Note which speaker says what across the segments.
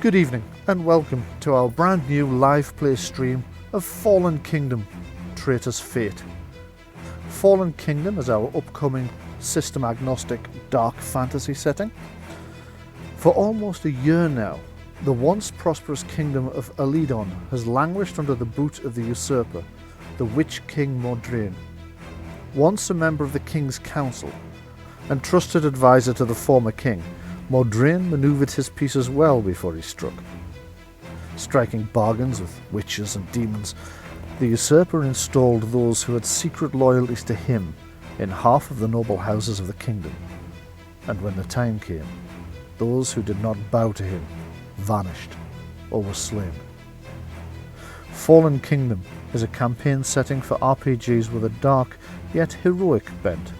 Speaker 1: Good evening and welcome to our brand new live play stream of Fallen Kingdom, Traitors' Fate. Fallen Kingdom is our upcoming system agnostic dark fantasy setting. For almost a year now, the once prosperous kingdom of Eiledon has languished under the boot of the Usurper, the Witch-King Mordrein. Once a member of the King's Council and trusted advisor to the former king, Mordrein manoeuvred his pieces well before he struck. Striking bargains with witches and demons, the Usurper installed those who had secret loyalties to him in half of the noble houses of the kingdom. And when the time came, those who did not bow to him vanished or were slain. Fallen Kingdom is a campaign setting for RPGs with a dark yet heroic bent.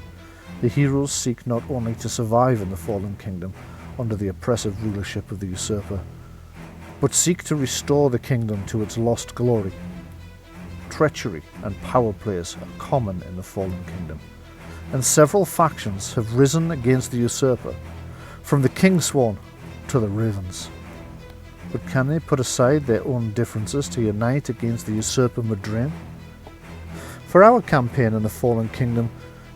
Speaker 1: The heroes seek not only to survive in the Fallen Kingdom under the oppressive rulership of the Usurper, but seek to restore the kingdom to its lost glory. Treachery and power plays are common in the Fallen Kingdom, and several factions have risen against the Usurper, from the Kingsworn to the Ravens. But can they put aside their own differences to unite against the Usurper Mordrein? For our campaign in the Fallen Kingdom,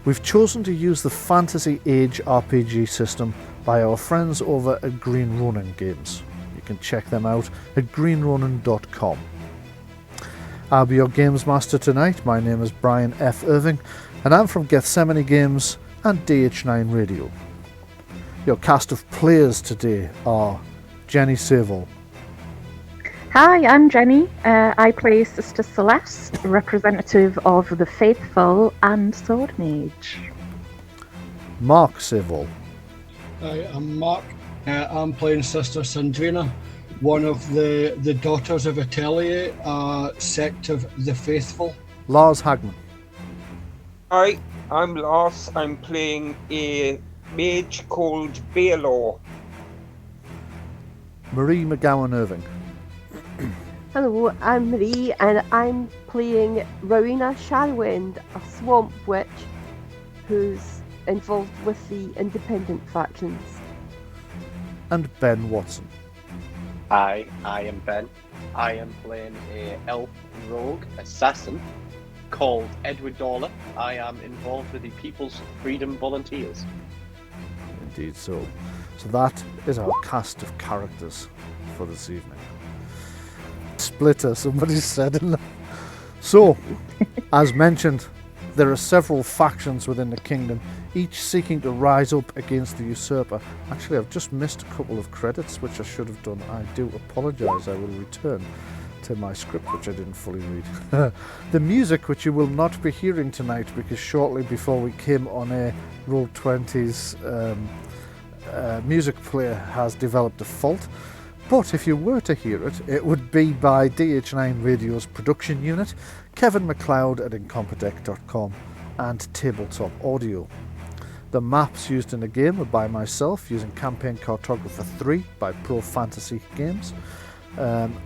Speaker 1: we've chosen to use the Fantasy Age RPG system by our friends over at Green Ronin Games. You can check them out at greenronin.com. I'll be your games master tonight. My name is Bryan F. Irving, and I'm from Gethsemane Games and DH9 Radio. Your cast of players today are Jenni Saveall.
Speaker 2: Hi, I'm Jenny. I play Sister Celeste, representative of the Faithful and Sword Mage.
Speaker 1: Marc Saveall.
Speaker 3: Hi, I'm Mark. I'm playing Sister Sandrina, one of the Daughters of Atelier, a sect of the Faithful.
Speaker 1: Lars Hagman.
Speaker 4: Hi, I'm Lars. I'm playing a mage called Baelor.
Speaker 1: Marie McGowan-Irving.
Speaker 5: Hello, I'm Marie and I'm playing Rowena Shadowwind, a swamp witch who's involved with the independent factions.
Speaker 1: And Ben Watson.
Speaker 6: Hi, I am Ben. I am playing a elf rogue assassin called Edward Dawler. I am involved with the People's Freedom Volunteers.
Speaker 1: Indeed so. So that is our cast of characters for this evening. Splitter, somebody said in the... So, as mentioned, there are several factions within the kingdom, each seeking to rise up against the Usurper. Actually, I've just missed a couple of credits, which I should have done. I do apologise. I will return to my script, which I didn't fully read. The music, which you will not be hearing tonight, because shortly before we came on air, Roll20's music player has developed a fault. But if you were to hear it, it would be by DH9 Radio's production unit, Kevin McCleod at incompetech.com, and Tabletop Audio. The maps used in the game are by myself, using Campaign Cartographer 3 by Profantasy Games,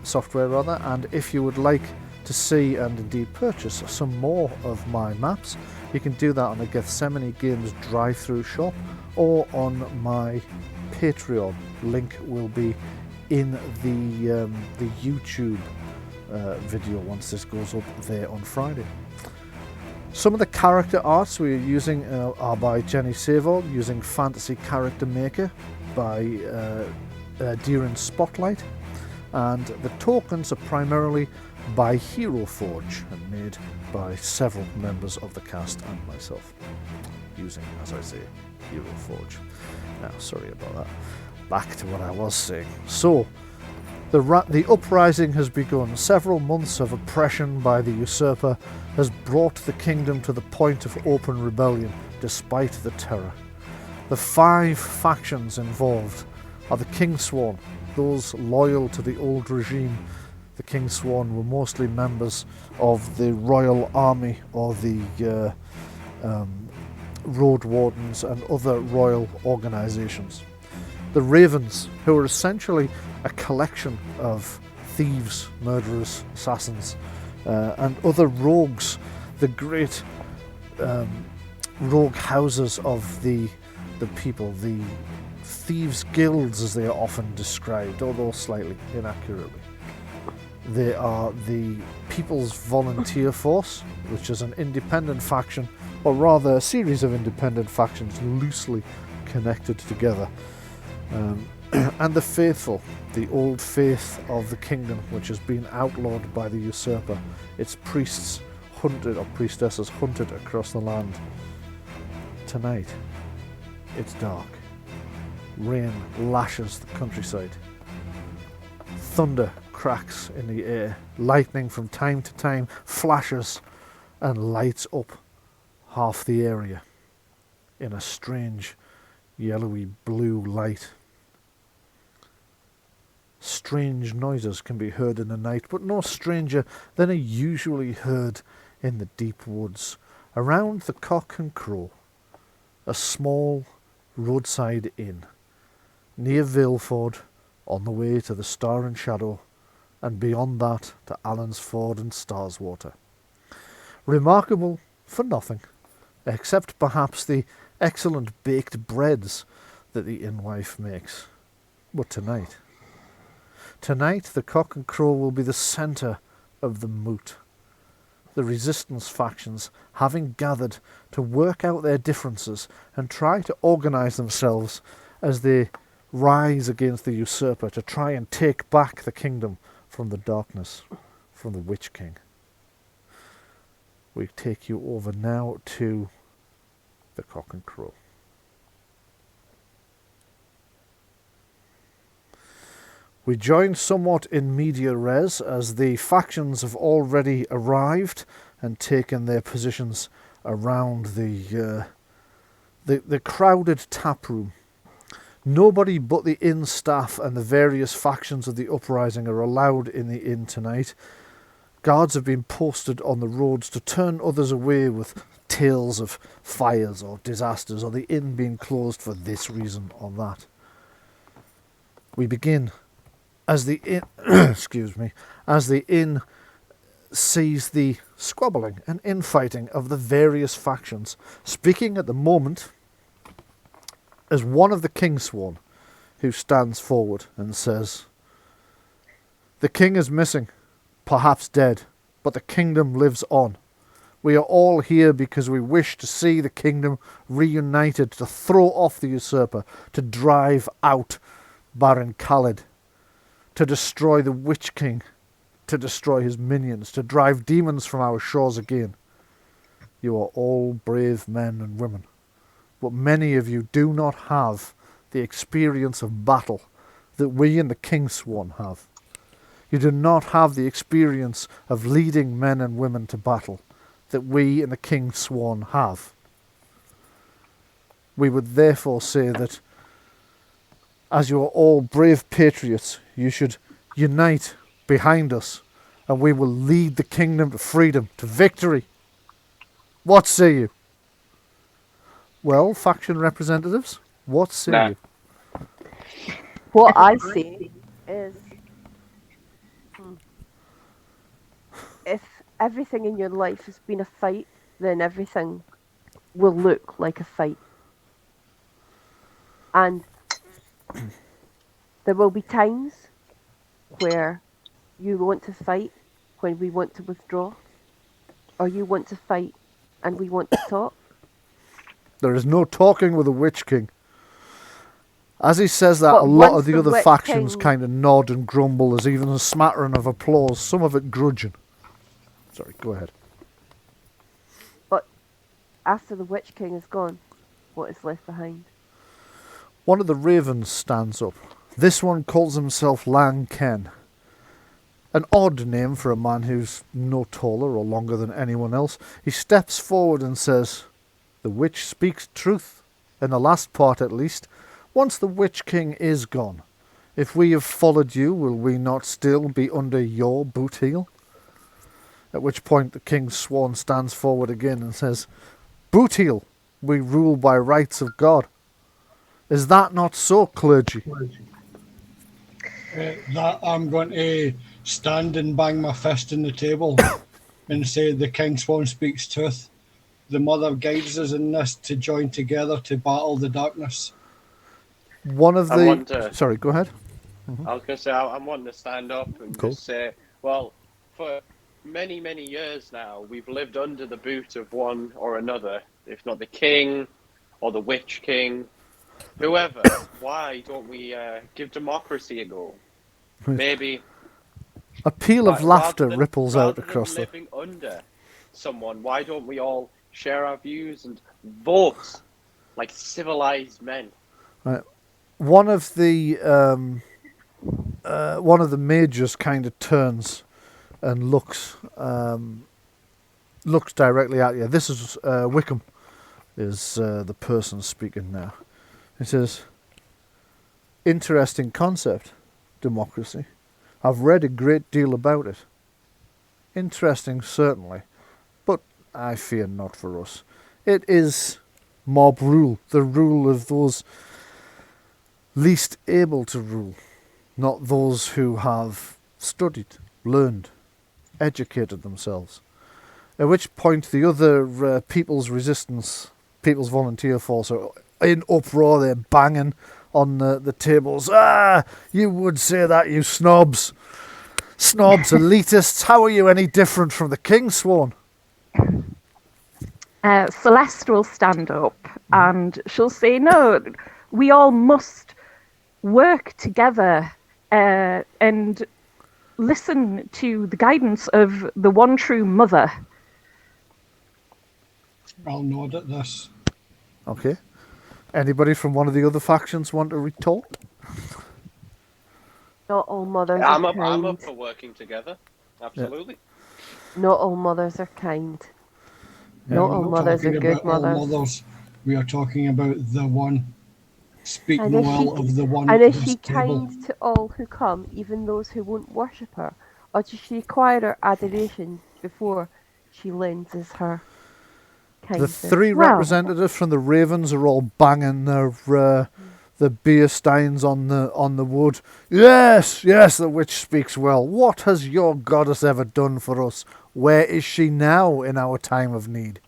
Speaker 1: software rather, and if you would like to see and indeed purchase some more of my maps, you can do that on the Gethsemane Games drive-thru shop or on my Patreon. Link will be in the YouTube video once this goes up there on Friday. Some of the character arts we are using are by Jenni Saveall, using Fantasy Character Maker by DeerInSpotlight, and the tokens are primarily by Hero Forge and made by several members of the cast and myself, using, as I say, Hero Forge. Now, sorry about that. Back to what I was saying. So, the uprising has begun. Several months of oppression by the Usurper has brought the kingdom to the point of open rebellion, despite the terror. The 5 factions involved are the Kingsworn, those loyal to the old regime. The Kingsworn were mostly members of the Royal Army or the Road Wardens and other royal organisations. The Ravens, who are essentially a collection of thieves, murderers, assassins, and other rogues, the great rogue houses of the people, the thieves' guilds, as they are often described, although slightly inaccurately. They are the People's Volunteer Force, which is an independent faction, or rather a series of independent factions loosely connected together. And the Faithful, the old faith of the kingdom, which has been outlawed by the Usurper. Its priests hunted, or priestesses hunted across the land. Tonight, it's dark. Rain lashes the countryside. Thunder cracks in the air. Lightning from time to time flashes and lights up half the area in a strange yellowy blue light. Strange noises can be heard in the night, but no stranger than are usually heard in the deep woods around the Cock and Crow, a small roadside inn near Vileford, on the way to the Star and Shadow, and beyond that to Allensford and Starswater. Remarkable for nothing, except perhaps the excellent baked breads that the innwife makes. But tonight, the Cock and Crow will be the centre of the moot. The resistance factions having gathered to work out their differences and try to organise themselves as they rise against the Usurper to try and take back the kingdom from the darkness, from the Witch-King. We take you over now to the Cock and Crow. We join somewhat in media res as the factions have already arrived and taken their positions around the crowded tap room. Nobody but the inn staff and the various factions of the uprising are allowed in the inn tonight. Guards have been posted on the roads to turn others away with tales of fires or disasters, or the inn being closed for this reason or that. We begin as the inn, as the inn sees the squabbling and infighting of the various factions. Speaking at the moment as one of the Kingsworn, who stands forward and says, "The king is missing, perhaps dead, but the kingdom lives on. We are all here because we wish to see the kingdom reunited, to throw off the Usurper, to drive out Baron Khalid, to destroy the Witch-King, to destroy his minions, to drive demons from our shores again. You are all brave men and women, but many of you do not have the experience of battle that we in the Kingsworn have. You do not have the experience of leading men and women to battle that we in the Kingsworn have. We would therefore say that, as you are all brave patriots, you should unite behind us, and we will lead the kingdom to freedom, to victory. What say you?" Well, faction representatives, what say you?
Speaker 5: What I say is, if everything in your life has been a fight, then everything will look like a fight. And there will be times where you want to fight when we want to withdraw, or you want to fight and we want to talk.
Speaker 1: There is no talking with the Witch-King. As he says that,
Speaker 5: But
Speaker 1: a lot of
Speaker 5: once
Speaker 1: the
Speaker 5: the
Speaker 1: other
Speaker 5: Witch
Speaker 1: factions
Speaker 5: King-
Speaker 1: kind of nod and grumble. There's even a smattering of applause, some of it grudging. Sorry, go ahead.
Speaker 5: But after the Witch King is gone, what is left behind?
Speaker 1: One of the ravens stands up. This one calls himself Lang Ken. An odd name for a man who's no taller or longer than anyone else. He steps forward and says, "The witch speaks truth, in the last part at least. Once the Witch-King is gone, if we have followed you, will we not still be under your boot heel?" At which point the King's Sworn stands forward again and says, "Boot heel, we rule by rights of God. Is that not so, clergy?"
Speaker 3: That I'm going to stand and bang my fist in the table and say the King Swan speaks truth. The Mother guides us in this to join together to battle the darkness.
Speaker 1: One of
Speaker 6: I
Speaker 1: the...
Speaker 6: want to-
Speaker 1: Sorry, go ahead.
Speaker 6: I was going to say, I'm wanting to stand up and
Speaker 1: Cool.
Speaker 6: just say, well, for many, many years now, we've lived under the boot of one or another, if not the king or the Witch-King, whoever. Why don't we give democracy a go? Maybe...
Speaker 1: A peal of laughter
Speaker 6: rather than-
Speaker 1: ripples out
Speaker 6: rather than
Speaker 1: across the...
Speaker 6: living under someone, why don't we all share our views and vote like civilized men?
Speaker 1: One of the mages kind of turns and looks directly at you. This is Wickham, is the person speaking now. He says, "Interesting concept, democracy. I've read a great deal about it. Interesting, certainly, but I fear not for us. It is mob rule, the rule of those least able to rule, not those who have studied, learned, educated themselves. At which point the other People's Resistance, People's Volunteer Force are in uproar, they're banging on the tables. Ah, you would say that, you snobs. Snobs, elitists, how are you any different from the Kingsworn?"
Speaker 2: Celeste will stand up and she'll say, "No, we all must work together and listen to the guidance of the one true mother."
Speaker 3: I'll nod at this.
Speaker 1: Okay. Anybody from one of the other factions want to retort?
Speaker 5: Not all mothers
Speaker 6: I'm
Speaker 5: are
Speaker 6: up
Speaker 5: kind.
Speaker 6: for working together. Absolutely.
Speaker 5: Not all mothers are kind.
Speaker 1: Yeah.
Speaker 5: Not
Speaker 3: We're
Speaker 5: all
Speaker 3: not
Speaker 5: mothers are
Speaker 3: talking
Speaker 5: good
Speaker 3: about all
Speaker 5: mothers.
Speaker 3: mothers. We are talking about the one. Speak
Speaker 5: And
Speaker 3: no
Speaker 5: is she-
Speaker 3: well of the one
Speaker 5: And
Speaker 3: at
Speaker 5: is
Speaker 3: this
Speaker 5: she
Speaker 3: table.
Speaker 5: kind to all who come, even those who won't worship her? Or does she require our adoration before she lends us her
Speaker 1: The
Speaker 5: kindness?
Speaker 1: three
Speaker 2: Well-
Speaker 1: representatives from the Ravens are all banging the beer steins on the wood. Yes, the witch speaks well. What has your goddess ever done for us? Where is she now in our time of need?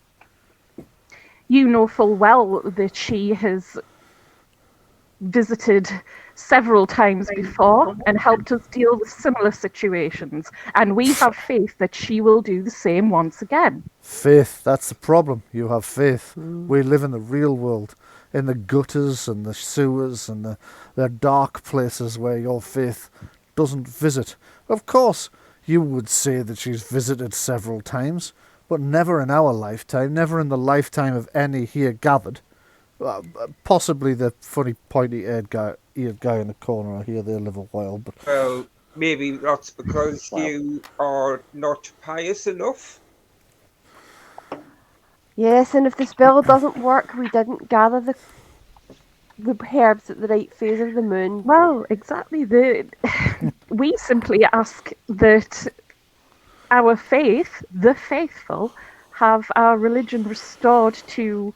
Speaker 2: You know full well that she has visited several times before and helped us deal with similar situations, and we have faith that she will do the same once again.
Speaker 1: Faith, that's the problem. You have faith. We live in the real world, in the gutters and the sewers and the dark places where your faith doesn't visit. Of course, you would say that she's visited several times, but never in our lifetime, never in the lifetime of any here gathered. Possibly the funny pointy-eared guy in the corner here, they live a while, but
Speaker 4: Well, maybe that's because you are not pious enough.
Speaker 5: Yes, and if the spell doesn't work, we didn't gather the herbs at the right phase of the moon.
Speaker 2: Well, exactly. We simply ask that our faith, the faithful, have our religion restored to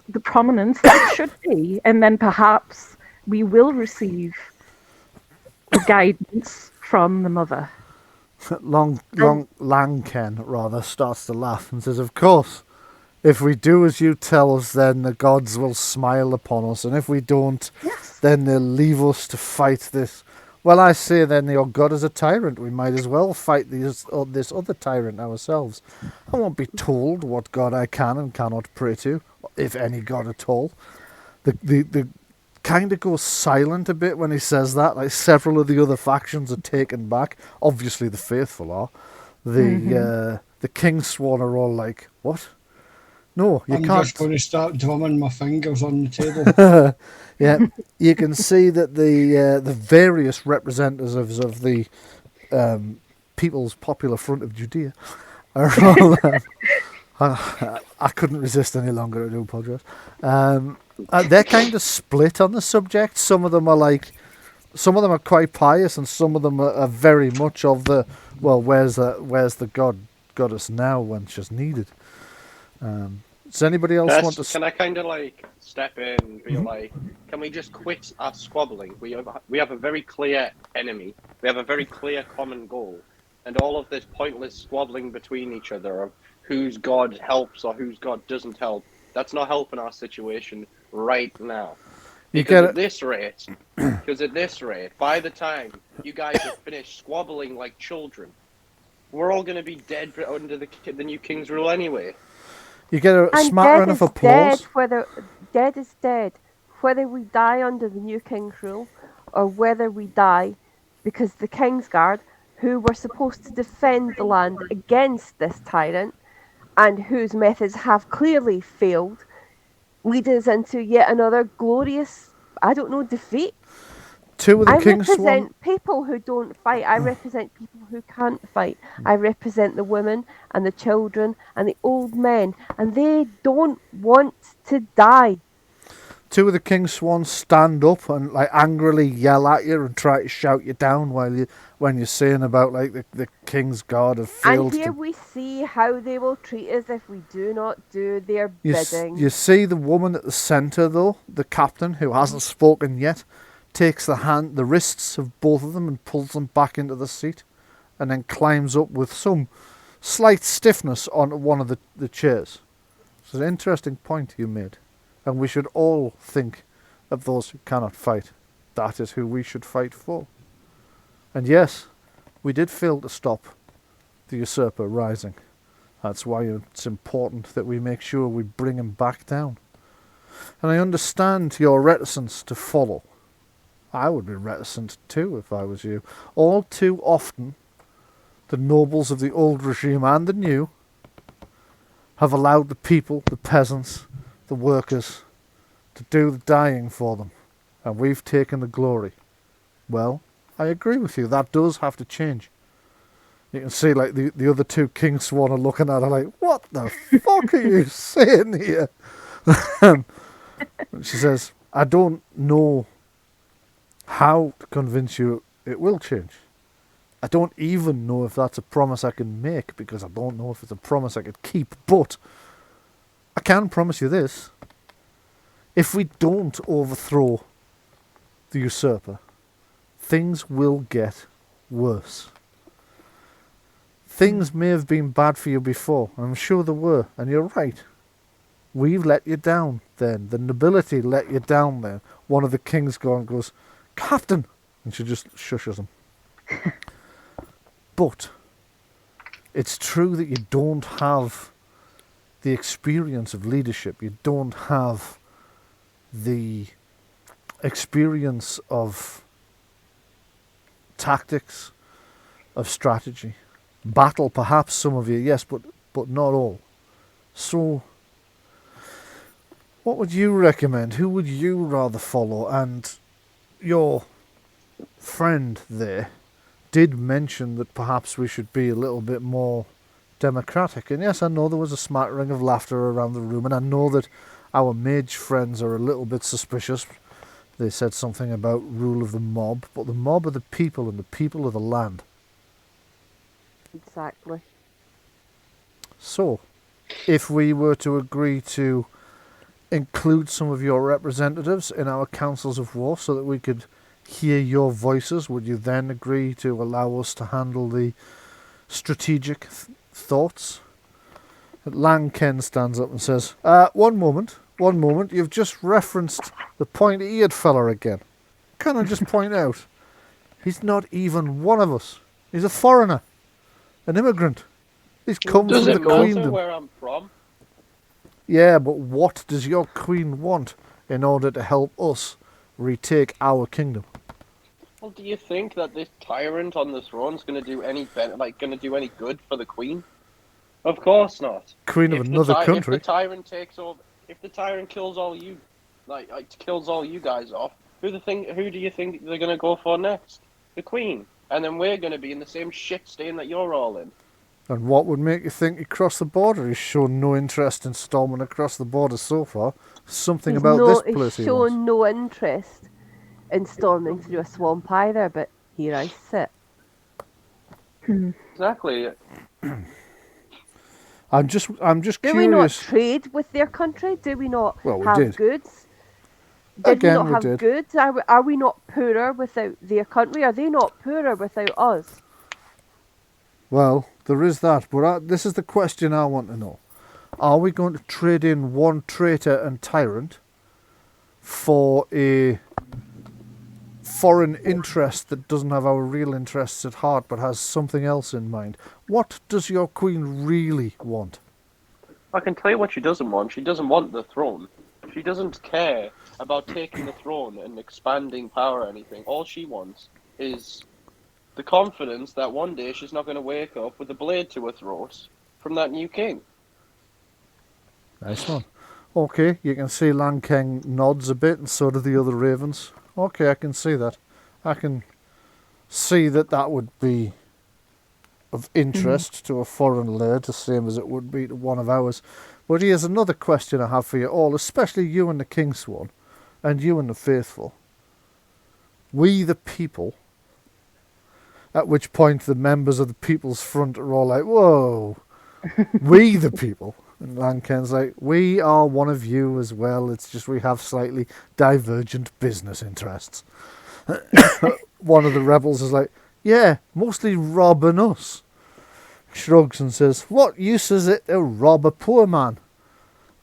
Speaker 2: the prominence that it should be, and then perhaps we will receive the guidance from the mother.
Speaker 1: Langken rather starts to laugh and says, "Of course, if we do as you tell us, then the gods will smile upon us, and if we don't, then they'll leave us to fight this. Well, I say then your god is a tyrant. We might as well fight this other tyrant ourselves. I won't be told what god I can and cannot pray to, if any god at all." The kind of goes silent a bit when he says that. Like several of the other factions are taken back. Obviously, the faithful are. The Kingsworn are all like, "What? No, you
Speaker 3: I'm
Speaker 1: can't."
Speaker 3: just going to start drumming my fingers on the table.
Speaker 1: Yeah, you can see that the various representatives of the People's Popular Front of Judea are all. I couldn't resist any longer. I do apologise. They're kind of split on the subject. Some of them are quite pious, and some of them are very much of the, well, where's the goddess now when she's needed. Does anybody else want to?
Speaker 6: Can I kind of like step in and be like, can we just quit our squabbling? We have a very clear enemy. We have a very clear common goal, and all of this pointless squabbling between each other of whose god helps or whose god doesn't help, that's not helping our situation right now. Because at this rate, by the time you guys have finished squabbling like children, we're all going to be dead under the new king's rule anyway.
Speaker 1: You get a
Speaker 5: And
Speaker 1: smattering of applause.
Speaker 5: Dead is dead, whether we die under the new king's rule, or whether we die because the Kingsguard, who were supposed to defend the land against this tyrant, and whose methods have clearly failed, lead us into yet another glorious, defeat.
Speaker 1: Two of the
Speaker 5: I
Speaker 1: King's Swan.
Speaker 5: represent people who don't fight. I represent people who can't fight. I represent the women and the children and the old men, and they don't want to die.
Speaker 1: Two of the King's Swans stand up and like angrily yell at you and try to shout you down when you're saying about like the King's Guard have failed.
Speaker 5: And here we see how they will treat us if we do not do their bidding.
Speaker 1: You see the woman at the centre though, the captain who hasn't spoken yet, takes the wrists of both of them and pulls them back into the seat, and then climbs up with some slight stiffness onto one of the chairs. It's an interesting point you made. And we should all think of those who cannot fight. That is who we should fight for. And yes, we did fail to stop the Usurper rising. That's why it's important that we make sure we bring him back down. And I understand your reticence to follow. I would be reticent too if I was you. All too often, the nobles of the old regime and the new have allowed the people, the peasants, the workers, to do the dying for them, and we've taken the glory. Well, I agree with you, that does have to change. You can see like the other two King Swan are looking at her like, what the fuck are you saying here? She says, I don't know how to convince you it will change. I don't even know if that's a promise I can make, because I don't know if it's a promise I could keep, but I can promise you this. If we don't overthrow the Usurper, things will get worse. Things may have been bad for you before, and I'm sure they were, and you're right. We've let you down then. The nobility let you down then. One of the kings goes, Captain! And she just shushes him. But it's true that you don't have the experience of leadership. You don't have the experience of tactics, of strategy. Battle, perhaps some of you, yes, but not all. So, what would you recommend? Who would you rather follow? And your friend there did mention that perhaps we should be a little bit more democratic. And yes, I know there was a smattering of laughter around the room, and I know that our mage friends are a little bit suspicious. They said something about rule of the mob, but the mob are the people, and the people are the land.
Speaker 5: Exactly.
Speaker 1: So, if we were to agree to include some of your representatives in our councils of war so that we could hear your voices, would you then agree to allow us to handle the strategic thoughts? Lang Ken stands up and says, one moment, you've just referenced the pointy-eared fella again. Can I just point out, he's not even one of us. He's a foreigner, an immigrant. He's come from the queendom.
Speaker 6: Does it matter where I'm from?
Speaker 1: Yeah, but what does your queen want in order to help us retake our kingdom?
Speaker 6: Well, do you think that this tyrant on the throne is going to do any any good for the queen? Of course not.
Speaker 1: Queen of another country.
Speaker 6: If the tyrant takes over, if the tyrant kills all you, kills all you guys off, who do you think they're going to go for next? The queen, and then we're going to be in the same shit stain that you're all in.
Speaker 1: And what would make you think he crossed the border? He's shown no interest in storming across the border so far. Something about this place
Speaker 5: he's shown no interest in storming through a swamp either, but here I sit.
Speaker 6: Exactly.
Speaker 1: I'm just curious.
Speaker 5: Do we not trade with their country? Do we not have goods? Did we not have goods? Are we not poorer without their country? Are they not poorer without us?
Speaker 1: Well, there is that, but this is the question I want to know. Are we going to trade in one traitor and tyrant for a foreign interest that doesn't have our real interests at heart but has something else in mind. What does your queen really want?
Speaker 6: I can tell you what she doesn't want. She doesn't want the throne. She doesn't care about taking the throne and expanding power or anything. All she wants is the confidence that one day she's not going to wake up with a blade to her throat from that new king.
Speaker 1: Nice one. Okay, you can see Lankeng nods a bit, and so do the other ravens. Okay, I can see that. I can see that that would be of interest to a foreign laird, the same as it would be to one of ours. But here's another question I have for you all, especially you and the Kingswan, and you and the faithful. We the people, at which point the members of the People's Front are all like, whoa, we the people. And Lankeng's like, we are one of you as well, it's just we have slightly divergent business interests. One of the rebels is like, yeah, mostly robbing us. Shrugs and says, what use is it to rob a poor man?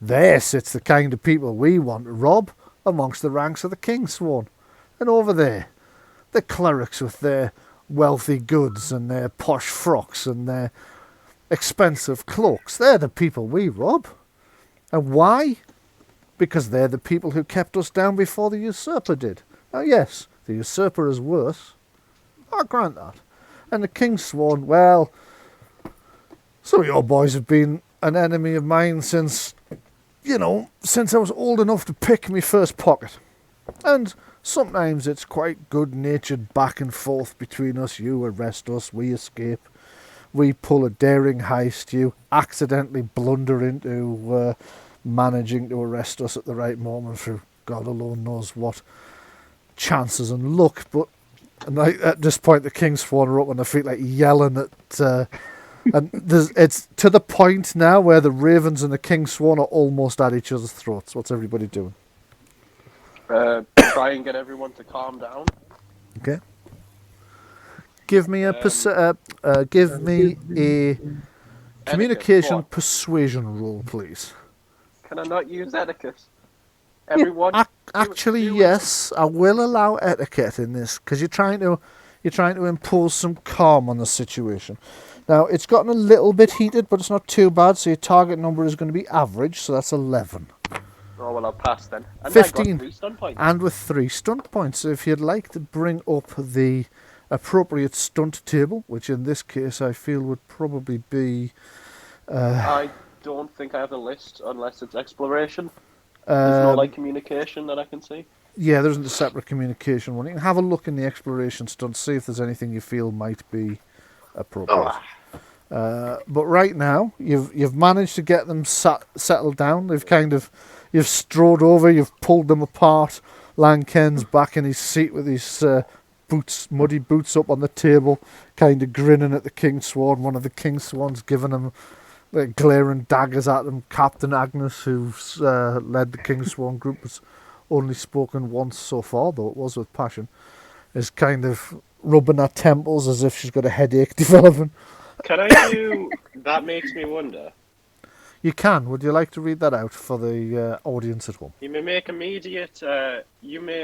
Speaker 1: There sits the kind of people we want to rob amongst the ranks of the Kingswan. And over there, the clerics with their wealthy goods and their posh frocks and their expensive cloaks. They're the people we rob. And why? Because they're the people who kept us down before the Usurper did. Now yes, the Usurper is worse. I'll grant that. And the Kingswan, well, some of your boys have been an enemy of mine since, since I was old enough to pick my first pocket. And sometimes it's quite good-natured back and forth between us. You arrest us, we escape. We pull a daring heist, you accidentally blunder into managing to arrest us at the right moment through God alone knows what chances and luck. But at this point, the Kingswan are up on their feet, like yelling at... and it's to the point now where the ravens and the Kingswan are almost at each other's throats. What's everybody doing?
Speaker 6: Try and get everyone to calm down.
Speaker 1: Okay. Give me a communication persuasion roll, please.
Speaker 6: Can I not use etiquette? Everyone.
Speaker 1: Actually, yes, I will allow etiquette in this because you're trying to impose some calm on the situation. Now it's gotten a little bit heated, but it's not too bad. So your target number is going to be average, so that's 11.
Speaker 6: Oh well, I'll pass then. And
Speaker 1: 15,
Speaker 6: I got 3 stunt points.
Speaker 1: And with 3 stunt points. So if you'd like to bring up the appropriate stunt table, which in this case I feel would probably be...
Speaker 6: I don't think I have a list unless it's exploration. There's no communication that I can see.
Speaker 1: Yeah, there isn't a separate communication one. You can have a look in the exploration stunt, see if there's anything you feel might be appropriate. But right now, you've managed to get them settled down. You've strode over, you've pulled them apart. Lanken's back in his seat with his muddy boots up on the table, kind of grinning at the Kingswan. One of the Kingswans giving him glaring daggers at him. Captain Agnes, who's led the Kingswan group, has only spoken once so far, though it was with passion, is kind of rubbing her temples as if she's got a headache developing.
Speaker 6: Can I do That Makes Me Wonder?
Speaker 1: You can. Would you like to read that out for the audience at home?
Speaker 6: You may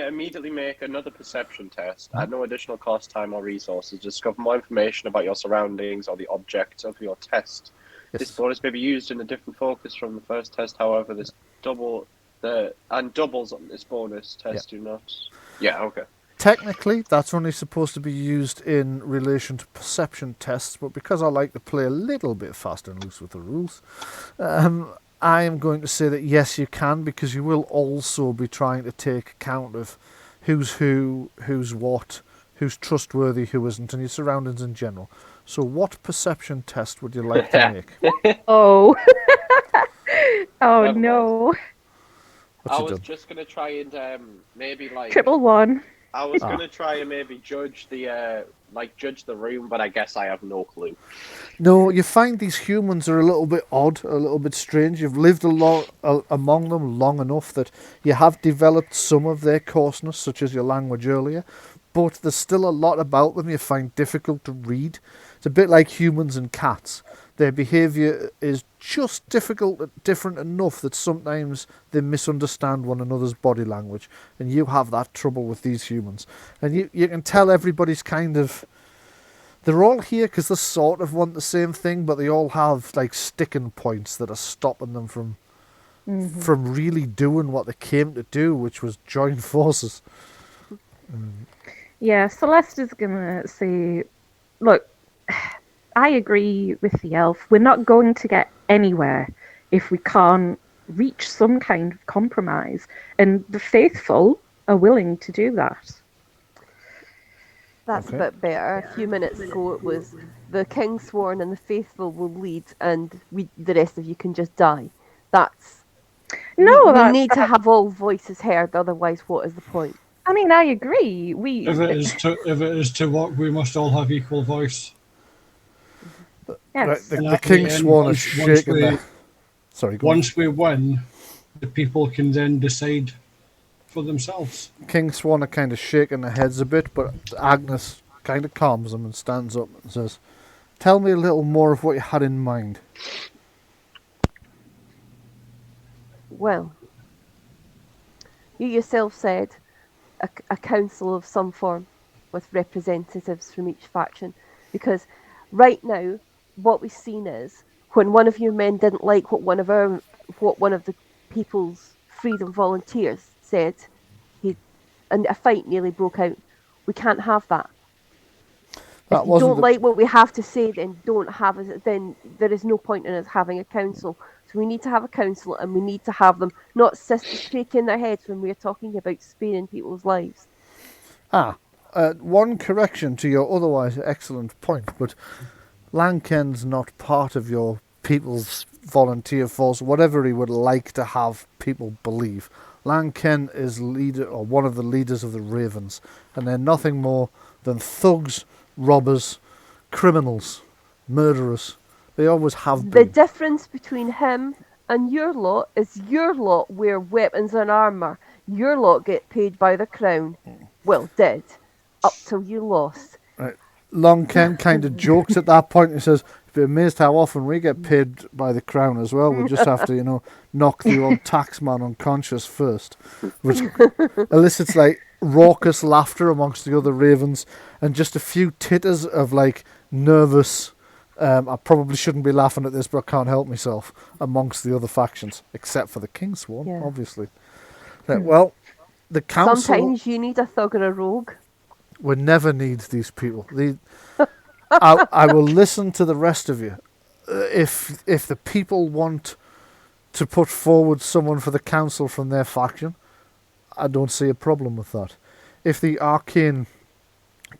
Speaker 6: immediately make another perception test at no additional cost, time, or resources. Discover more information about your surroundings or the object of your test. Yes. This bonus may be used in a different focus from the first test. However, doubles on this bonus test do not. Yeah. Okay.
Speaker 1: Technically, that's only supposed to be used in relation to perception tests, but because I like to play a little bit fast and loose with the rules, I am going to say that yes, you can, because you will also be trying to take account of who's who, who's what, who's trustworthy, who isn't, and your surroundings in general. So what perception test would you like to make?
Speaker 2: Oh. Oh, no.
Speaker 6: I was just going to try and maybe like...
Speaker 2: Triple one.
Speaker 6: I was going to try and maybe judge the room, but I guess I have no clue.
Speaker 1: No, you find these humans are a little bit odd, a little bit strange. You've lived among them long enough that you have developed some of their coarseness, such as your language earlier, but there's still a lot about them you find difficult to read. It's a bit like humans and cats. their behaviour is just different enough that sometimes they misunderstand one another's body language, and you have that trouble with these humans. And you can tell everybody's kind of... They're all here because they sort of want the same thing, but they all have like sticking points that are stopping them from really doing what they came to do, which was join forces.
Speaker 2: Yeah, Celeste is going to say, look, I agree with the elf. We're not going to get anywhere if we can't reach some kind of compromise. And the faithful are willing to do that.
Speaker 5: That's a bit better. A few minutes ago it was the Kingsworn and the faithful will lead and the rest of you can just die. We need to have all voices heard, otherwise what is the point?
Speaker 2: I mean, I agree.
Speaker 3: If it is to work, we must all have equal voice.
Speaker 2: Yes.
Speaker 1: Right, the Kingsworn is shaking there. Sorry, go on.
Speaker 3: Once we win, the people can then decide for themselves.
Speaker 1: Kingsworn are kind of shaking their heads a bit, but Agnes kind of calms them and stands up and says, "Tell me a little more of what you had in mind."
Speaker 5: Well, you yourself said a council of some form with representatives from each faction, because right now what we've seen is when one of your men didn't like what one of the people's freedom volunteers said, and a fight nearly broke out. We can't have that. If you don't like what we have to say, then then there is no point in us having a council. So we need to have a council, and we need to have them not shaking their heads when we're talking about sparing people's lives.
Speaker 1: One correction to your otherwise excellent point, but Lanken's not part of your people's volunteer force, whatever he would like to have people believe. Lanken is leader or one of the leaders of the Ravens, and they're nothing more than thugs, robbers, criminals, murderers. They always have been.
Speaker 5: The difference between him and your lot is your lot wear weapons and armour. Your lot get paid by the crown. Well, did. Up till you lost.
Speaker 1: Right. Long Ken kind of jokes at that point. He says, "You'd be amazed how often we get paid by the crown as well. We just have to, knock the old taxman unconscious first." Which elicits like raucous laughter amongst the other ravens and just a few titters of like nervous, I probably shouldn't be laughing at this, but I can't help myself, amongst the other factions, except for the Kingsworn, obviously. Right, well, the council...
Speaker 5: Sometimes you need a thug or a rogue.
Speaker 1: We never need these people. I will listen to the rest of you. If the people want to put forward someone for the council from their faction, I don't see a problem with that. If the arcane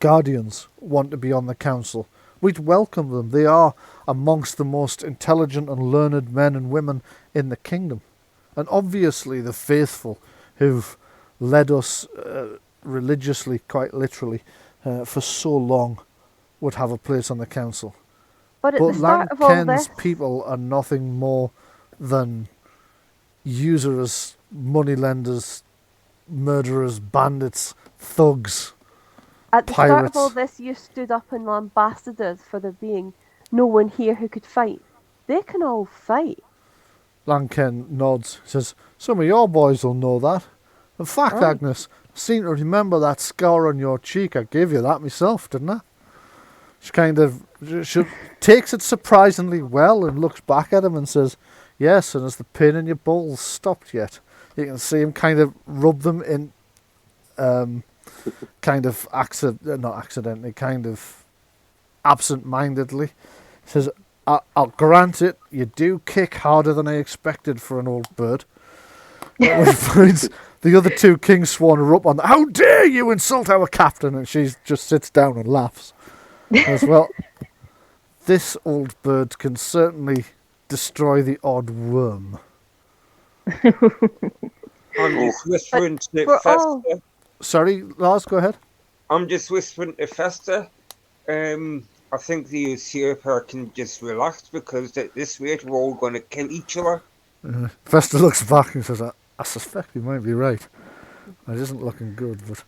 Speaker 1: guardians want to be on the council, we'd welcome them. They are amongst the most intelligent and learned men and women in the kingdom. And obviously the faithful who've led us religiously, quite literally, for so long would have a place on the council.
Speaker 5: But at the start of all
Speaker 1: Lanken's
Speaker 5: this,
Speaker 1: people are nothing more than usurers, moneylenders, murderers, bandits, thugs,
Speaker 5: at the
Speaker 1: pirates.
Speaker 5: start of all this, you stood up and lambasted us for there being no one here who could fight. They can all fight.
Speaker 1: Lanken nods, says, "Some of your boys will know that. In fact,
Speaker 5: Aye.
Speaker 1: Agnes, I seem to remember that scar on your cheek. I gave you that myself, didn't I?" She takes it surprisingly well and looks back at him and says, "Yes, and has the pain in your balls stopped yet?" You can see him kind of rub them in, kind of not accidentally, kind of absent-mindedly. He says, I'll grant it, you do kick harder than I expected for an old bird." At which point, the other two Kingsworn are up on, "How dare you insult our captain?" And she just sits down and laughs. As well, this old bird can certainly destroy the odd worm.
Speaker 4: I'm just whispering to Fester.
Speaker 1: Sorry, Lars, go ahead.
Speaker 4: I'm just whispering to Fester. I think the Usurper can just relax because at this rate we're all going to kill each other.
Speaker 1: Fester looks back and says, I suspect you might be right. It isn't looking good, but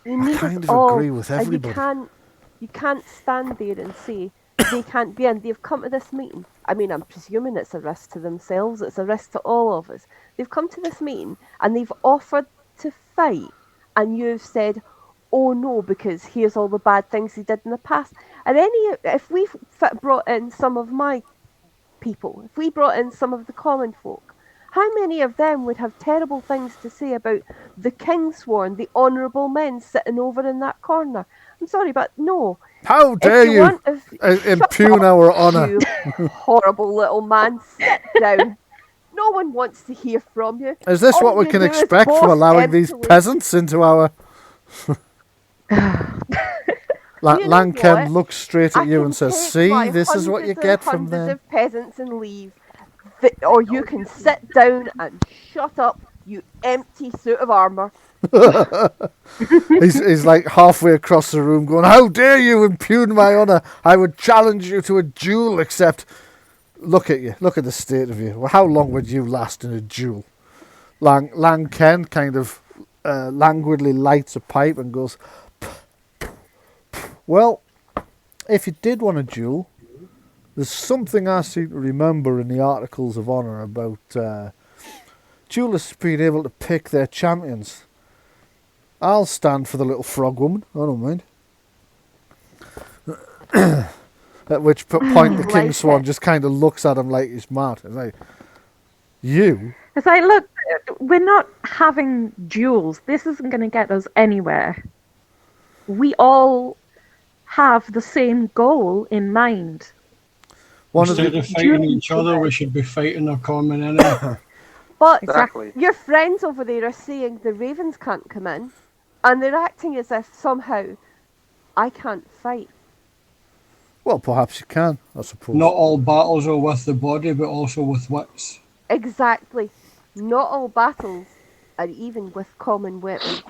Speaker 1: I kind of agree with everybody.
Speaker 5: You can't stand there and say they can't be in. They've come to this meeting. I mean, I'm presuming it's a risk to themselves. It's a risk to all of us. They've come to this meeting and they've offered to fight, and you've said, "Oh no," because here's all the bad things he did in the past. And if we brought in some of my people, if we brought in some of the common folk, how many of them would have terrible things to say about the Kingsworn, the honourable men sitting over in that corner? I'm sorry, but no.
Speaker 1: How dare you impugn our honour?
Speaker 5: You horrible little man, sit down. No one wants to hear from you.
Speaker 1: Is this
Speaker 5: All
Speaker 1: what we
Speaker 5: you
Speaker 1: can
Speaker 5: do is
Speaker 1: expect from
Speaker 5: boast
Speaker 1: allowing these
Speaker 5: emptily.
Speaker 1: peasants into our... Lanken
Speaker 5: what?
Speaker 1: looks straight
Speaker 5: I
Speaker 1: at you
Speaker 5: can
Speaker 1: and says,
Speaker 5: take
Speaker 1: "See,
Speaker 5: my
Speaker 1: this is what you
Speaker 5: hundreds
Speaker 1: get
Speaker 5: and
Speaker 1: from
Speaker 5: hundreds
Speaker 1: them."
Speaker 5: of peasants and leave, or you can sit down and shut up, you empty suit of armour.
Speaker 1: He's like halfway across the room going, "How dare you impugn my honour? I would challenge you to a duel, except... Look at you. Look at the state of you. Well, how long would you last in a duel?" Lanken kind of languidly lights a pipe and goes, "Well, if you did want a duel, there's something I seem to remember in the Articles of Honour about duelists being able to pick their champions. I'll stand for the little frog woman. I don't mind." At which point the King Swan just kind of looks at him like he's mad. It's like, "You?"
Speaker 2: It's like, look, we're not having duels. This isn't going to get us anywhere. We all have the same goal in mind.
Speaker 3: Instead of fighting each other, we should be fighting our common enemy.
Speaker 5: But
Speaker 6: Exactly.
Speaker 5: your friends over there are saying the ravens can't come in, and they're acting as if somehow I can't fight.
Speaker 1: Well, perhaps you can, I suppose.
Speaker 3: Not all battles are with the body, but also with wits.
Speaker 5: Exactly. Not all battles are even with common weapons.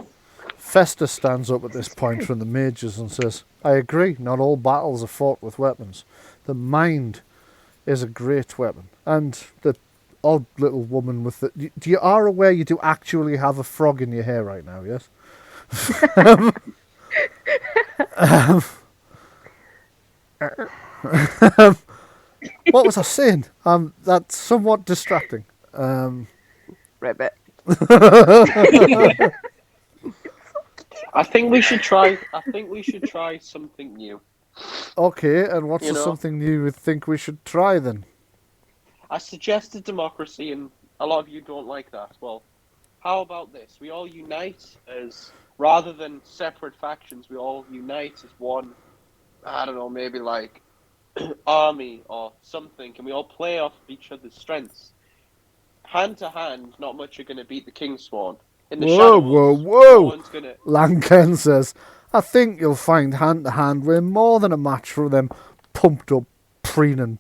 Speaker 1: Festa stands up at this point from the mages and says, "I agree, not all battles are fought with weapons. The mind is a great weapon." And the odd little woman with the... You are aware you do actually have a frog in your hair right now, yes? What was I saying? That's somewhat distracting.
Speaker 5: Ribbit.
Speaker 6: I think we should try something new.
Speaker 1: Okay, and what's
Speaker 6: You know?
Speaker 1: something new you think we should try then?
Speaker 6: I suggested democracy, and a lot of you don't like that. Well, how about this? We all unite as, rather than separate factions, we all unite as one, I don't know, maybe like army or something, and we all play off each other's strengths. Hand to hand, not much are going to beat the Kingsworn. In the shadows, no one's gonna...
Speaker 1: Lanken says, "I think you'll find hand to hand we're more than a match for them pumped up, preening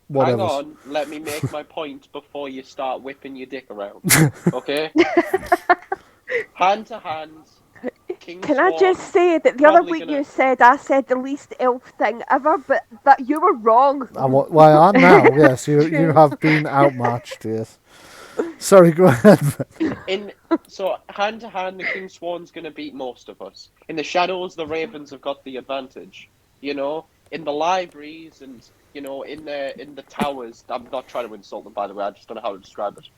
Speaker 1: whatever."
Speaker 6: Hang on, let me make my point before you start whipping your dick around. Okay? Hand to hand,
Speaker 5: Can I just say that the other week you said I said the least elf thing ever, but that you were wrong.
Speaker 1: Why I am now? Yes, you have been outmatched. Yes. Sorry, go ahead.
Speaker 6: So hand to hand, the Kingsworn's going to beat most of us. In the shadows, the Ravens have got the advantage. You know, in the libraries and in the towers. I'm not trying to insult them, by the way. I just don't know how to describe it.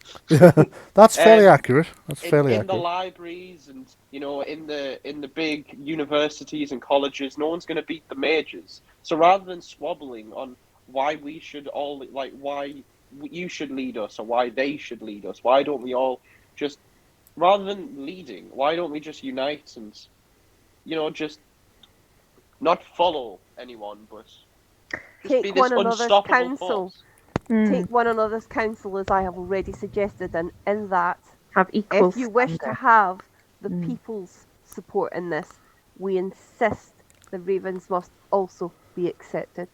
Speaker 1: That's fairly accurate. That's fairly
Speaker 6: in
Speaker 1: accurate.
Speaker 6: the libraries and in the big universities and colleges, no one's going to beat the mages. So rather than squabbling on why we should all why you should lead us or why they should lead us, why don't we all just, rather than leading, why don't we just unite and just not follow anyone, but just be
Speaker 5: Take
Speaker 6: this
Speaker 5: one another's
Speaker 6: unstoppable
Speaker 5: counsel.
Speaker 6: force.
Speaker 5: Take one another's counsel, as I have already suggested, and in that,
Speaker 2: Have equal
Speaker 5: if you wish to
Speaker 2: standard.
Speaker 5: have the people's support in this, we insist the Ravens must also be accepted.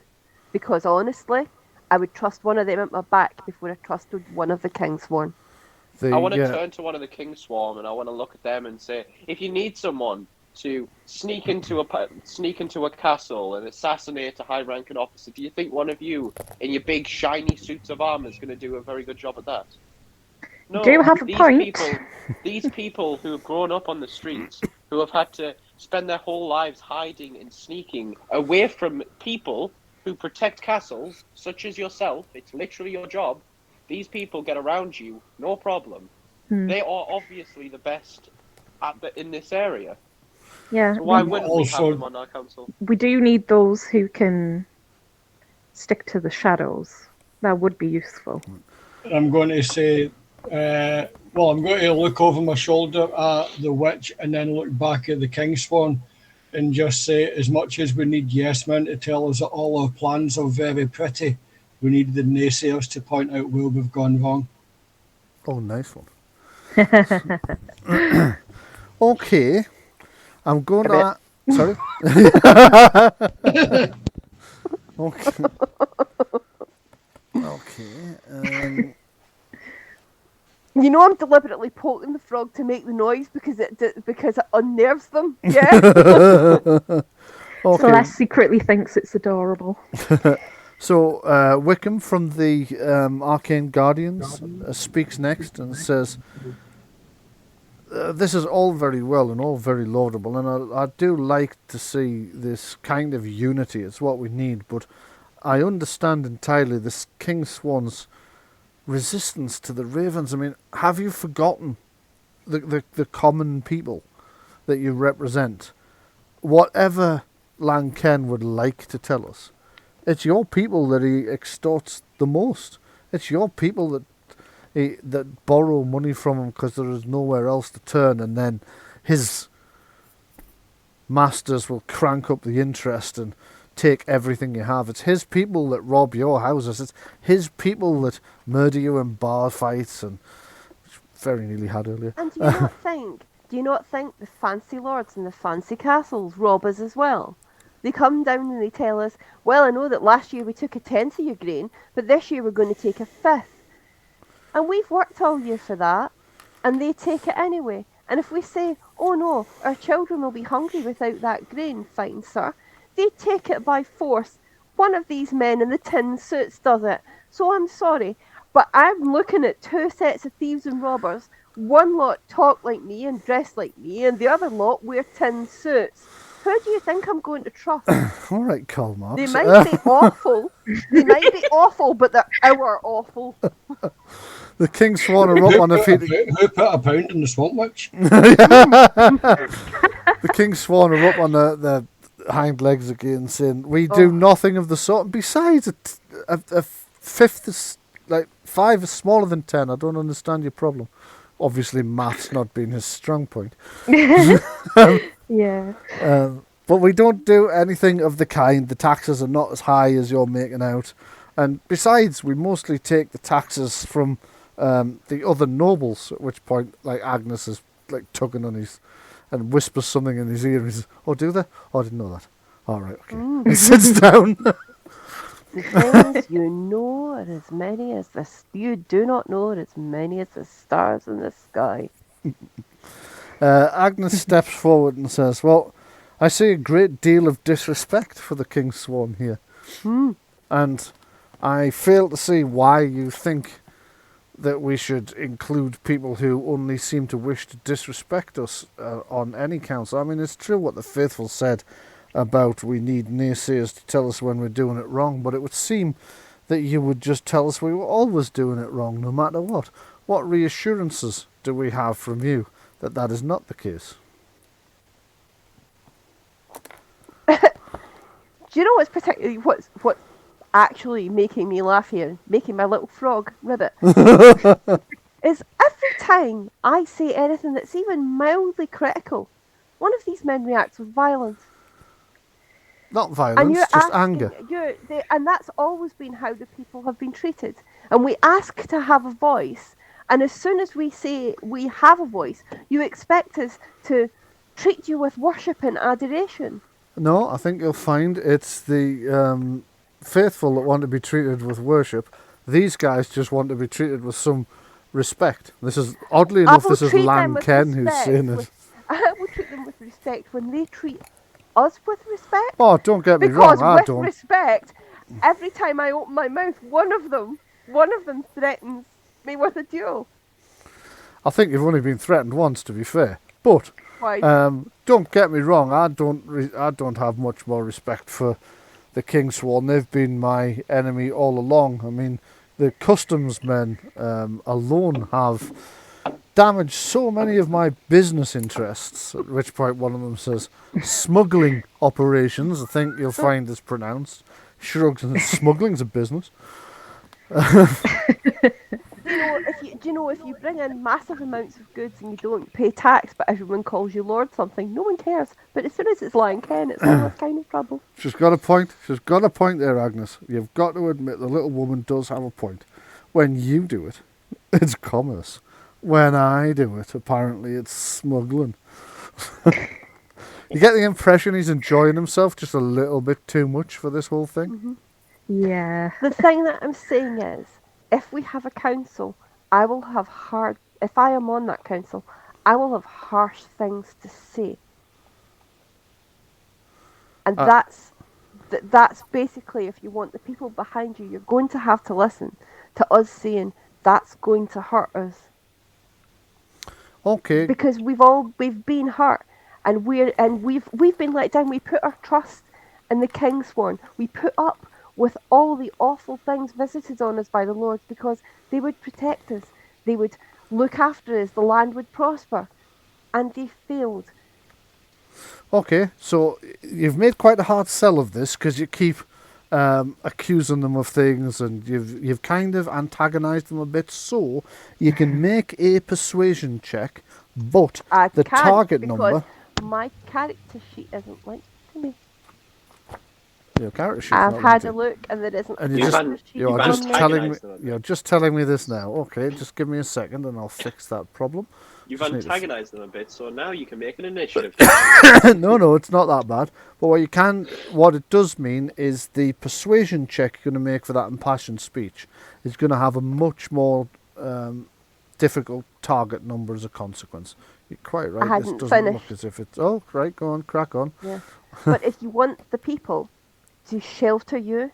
Speaker 5: Because honestly, I would trust one of them at my back before I trusted one of the Kingsworn.
Speaker 6: I want to turn to one of the Kingsworn and I want to look at them and say, if you need someone to sneak into a castle and assassinate a high-ranking officer, do you think one of you in your big shiny suits of armor is going to do a very good job at that? No.
Speaker 2: Do you have a point?
Speaker 6: These people who have grown up on the streets, who have had to spend their whole lives hiding and sneaking away from people who protect castles, such as yourself. It's literally your job. These people get around you, no problem. They are obviously the best in this area.
Speaker 2: Yeah.
Speaker 6: So why wouldn't we
Speaker 3: Also-
Speaker 6: have them on our council?
Speaker 2: We do need those who can stick to the shadows. That would be useful.
Speaker 3: I'm going to say, well, I'm going to look over my shoulder at the witch and then look back at the Kingswan and just say, as much as we need yes men to tell us that all our plans are very pretty, we need the naysayers to point out where we've gone wrong.
Speaker 1: Oh, nice one. Okay. I'm going to... Sorry? Okay. Okay.
Speaker 5: You know, I'm deliberately poking the frog to make the noise because it unnerves them. Yeah.
Speaker 1: Okay.
Speaker 2: Celeste secretly thinks it's adorable.
Speaker 1: So Wickham from the Arcane Guardians speaks next and says, this is all very well and all very laudable, and I do like to see this kind of unity. It's what we need, but I understand entirely this King Swan's resistance to the Ravens. I mean, have you forgotten the common people that you represent? Whatever Lanken would like to tell us, it's your people that he extorts the most. It's your people that borrow money from him because there is nowhere else to turn, and then his masters will crank up the interest and take everything you have. It's his people that rob your houses. It's his people that murder you in bar fights, and which very nearly had earlier.
Speaker 5: And do you not think the fancy lords and the fancy castles rob us as well? They come down and they tell us, well, I know that last year we took a tenth of your grain, but this year we're going to take a fifth. And we've worked all year for that, and they take it anyway. And if we say, oh no, our children will be hungry without that grain, fine sir, they take it by force. One of these men in the tin suits does it. So I'm sorry, but I'm looking at two sets of thieves and robbers. One lot talk like me and dress like me, and the other lot wear tin suits. Who do you think I'm going to trust?
Speaker 1: All right, Karl Marx.
Speaker 5: They might be awful. They might be awful, but they're our awful.
Speaker 1: The King Swan are up on their feet.
Speaker 3: Who put a pound in the Swamp Witch?
Speaker 1: The King Swan are up on their hind legs again, saying, "We do nothing of the sort. And besides, a fifth is like 5 is smaller than 10. I don't understand your problem." Obviously, maths not being his strong point.
Speaker 2: Yeah.
Speaker 1: But we don't do anything of the kind. The taxes are not as high as you're making out. And besides, we mostly take the taxes from the other nobles, at which point, like, Agnes is like tugging on his and whispers something in his ear. And he says, "Oh, do they? Oh, I didn't know that. All right, okay." He sits down.
Speaker 5: The things you know are as many as you do not know are as many as the stars in the sky.
Speaker 1: Agnes steps forward and says, "Well, I see a great deal of disrespect for the King's Swan here. And I fail to see why you think that we should include people who only seem to wish to disrespect us on any council. I mean, it's true what the Faithful said about we need naysayers to tell us when we're doing it wrong, but it would seem that you would just tell us we were always doing it wrong, no matter what. What reassurances do we have from you that that is not the case?"
Speaker 5: Do you know what's particularly what's actually making me laugh here, making my little frog ribbit, is every time I say anything that's even mildly critical, one of these men reacts with violence.
Speaker 1: Not violence, just anger.
Speaker 5: And that's always been how the people have been treated. And we ask to have a voice, and as soon as we say we have a voice, you expect us to treat you with worship and adoration.
Speaker 1: No, I think you'll find it's the Faithful that want to be treated with worship. These guys just want to be treated with some respect. This is, oddly enough, this is Lan Ken who's saying it.
Speaker 5: I will treat them with respect when they treat us with respect.
Speaker 1: Oh, don't get me wrong, I
Speaker 5: Because
Speaker 1: don't.
Speaker 5: with respect, every time I open my mouth, one of them threatens me with a duel.
Speaker 1: I think you've only been threatened once, to be fair. But
Speaker 5: fine.
Speaker 1: Don't get me wrong. I don't have much more respect for the Kingsworn. They've been my enemy all along. I mean, the customs men alone have damaged so many of my business interests. At which point one of them says, smuggling operations, I think you'll find it's pronounced. Shrugs and says, smuggling's a business.
Speaker 5: If you bring in massive amounts of goods and you don't pay tax, but everyone calls you Lord something, no one cares. But as soon as it's lying Ken, it's all this kind of trouble.
Speaker 1: She's got a point. She's got a point there, Agnes. You've got to admit the little woman does have a point. When you do it, it's commerce. When I do it, apparently it's smuggling. You get the impression he's enjoying himself just a little bit too much for this whole thing?
Speaker 5: Mm-hmm.
Speaker 2: Yeah.
Speaker 5: The thing that I'm saying is, if we have a council, I will have if I am on that council, I will have harsh things to say. And that's basically, if you want the people behind you, you're going to have to listen to us saying that's going to hurt us.
Speaker 1: Okay.
Speaker 5: Because we've been hurt, and we've been let down. We put our trust in the Kingsworn. We put up with all the awful things visited on us by the Lords because they would protect us. They would look after us. The land would prosper, and they failed.
Speaker 1: Okay, so you've made quite a hard sell of this because you keep accusing them of things, and you've kind of antagonised them a bit. So you can make a persuasion check, but the target number.
Speaker 5: My character sheet isn't linked to me.
Speaker 1: Your character sheet.
Speaker 5: I've had a look, and there isn't.
Speaker 1: And you're just telling me this now. Okay, just give me a second, and I'll fix that problem.
Speaker 6: You've antagonised them a bit, so now you can make an initiative.
Speaker 1: No, it's not that bad. But what it does mean is the persuasion check you're going to make for that impassioned speech is going to have a much more difficult target number as a consequence. You're quite right. This doesn't look as if it's. Oh, right, go on, crack on.
Speaker 5: Yeah, but if you want the people to shelter you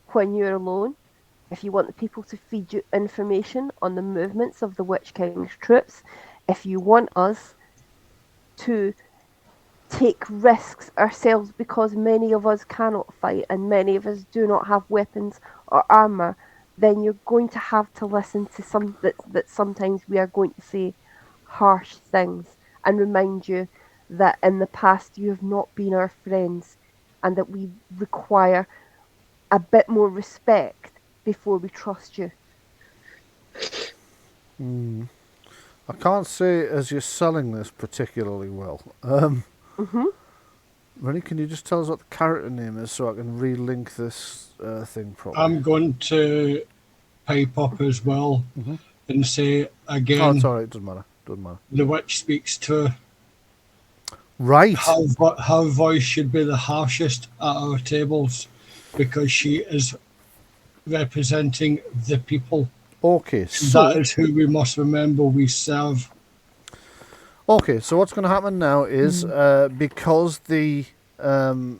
Speaker 5: when you're alone, if you want the people to feed you information on the movements of the Witch King's troops, if you want us to take risks ourselves because many of us cannot fight and many of us do not have weapons or armour, then you're going to have to listen to that sometimes we are going to say harsh things and remind you that in the past you have not been our friends and that we require a bit more respect before we trust you.
Speaker 1: I can't say as you're selling this particularly well. Rennie, can you just tell us what the character name is so I can relink this thing properly?
Speaker 3: I'm going to pipe up as well and say again.
Speaker 1: Oh, it's all right. It doesn't matter.
Speaker 3: The witch speaks to.
Speaker 1: Right.
Speaker 3: Her voice should be the harshest at our tables because she is representing the people.
Speaker 1: Okay, so
Speaker 3: that is who we must remember we serve.
Speaker 1: Okay, so what's going to happen now is because the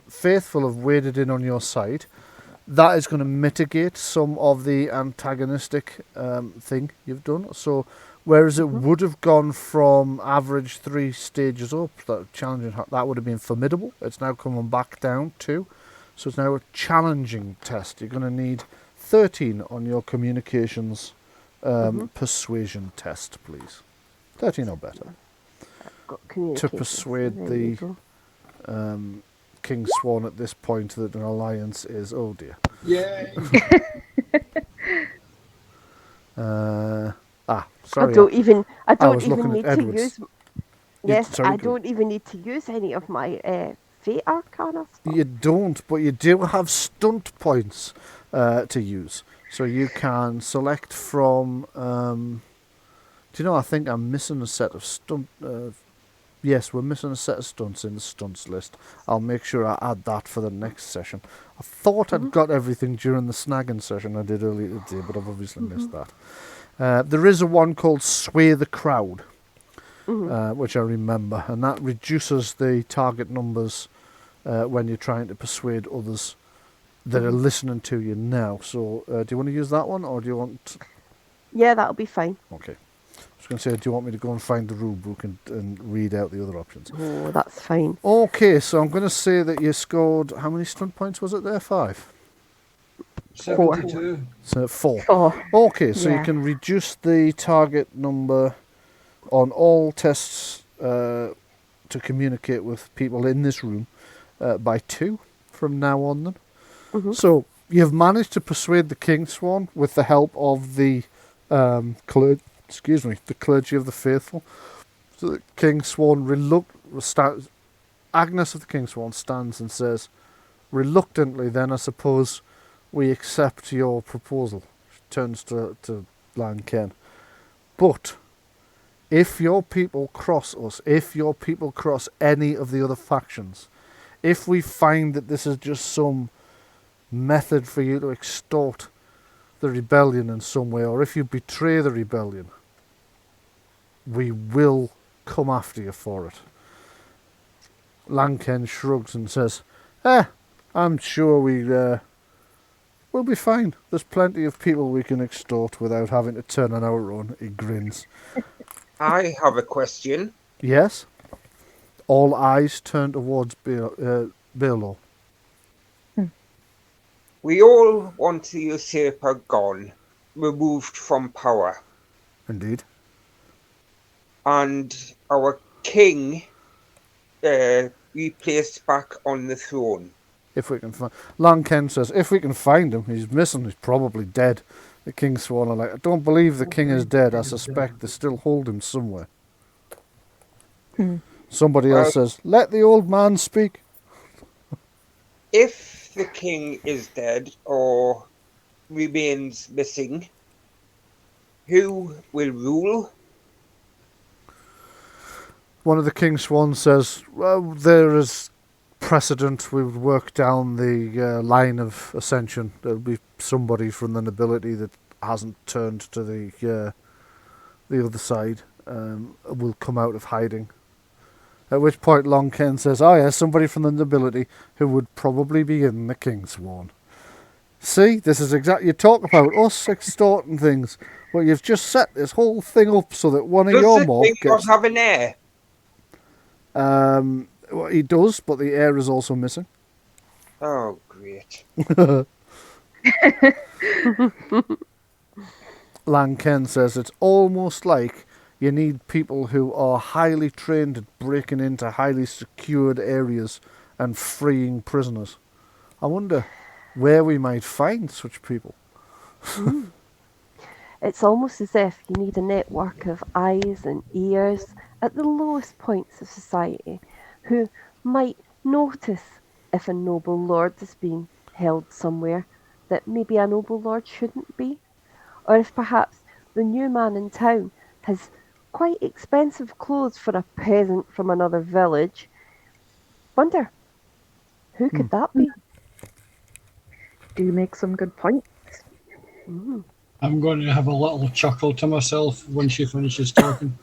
Speaker 1: faithful have waded in on your side, that is going to mitigate some of the antagonistic thing you've done. So whereas it would have gone from average 3 stages up, that challenging, that would have been formidable. It's now coming back down 2. So it's now a challenging test. You're going to need 13 on your communications persuasion test, please. 13 or better. To persuade the King Swan at this point that an alliance is, oh dear.
Speaker 3: Yay!
Speaker 1: Sorry.
Speaker 5: I don't even need to
Speaker 1: Edwards.
Speaker 5: use. Yes, I don't even need to use any of my fate arcana stuff.
Speaker 1: You don't, but you do have stunt points to use. So you can select from. Do you know? I think I'm missing a set of stunt. Yes, we're missing a set of stunts in the stunts list. I'll make sure I add that for the next session. I thought I'd got everything during the snagging session I did earlier today, but I've obviously missed that. There is a one called Sway the Crowd, which I remember, and that reduces the target numbers when you're trying to persuade others that are listening to you now. So do you want to use that one, or do you want...
Speaker 5: Yeah, that'll be fine.
Speaker 1: Okay. was going to say, do you want me to go and find the rule book and read out the other options?
Speaker 5: Oh, that's fine.
Speaker 1: Okay, so I'm going to say that you scored, how many stunt points was it there? 5?
Speaker 3: 72.
Speaker 1: So 4.
Speaker 2: 4.
Speaker 1: Okay, so you
Speaker 2: Yeah.
Speaker 1: can reduce the target number on all tests to communicate with people in this room by 2 from now on then.
Speaker 5: Mhm.
Speaker 1: So you've managed to persuade the King Swan with the help of the the clergy of the faithful. So the King Swan Agnes of the King Swan stands and says, reluctantly then I suppose we accept your proposal. She turns to Lanken. But if your people cross us, if your people cross any of the other factions, if we find that this is just some method for you to extort the rebellion in some way, or if you betray the rebellion, we will come after you for it. Lanken shrugs and says, I'm sure we'll be fine. There's plenty of people we can extort without having to turn on our own. He grins.
Speaker 4: I have a question.
Speaker 1: Yes? All eyes turn towards Beorlo.
Speaker 4: We all want the usurper gone, removed from power,
Speaker 1: Indeed.
Speaker 4: and our king replaced back on the throne.
Speaker 1: If we can find... Lanken says, if we can find him, he's missing, he's probably dead. The King's Swan are like, I don't believe the king is dead. I suspect they still hold him somewhere. Somebody else says, let the old man speak.
Speaker 4: If the king is dead or remains missing, who will rule?
Speaker 1: One of the King's Swans says, well, there is precedent. We would work down the line of ascension. There'll be somebody from the nobility that hasn't turned to the other side. Will come out of hiding. At which point Longken says, oh yes, somebody from the nobility who would probably be in the King's Swan. See, this is exactly, you talk about us extorting things, well, you've just set this whole thing up so that one of
Speaker 4: Does
Speaker 1: your
Speaker 4: the
Speaker 1: mob
Speaker 4: king
Speaker 1: gets...
Speaker 4: not have an heir?
Speaker 1: Well, he does, but the heir is also missing.
Speaker 4: Oh, great.
Speaker 1: Lanken says it's almost like you need people who are highly trained at breaking into highly secured areas and freeing prisoners. I wonder where we might find such people.
Speaker 5: It's almost as if you need a network of eyes and ears at the lowest points of society who might notice if a noble lord is being held somewhere that maybe a noble lord shouldn't be, or if perhaps the new man in town has quite expensive clothes for a peasant from another village. Wonder, who could that be?
Speaker 2: Do you make some good points?
Speaker 3: I'm going to have a little chuckle to myself when she finishes talking.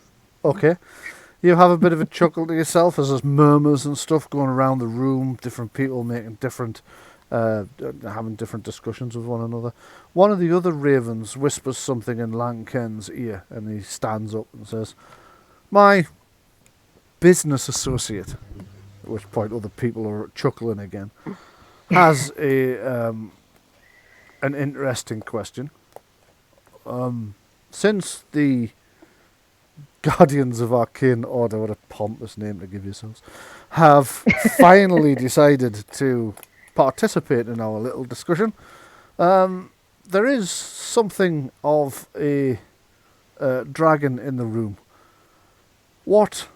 Speaker 1: Okay. You have a bit of a chuckle to yourself as there's murmurs and stuff going around the room, different people making different, having different discussions with one another. One of the other ravens whispers something in Lanken's ear, and he stands up and says, my business associate, at which point other people are chuckling again, has an interesting question. Since the Guardians of Arcane Order, what a pompous name to give yourselves, have finally decided to participate in our little discussion, there is something of a dragon in the room. What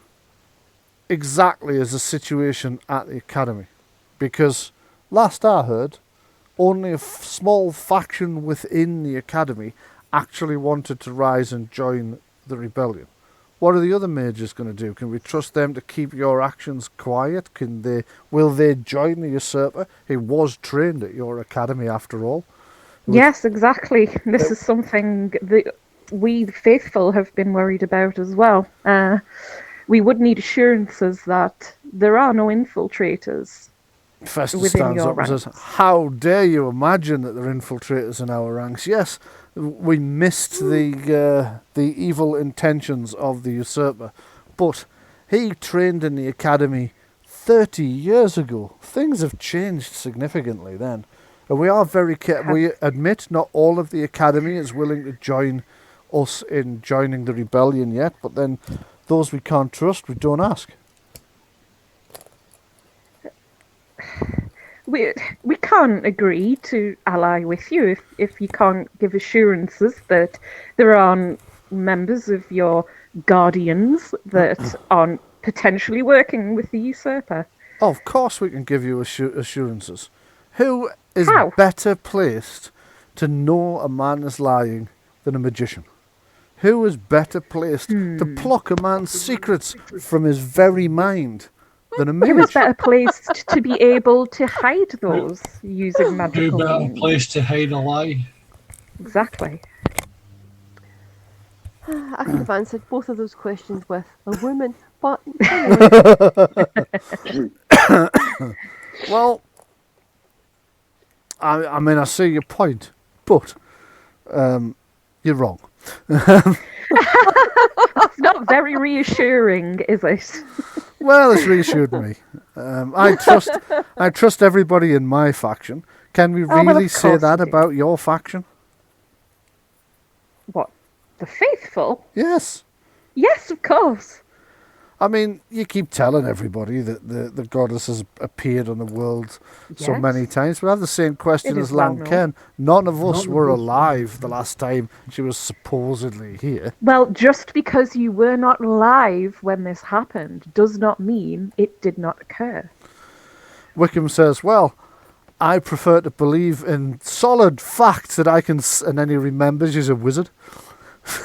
Speaker 1: exactly is the situation at the Academy? Because last I heard, only a small faction within the Academy actually wanted to rise and join the rebellion. What are the other mages going to do? Can we trust them to keep your actions quiet? Will they join the Usurper? He was trained at your academy after all.
Speaker 2: Yes, exactly. This is something that we, the faithful, have been worried about as well. We would need assurances that there are no infiltrators
Speaker 1: Festus
Speaker 2: within
Speaker 1: stands
Speaker 2: your
Speaker 1: up and
Speaker 2: ranks.
Speaker 1: says, how dare you imagine that there are infiltrators in our ranks? Yes, We missed the evil intentions of the usurper, but he trained in the academy 30 years ago. Things have changed significantly then. And we are very we admit not all of the academy is willing to join us in joining the rebellion yet, but then those we can't trust, we don't ask.
Speaker 2: We can't agree to ally with you if you can't give assurances that there aren't members of your guardians that aren't potentially working with the usurper.
Speaker 1: Oh, of course we can give you assurances. Who is
Speaker 2: How?
Speaker 1: better placed to know a man is lying than a magician? Who is better placed to pluck a man's secrets from his very mind than a
Speaker 2: Who
Speaker 1: mage?
Speaker 2: is better placed to be able to hide those using
Speaker 3: Who
Speaker 2: magical
Speaker 3: better
Speaker 2: means?
Speaker 3: place to hide a lie?
Speaker 2: Exactly.
Speaker 5: I could have answered both of those questions with a woman, but
Speaker 1: Well, I mean, I see your point, but you're wrong.
Speaker 2: It's not very reassuring, is it?
Speaker 1: Well, it's reassured me. I trust everybody in my faction. Can we
Speaker 2: well,
Speaker 1: really
Speaker 2: of
Speaker 1: say
Speaker 2: course
Speaker 1: that
Speaker 2: you do.
Speaker 1: about your faction?
Speaker 2: What? The faithful?
Speaker 1: Yes.
Speaker 2: Yes, of course.
Speaker 1: I mean, you keep telling everybody that the goddess has appeared on the world so
Speaker 2: Yes.
Speaker 1: many times. We have the same question
Speaker 2: It
Speaker 1: as
Speaker 2: is well
Speaker 1: Lan Ken. None of us were alive the last time she was supposedly here.
Speaker 2: Well, just because you were not alive when this happened does not mean it did not occur.
Speaker 1: Wickham says, well, I prefer to believe in solid facts that I can... And then he remembers he's a wizard.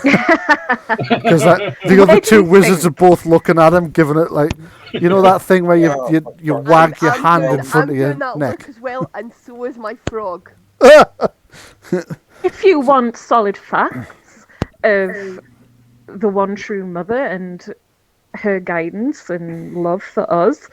Speaker 1: Because the other two wizards are both looking at him, giving it like... You know that thing where you wag your hand in front of your
Speaker 5: I'm doing that
Speaker 1: neck?
Speaker 5: look as well, and so is my frog.
Speaker 2: If you want solid facts of the one true mother and her guidance and love for us,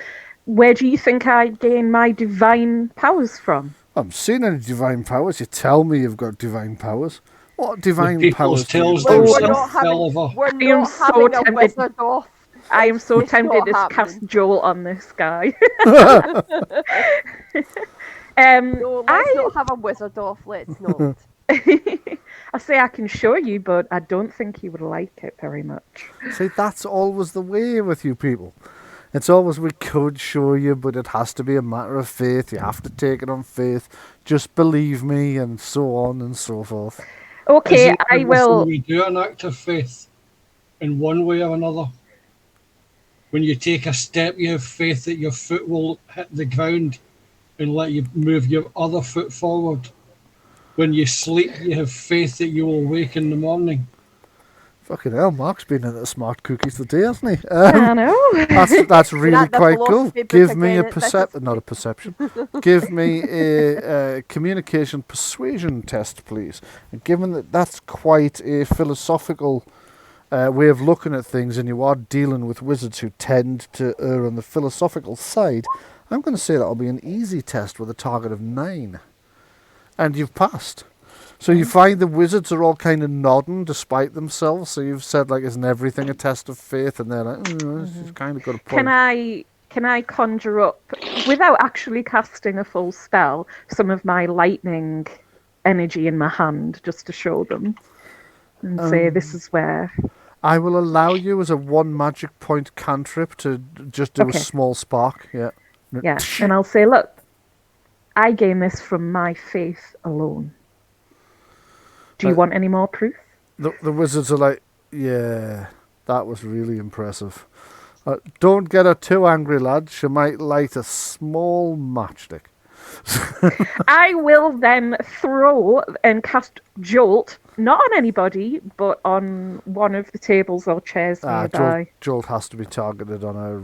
Speaker 2: where do you think I gain my divine powers from?
Speaker 1: I haven't seen any divine powers. You tell me you've got divine powers. What divine
Speaker 3: People's
Speaker 1: powers do you
Speaker 3: tales
Speaker 1: have?
Speaker 2: Oh,
Speaker 3: themselves
Speaker 5: we're not having,
Speaker 3: fell over.
Speaker 5: we're
Speaker 2: I am
Speaker 5: not
Speaker 2: so
Speaker 5: having a
Speaker 2: tempted.
Speaker 5: wizard off.
Speaker 2: I am so
Speaker 5: It's
Speaker 2: tempted
Speaker 5: not
Speaker 2: to
Speaker 5: happening.
Speaker 2: cast Joel on this guy.
Speaker 5: No, let's
Speaker 2: I
Speaker 5: not have a wizard off. Let's not.
Speaker 2: I say I can show you, but I don't think he would like it very much.
Speaker 1: See, that's always the way with you people. It's always, we could show you, but it has to be a matter of faith. You have to take it on faith. Just believe me, and so on and so forth.
Speaker 2: Okay,
Speaker 3: Isn't
Speaker 2: I
Speaker 3: everything
Speaker 2: will.
Speaker 3: We do an act of faith in one way or another. When you take a step, you have faith that your foot will hit the ground and let you move your other foot forward. When you sleep, you have faith that you will wake in the morning.
Speaker 1: Fucking hell, Mark's been into smart cookies today, hasn't he?
Speaker 2: I know.
Speaker 1: That's really
Speaker 5: that the
Speaker 1: quite cool.
Speaker 5: philosophy book
Speaker 1: Give me a
Speaker 5: again,
Speaker 1: not a perception. Give me a communication persuasion test, please. And given that that's quite a philosophical way of looking at things, and you are dealing with wizards who tend to err on the philosophical side, I'm going to say that'll be an easy test with a target of 9. And you've passed. So you find the wizards are all kind of nodding despite themselves. So you've said, like, isn't everything a test of faith? And they're like, you've kind of got a point.
Speaker 2: Can I conjure up, without actually casting a full spell, some of my lightning energy in my hand just to show them and say this is where?
Speaker 1: I will allow you as a 1 magic point cantrip to just do
Speaker 2: Okay.
Speaker 1: a small spark. Yeah.
Speaker 2: Yeah, and I'll say, look, I gain this from my faith alone. Do you want any more proof?
Speaker 1: The wizards are like, yeah, that was really impressive. Don't get her too angry, lad. She might light a small matchstick.
Speaker 2: I will then throw and cast Jolt, not on anybody, but on one of the tables or chairs nearby.
Speaker 1: Jolt has to be targeted on a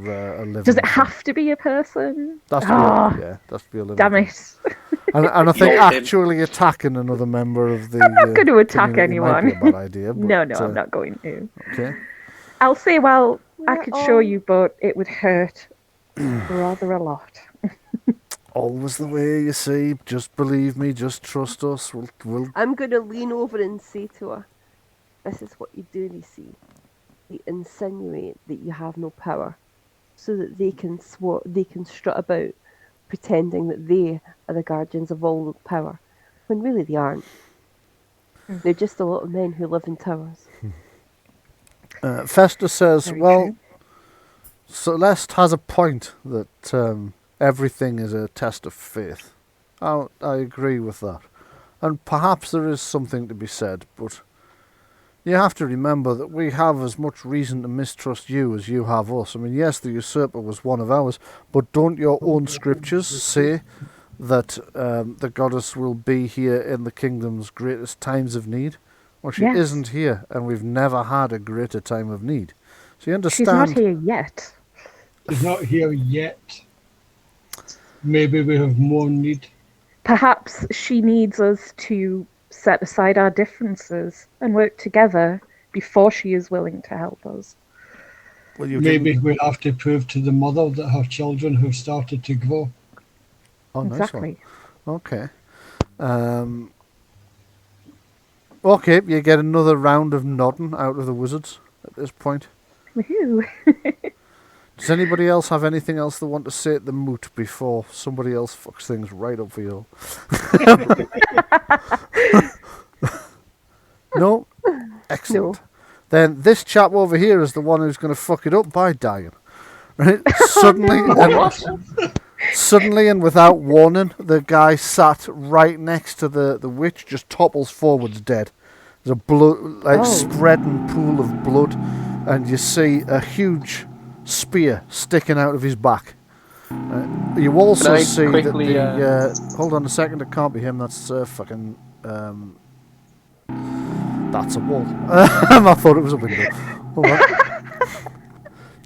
Speaker 1: living.
Speaker 2: Does it have to be a person?
Speaker 1: That's to be yeah, that's to be a living.
Speaker 2: Damn it.
Speaker 1: And I think
Speaker 6: Jolt him.
Speaker 1: actually attacking another member of the
Speaker 2: I'm not going to attack
Speaker 1: community might be
Speaker 2: anyone.
Speaker 1: a bad idea. But,
Speaker 2: No, I'm not going to.
Speaker 1: Okay.
Speaker 2: I'll say, well, I
Speaker 5: We're
Speaker 2: could show
Speaker 5: all-
Speaker 2: you, but it would hurt rather a lot.
Speaker 1: Always the way, you see. Just believe me, just trust us. We'll...
Speaker 5: I'm going to lean over and say to her, this is what you do, you see. They insinuate that you have no power so that they can strut about pretending that they are the guardians of all power, when really they aren't. They're just a lot of men who live in towers.
Speaker 1: Festus says,
Speaker 2: Very
Speaker 1: well,
Speaker 2: true.
Speaker 1: Celeste has a point that everything is a test of faith. I agree with that. And perhaps there is something to be said, but you have to remember that we have as much reason to mistrust you as you have us. I mean, yes, the Usurper was one of ours, but don't your own scriptures say that the goddess will be here in the kingdom's greatest times of need? Well, she
Speaker 2: Yes.
Speaker 1: isn't here, and we've never had a greater time of need. So you
Speaker 2: She's not
Speaker 1: understand...
Speaker 2: here yet.
Speaker 3: She's not here yet. Maybe we have more need.
Speaker 2: Perhaps she needs us to set aside our differences and work together before she is willing to help us.
Speaker 1: Well, you
Speaker 3: Maybe
Speaker 1: didn't-
Speaker 3: we have to prove to the mother that her children have started to grow.
Speaker 1: Oh, nice one.
Speaker 2: Exactly.
Speaker 1: Okay. Okay, you get another round of nodding out of the wizards at this point.
Speaker 2: Woohoo.
Speaker 1: Does anybody else have anything else they want to say at the moot before somebody else fucks things right up for you? No? Excellent.
Speaker 5: No.
Speaker 1: Then this chap over here is the one who's going to fuck it up by dying. Right? Suddenly and without warning, the guy sat right next to the witch just topples forwards dead. There's a spreading pool of blood, and you see a huge spear sticking out of his back. You also
Speaker 6: Can I
Speaker 1: see
Speaker 6: quickly,
Speaker 1: that the... hold on a second, it can't be him, that's fucking... that's a wall. I thought it was a window. Hold on.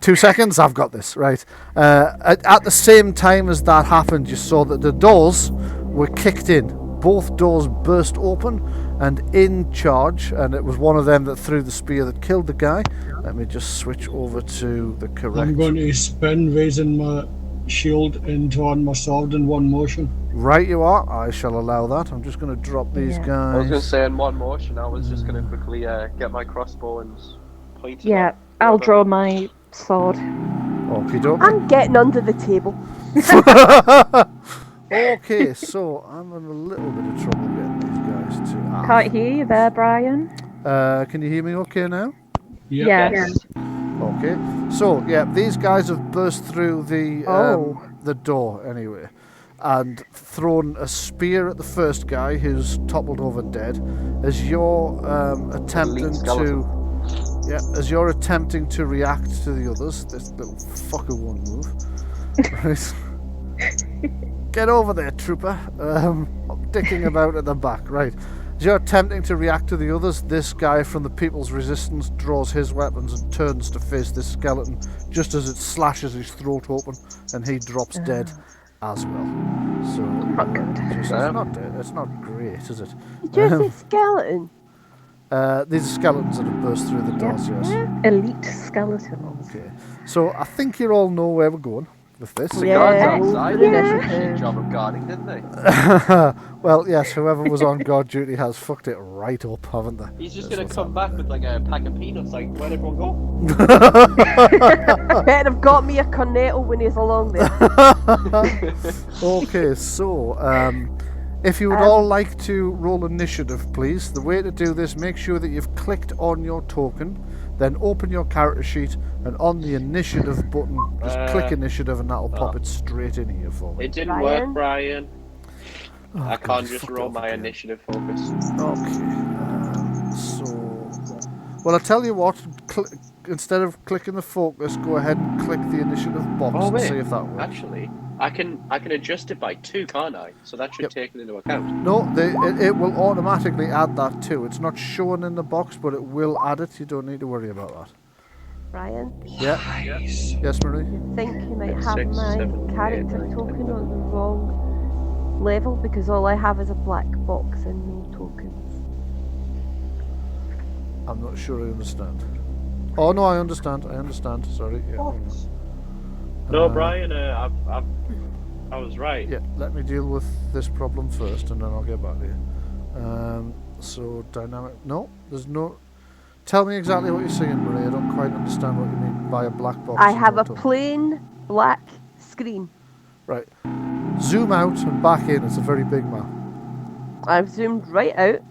Speaker 1: 2 seconds, I've got this, right. At the same time as that happened, you saw that the doors were kicked in. Both doors burst open, and in charge, and it was one of them that threw the spear that killed the guy. Let me just switch over to the correct...
Speaker 3: I'm going to spin, raising my shield and drawing my sword in one motion.
Speaker 1: Right you are, I shall allow that. I'm just going to drop these
Speaker 2: Yeah.
Speaker 6: I was going to
Speaker 1: guys.
Speaker 6: say in one motion, I was just going to quickly get my crossbow and point it
Speaker 2: Yeah,
Speaker 6: at
Speaker 2: I'll
Speaker 6: whoever.
Speaker 2: draw my sword.
Speaker 1: Okie dokie.
Speaker 5: I'm getting under the table.
Speaker 1: Okay, so I'm in a little bit of trouble getting these guys to...
Speaker 2: Can't hear you there, Brian.
Speaker 1: Can you hear me okay now?
Speaker 3: Yep.
Speaker 2: Yes.
Speaker 6: Yes.
Speaker 1: Okay, so yeah, these guys have burst through the door anyway, and thrown a spear at the first guy who's toppled over dead. As you're attempting to react to the others, this little fucker won't move. Right. Get over there, trooper. I'm dicking about at the back, right. As you're attempting to react to the others, this guy from the People's Resistance draws his weapons and turns to face this skeleton just as it slashes his throat open, and he drops dead as well. So
Speaker 2: Not good.
Speaker 1: it's not dead. It's not great, is it?
Speaker 5: Did you say skeleton?
Speaker 1: These are skeletons that have burst through the doors, yes.
Speaker 2: Elite skeleton.
Speaker 1: Okay. So I think you all know where we're going with this.
Speaker 6: The
Speaker 5: Yeah.
Speaker 6: guards outside did a
Speaker 5: Yeah.
Speaker 6: shit job of guarding, didn't they?
Speaker 1: Well, yes, whoever was on guard duty has fucked it right up, haven't they?
Speaker 6: He's just
Speaker 1: That's
Speaker 6: going to
Speaker 1: what's
Speaker 6: come back with like a pack of peanuts, like, where'd everyone go?
Speaker 5: Better have got me a cornetto when he's along there.
Speaker 1: Okay, so if you would all like to roll initiative, please. The way to do this, make sure that you've clicked on your token, then open your character sheet, and on the initiative button, just click initiative, and that'll pop it straight in here for me.
Speaker 6: It didn't
Speaker 5: Brian?
Speaker 6: work, Brian.
Speaker 1: Oh,
Speaker 6: I
Speaker 1: God,
Speaker 6: can't just
Speaker 1: fucked
Speaker 6: roll
Speaker 1: up
Speaker 6: my
Speaker 1: again.
Speaker 6: initiative focus.
Speaker 1: Okay, well, I'll tell you what, instead of clicking the focus, go ahead and click the initiative box
Speaker 6: Oh,
Speaker 1: and
Speaker 6: wait.
Speaker 1: see if that works.
Speaker 6: Actually, I can adjust it by 2, can't I? So that should
Speaker 1: Yep.
Speaker 6: take it into account.
Speaker 1: No, it will automatically add that too. It's not shown in the box, but it will add it. You don't need to worry about that.
Speaker 5: Brian,
Speaker 1: Yeah.
Speaker 6: Nice.
Speaker 1: Yes, Marie?
Speaker 5: I think you might have
Speaker 6: 6,
Speaker 5: my
Speaker 6: 7, 8,
Speaker 5: character
Speaker 6: 9, 10,
Speaker 5: token
Speaker 6: 11.
Speaker 5: on the wrong level because all I have is a black box and no tokens.
Speaker 1: I'm not sure I understand. Oh no, I understand. Sorry. Yeah.
Speaker 6: No,
Speaker 1: Uh,
Speaker 6: Brian, I've I was right.
Speaker 1: Yeah, let me deal with this problem first, and then I'll get back to you. So dynamic. No, there's no. Tell me exactly what you're saying, Marie. I don't quite understand what you mean by a black box.
Speaker 5: I
Speaker 1: and
Speaker 5: have a
Speaker 1: not
Speaker 5: plain black screen.
Speaker 1: Right. Zoom out and back in. It's a very big map.
Speaker 5: I've zoomed right out.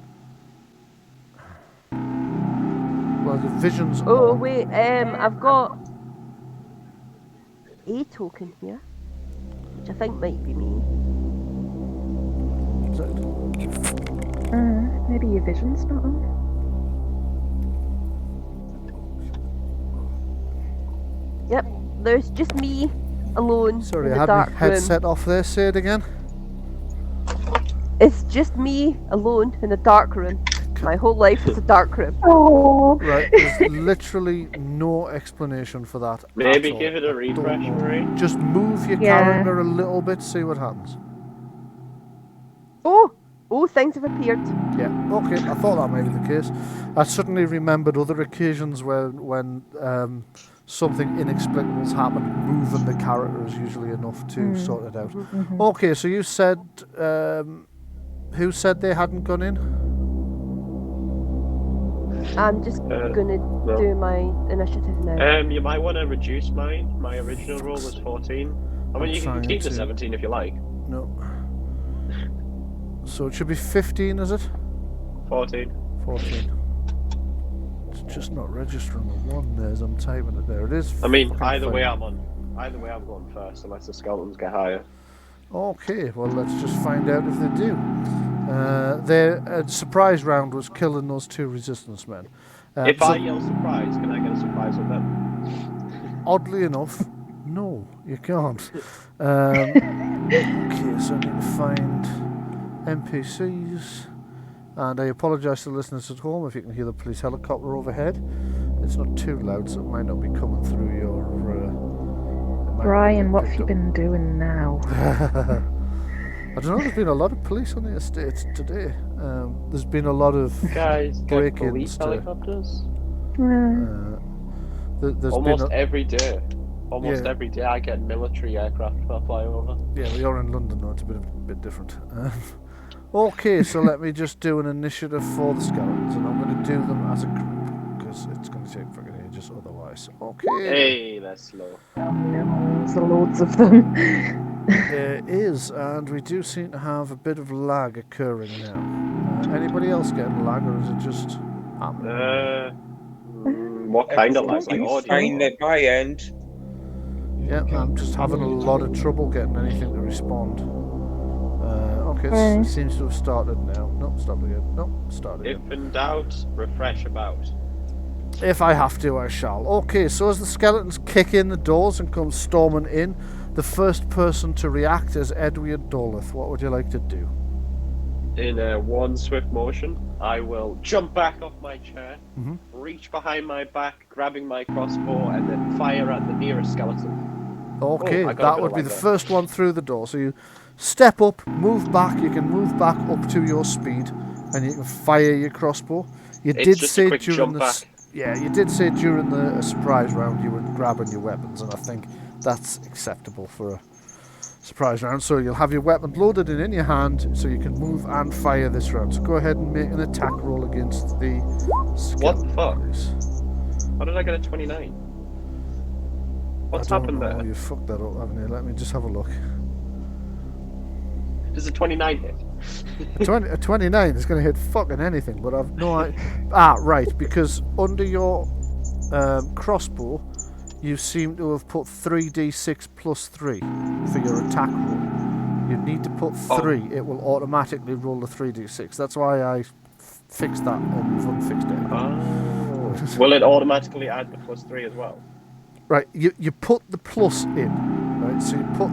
Speaker 1: Well, the vision's
Speaker 5: Oh
Speaker 1: on.
Speaker 5: wait, I've got a token here, which I think might be me.
Speaker 1: Is it?
Speaker 2: Maybe your vision's not on.
Speaker 5: Yep, there's just me alone
Speaker 1: Sorry,
Speaker 5: in
Speaker 1: I
Speaker 5: the
Speaker 1: had my
Speaker 5: dark room.
Speaker 1: headset off there. Say it again.
Speaker 5: It's just me alone in a dark room. My whole life is a dark room.
Speaker 2: Oh.
Speaker 1: Right, there's literally no explanation for that.
Speaker 6: Maybe
Speaker 1: at all.
Speaker 6: give it a
Speaker 1: I don't
Speaker 6: refresh,
Speaker 1: know.
Speaker 6: Marie.
Speaker 1: Just move your
Speaker 2: Yeah.
Speaker 1: character a little bit, see what happens.
Speaker 5: Oh, things have appeared.
Speaker 1: Yeah, okay, I thought that might be the case. I suddenly remembered other occasions when something inexplicable's happened. Moving the character is usually enough to sort it out.
Speaker 2: Mm-hmm.
Speaker 1: Okay, so you said, who said they hadn't gone in?
Speaker 5: I'm just gonna do my initiative now.
Speaker 6: You might want to reduce mine. My original roll was 14. I mean, you can
Speaker 1: trying
Speaker 6: keep the
Speaker 1: to.
Speaker 6: 17 if you like.
Speaker 1: No. So it should be 15, is it?
Speaker 6: 14.
Speaker 1: 14. It's just not registering the one there as I'm typing it there. It is.
Speaker 6: I mean,
Speaker 1: fucking
Speaker 6: either way
Speaker 1: fine.
Speaker 6: I'm going first, unless the skeletons get higher.
Speaker 1: Okay, well let's just find out if they do. Their surprise round was killing those 2 resistance men.
Speaker 6: If
Speaker 1: so
Speaker 6: I yell surprise, can I get a surprise with them?
Speaker 1: oddly enough, no, you can't. Okay, so I need to find NPCs. And I apologise to the listeners at home if you can hear the police helicopter overhead. It's not too loud, so it might not be coming through your...
Speaker 2: Bryan, what have you been doing now?
Speaker 1: I don't know, there's been a lot of police on the estates today. There's been a lot of
Speaker 6: Guys, get
Speaker 1: break-ins
Speaker 6: police
Speaker 1: to...
Speaker 6: helicopters.
Speaker 1: There's
Speaker 6: Almost
Speaker 1: been
Speaker 6: every day. Almost
Speaker 1: Yeah.
Speaker 6: every day I get military aircraft fly over.
Speaker 1: Yeah, well, you're in London though, it's a bit different. Okay, so let me just do an initiative for the skeletons, and I'm going to do them as a group, because it's going to take fucking ages otherwise. Okay.
Speaker 6: Hey, that's slow.
Speaker 2: Oh no, there's loads of them.
Speaker 1: There is, and we do seem to have a bit of lag occurring now. Anybody else getting lag, or is it just happening?
Speaker 6: What kind of lag? Like
Speaker 4: I'm
Speaker 6: audio?
Speaker 4: fine at my end.
Speaker 1: Yeah, I'm just having a lot of trouble getting anything to respond. Okay, it seems to have started now. Nope, stopped again. Nope, started again.
Speaker 6: If in doubt, refresh about.
Speaker 1: If I have to, I shall. Okay, so as the skeletons kick in the doors and come storming in, the first person to react is Edward Dolith. What would you like to do?
Speaker 6: In one swift motion, I will jump back off my chair, reach behind my back, grabbing my crossbow, and then fire at the nearest skeleton.
Speaker 1: Okay,
Speaker 6: I got a
Speaker 1: that
Speaker 6: bit
Speaker 1: would
Speaker 6: of
Speaker 1: be
Speaker 6: lag
Speaker 1: the
Speaker 6: there.
Speaker 1: first one through the door. So you step up, move back. You can move back up to your speed, and you can fire your crossbow. You
Speaker 6: It's
Speaker 1: did
Speaker 6: just a
Speaker 1: say
Speaker 6: quick
Speaker 1: during
Speaker 6: jump
Speaker 1: the
Speaker 6: back.
Speaker 1: yeah, you did say during the surprise round you were grabbing your weapons, and I think that's acceptable for a surprise round. So you'll have your weapon loaded and in your hand, so you can move and fire this round. So go ahead and make an attack roll against the skeleton.
Speaker 6: What the fuck?
Speaker 1: Please.
Speaker 6: How did I get a 29? What's
Speaker 1: I don't
Speaker 6: happened
Speaker 1: know,
Speaker 6: there?
Speaker 1: You fucked that up, haven't you? Let me just have a look.
Speaker 6: Does a 29 hit?
Speaker 1: A 29 is going to hit fucking anything, but I've no idea. Right, because under your crossbow, you seem to have put 3d6 plus 3 for your attack roll. You need to put 3, it will automatically roll the 3d6. That's why I fixed that and you've unfixed it.
Speaker 6: Oh. Will it automatically add the plus 3 as well?
Speaker 1: Right, you put the plus in, right? So you put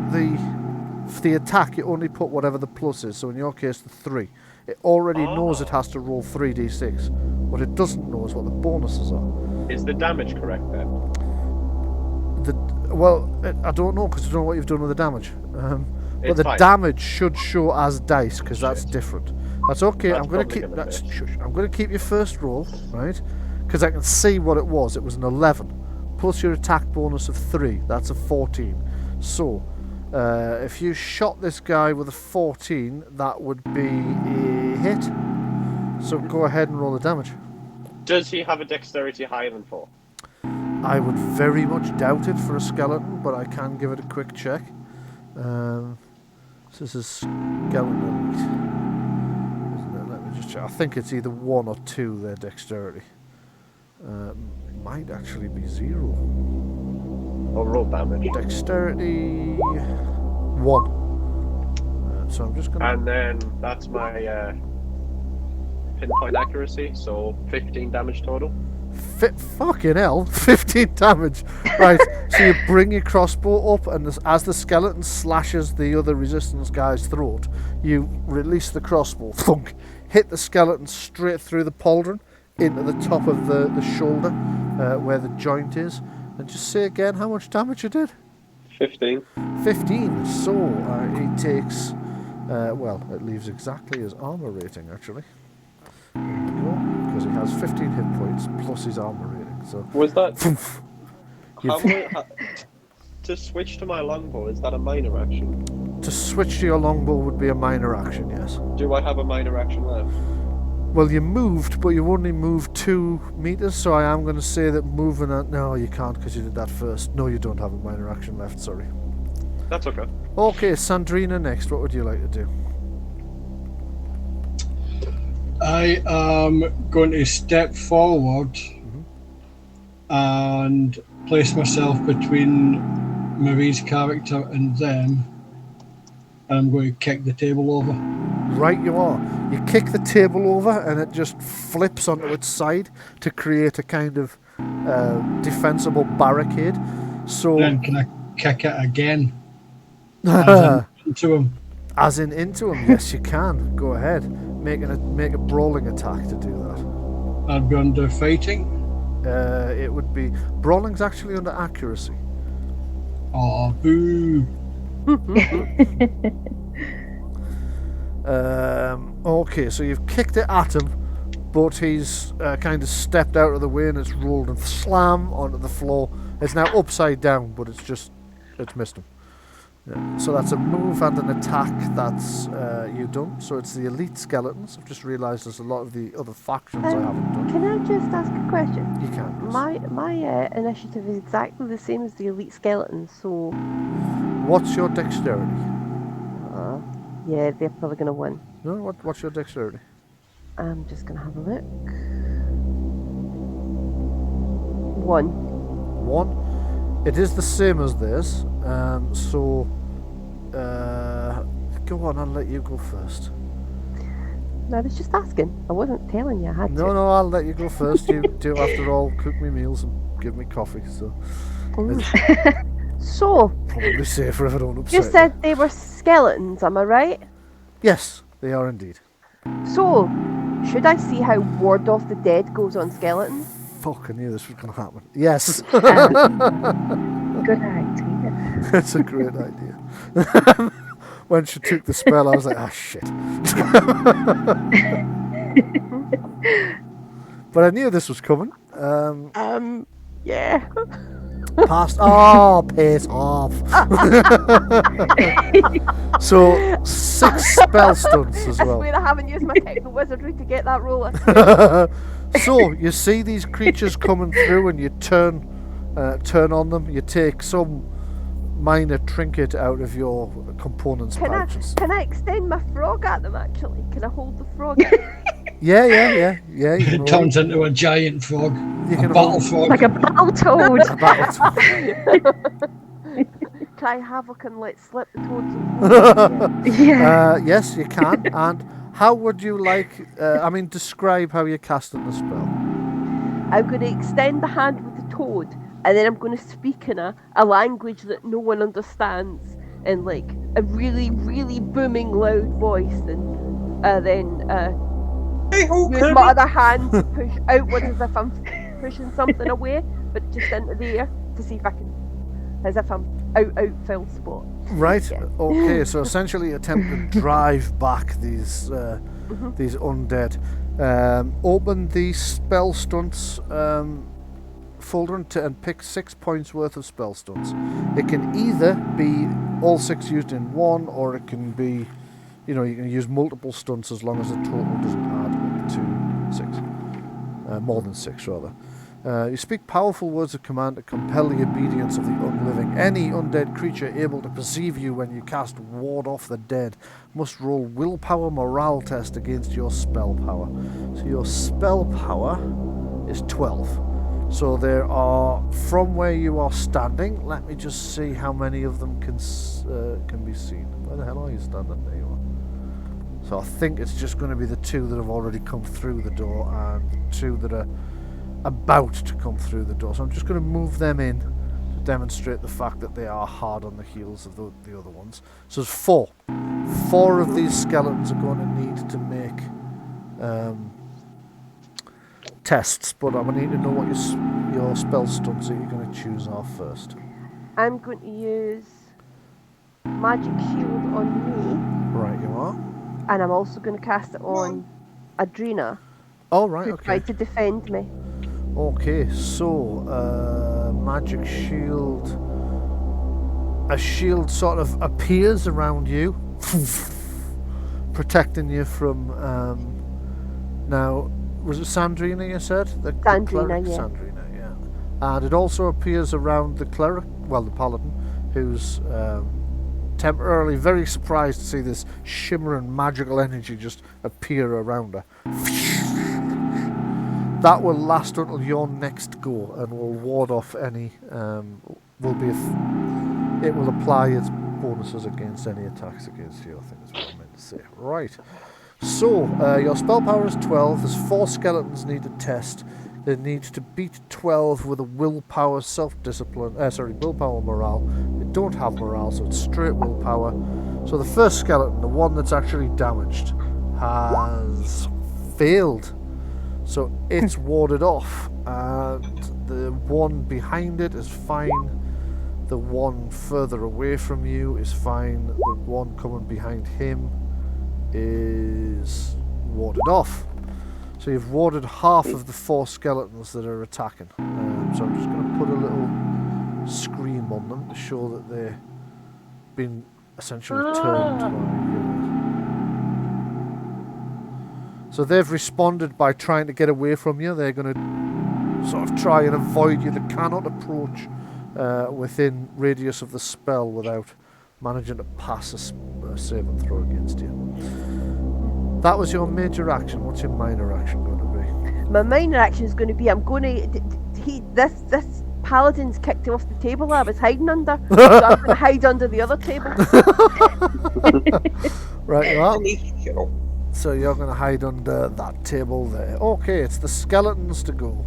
Speaker 1: for the attack, you only put whatever the plus is. So in your case, the 3. It already knows it has to roll 3d6. What it doesn't know is what the bonuses are.
Speaker 6: Is the damage correct then?
Speaker 1: I don't know because I don't know what you've done with the damage. But
Speaker 6: It's
Speaker 1: the
Speaker 6: fine.
Speaker 1: damage should show as dice because that's different. That's okay.
Speaker 6: That's
Speaker 1: I'm going to
Speaker 6: probably
Speaker 1: keep
Speaker 6: gonna
Speaker 1: that.
Speaker 6: be.
Speaker 1: Shush, I'm going to keep your first roll, right? Because I can see what it was. It was an 11 plus your attack bonus of 3. That's a 14. So If you shot this guy with a 14, that would be a hit. So go ahead and roll the damage.
Speaker 6: Does he have a dexterity higher than 4?
Speaker 1: I would very much doubt it for a skeleton, but I can give it a quick check. So this is skeleton elite. Let me just check. I think it's either 1 or 2, their dexterity. Might actually be 0.
Speaker 6: Or roll damage.
Speaker 1: Dexterity 1. So I'm just gonna.
Speaker 6: And then that's my pinpoint accuracy, so 15 damage total.
Speaker 1: Fucking hell, 15 damage. Right, so you bring your crossbow up, and as the skeleton slashes the other resistance guy's throat, you release the crossbow, thunk, hit the skeleton straight through the pauldron into the top of the shoulder where the joint is. And just say again how much damage you did.
Speaker 6: 15.
Speaker 1: 15. So he takes, well, it leaves exactly his armor rating actually. There we go, because he has 15 hit points plus his armor rating. So
Speaker 6: Was that
Speaker 1: You've-
Speaker 6: to switch to my longbow? Is that a minor action?
Speaker 1: to switch to your longbow would be a minor action, yes.
Speaker 6: Do I have a minor action left?
Speaker 1: Well, you moved, but you only moved 2 meters, so I am going to say that moving. No, you can't because you did that first. No, you don't have a minor action left. Sorry.
Speaker 6: That's okay.
Speaker 1: Okay, Sandrina next. What would you like to do?
Speaker 3: I am going to step forward and place myself between Marie's character and them, and I'm going to kick the table over.
Speaker 1: Right, you are. You kick the table over, and it just flips onto its side to create a kind of defensible barricade. So,
Speaker 3: Then can I kick it again? As into him.
Speaker 1: as in into him, yes, you can. Go ahead. Make a brawling attack to do that.
Speaker 3: I'd be under fighting.
Speaker 1: It would be brawling's actually under accuracy.
Speaker 3: Oh, boo.
Speaker 1: Okay, so you've kicked it at him, but he's kind of stepped out of the way and it's rolled and slam onto the floor. It's now upside down, but it's missed him. Yeah. So that's a move and an attack that's you done. So it's the elite skeletons. I've just realised there's a lot of the other factions I haven't done.
Speaker 5: Can I just ask a question?
Speaker 1: You can. Yes.
Speaker 5: My initiative is exactly the same as the elite skeletons, so
Speaker 1: What's your dexterity?
Speaker 5: yeah, they're probably gonna win.
Speaker 1: No, what's your dexterity?
Speaker 5: I'm just gonna have a look. 1.
Speaker 1: 1. It is the same as this. So go on, I'll let you go first.
Speaker 5: No, I was just asking. I wasn't telling you I had to.
Speaker 1: No, I'll let you go first. You do, after all, cook me meals and give me coffee, so it's
Speaker 5: So,
Speaker 1: probably safer if I don't upset
Speaker 5: you said they were skeletons, am I right?
Speaker 1: Yes, they are indeed.
Speaker 5: So, should I see how Ward of the Dead goes on skeletons?
Speaker 1: Fuck, I knew this was going to happen. Yes,
Speaker 2: Good idea.
Speaker 1: it's a great idea. When she took the spell, I was like, ah, shit. But I knew this was coming.
Speaker 5: Yeah.
Speaker 1: Past. Oh, piss off. So 6 spell stunts as
Speaker 5: I
Speaker 1: well.
Speaker 5: swear I haven't used my techno wizardry to get that rolling.
Speaker 1: So you see these creatures coming through, and you turn on them. You take some minor trinket out of your components pouches.
Speaker 5: Can I extend my frog at them actually? Can I hold the frog?
Speaker 1: Yeah. You
Speaker 3: It
Speaker 1: can
Speaker 3: turns into a giant frog.
Speaker 1: You
Speaker 3: A
Speaker 1: can
Speaker 3: battle
Speaker 1: hold-
Speaker 3: frog.
Speaker 2: Like a battle toad.
Speaker 1: a battle
Speaker 5: Try havoc and let slip the toads.
Speaker 2: Yeah.
Speaker 1: yes, you can. And how would you like? Describe how you're casting the spell.
Speaker 5: I'm going to extend the hand with the toad, and then I'm going to speak in a language that no one understands, in like a really, really booming loud voice, and then use my other hand to push outward as if I'm pushing something away, but just into the air to see if I can, as if I'm out fill spot.
Speaker 1: Right.
Speaker 5: Yeah.
Speaker 1: Okay. So essentially, attempt to drive back these undead. Open the spell stunts folder and pick 6 points worth of spell stunts. It can either be all 6 used in one, or it can be, you can use multiple stunts as long as the total doesn't add up to 6. More than 6, rather. You speak powerful words of command to compel the obedience of the unliving. Any undead creature able to perceive you when you cast Ward Off the Dead must roll willpower morale test against your spell power. So your spell power is 12. So there are, from where you are standing, let me just see how many of them can be seen. Where the hell are you standing? There you are. So I think it's just going to be the 2 that have already come through the door and the 2 that are about to come through the door. So I'm just going to move them in to demonstrate the fact that they are hard on the heels of the other ones. So there's 4. 4 of these skeletons are going to need to make tests, but I'm going to need to know what your spell stunts that you're going to choose are first.
Speaker 5: I'm going to use Magic Shield on me.
Speaker 1: Right, you are.
Speaker 5: And I'm also going to cast it on Adrena.
Speaker 1: Oh, right,
Speaker 5: to
Speaker 1: okay.
Speaker 5: try to defend me.
Speaker 1: Okay, so Magic Shield. A shield sort of appears around you, protecting you from. Now, was it Sandrina you said?
Speaker 5: Sandrina, yeah.
Speaker 1: Sandrina, yeah. And it also appears around the cleric, well, the paladin, who's temporarily very surprised to see this shimmering magical energy just appear around her. That will last until your next go and will ward off any. It will apply its bonuses against any attacks against you, I think is what I meant to say. Right. So, your spell power is 12. There's 4 skeletons need to test. They need to beat 12 with a willpower self-discipline. Willpower morale. They don't have morale, so it's straight willpower. So the first skeleton, the one that's actually damaged, has failed. So it's warded off, and the one behind it is fine. The one further away from you is fine. The one coming behind him is warded off. So you've warded half of the 4 skeletons that are attacking. So I'm just going to put a little scream on them to show that they've been essentially turned. So they've responded by trying to get away from you. They're going to sort of try and avoid you. They cannot approach within radius of the spell without managing to pass a save and throw against you. That was your major action. What's your minor action going to be?
Speaker 5: My minor action is going to be I'm going to this paladin's kicked off the table I was hiding under, so I'm going to hide under the other table.
Speaker 1: Right, you are. So you're going to hide under that table there. Okay, it's the skeletons to go.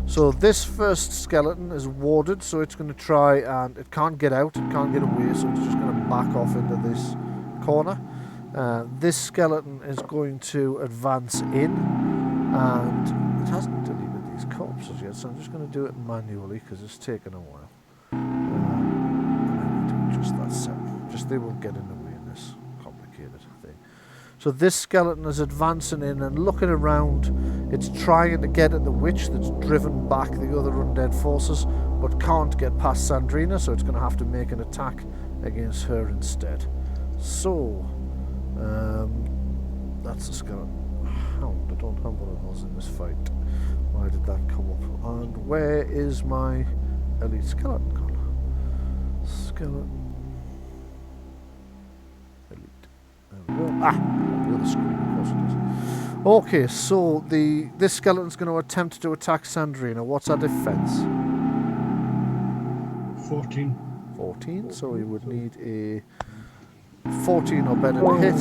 Speaker 1: So this first skeleton is warded, so it's going to try and it can't get out, it can't get away, so it's just going to back off into this corner. This skeleton is going to advance in, and it hasn't deleted these corpses yet, so I'm just going to do it manually because it's taken a while. I need to adjust that setting. Just they will get in the way in this complicated thing. So this skeleton is advancing in and looking around. It's trying to get at the witch that's driven back the other undead forces, but can't get past Sandrina, so it's going to have to make an attack against her instead. So, that's the skeleton. Hound, I don't have one of those in this fight. Why did that come up? And where is my elite skeleton gone? Skeleton. Elite. There we go. The other screen, of course it is. Okay, so this skeleton's going to attempt to attack Sandrina. What's our defense?
Speaker 3: 14.
Speaker 1: 14, so we would need a 14 or better to hit.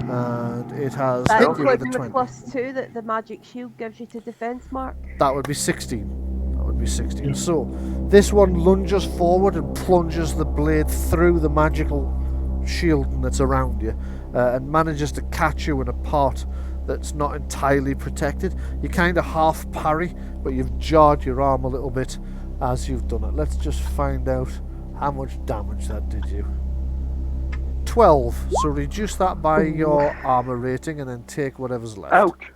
Speaker 1: And it has
Speaker 5: That
Speaker 1: hit you with
Speaker 5: including
Speaker 1: a
Speaker 5: the
Speaker 1: 20.
Speaker 5: +2 that the magic shield gives you to defense, Mark?
Speaker 1: That would be 16. That would be 16. Yeah. So this one lunges forward and plunges the blade through the magical shielding that's around you, and manages to catch you in a part that's not entirely protected. You kind of half parry, but you've jarred your arm a little bit as you've done it. Let's just find out how much damage that did you. 12. So reduce that by your armor rating and then take whatever's left.
Speaker 2: Ouch.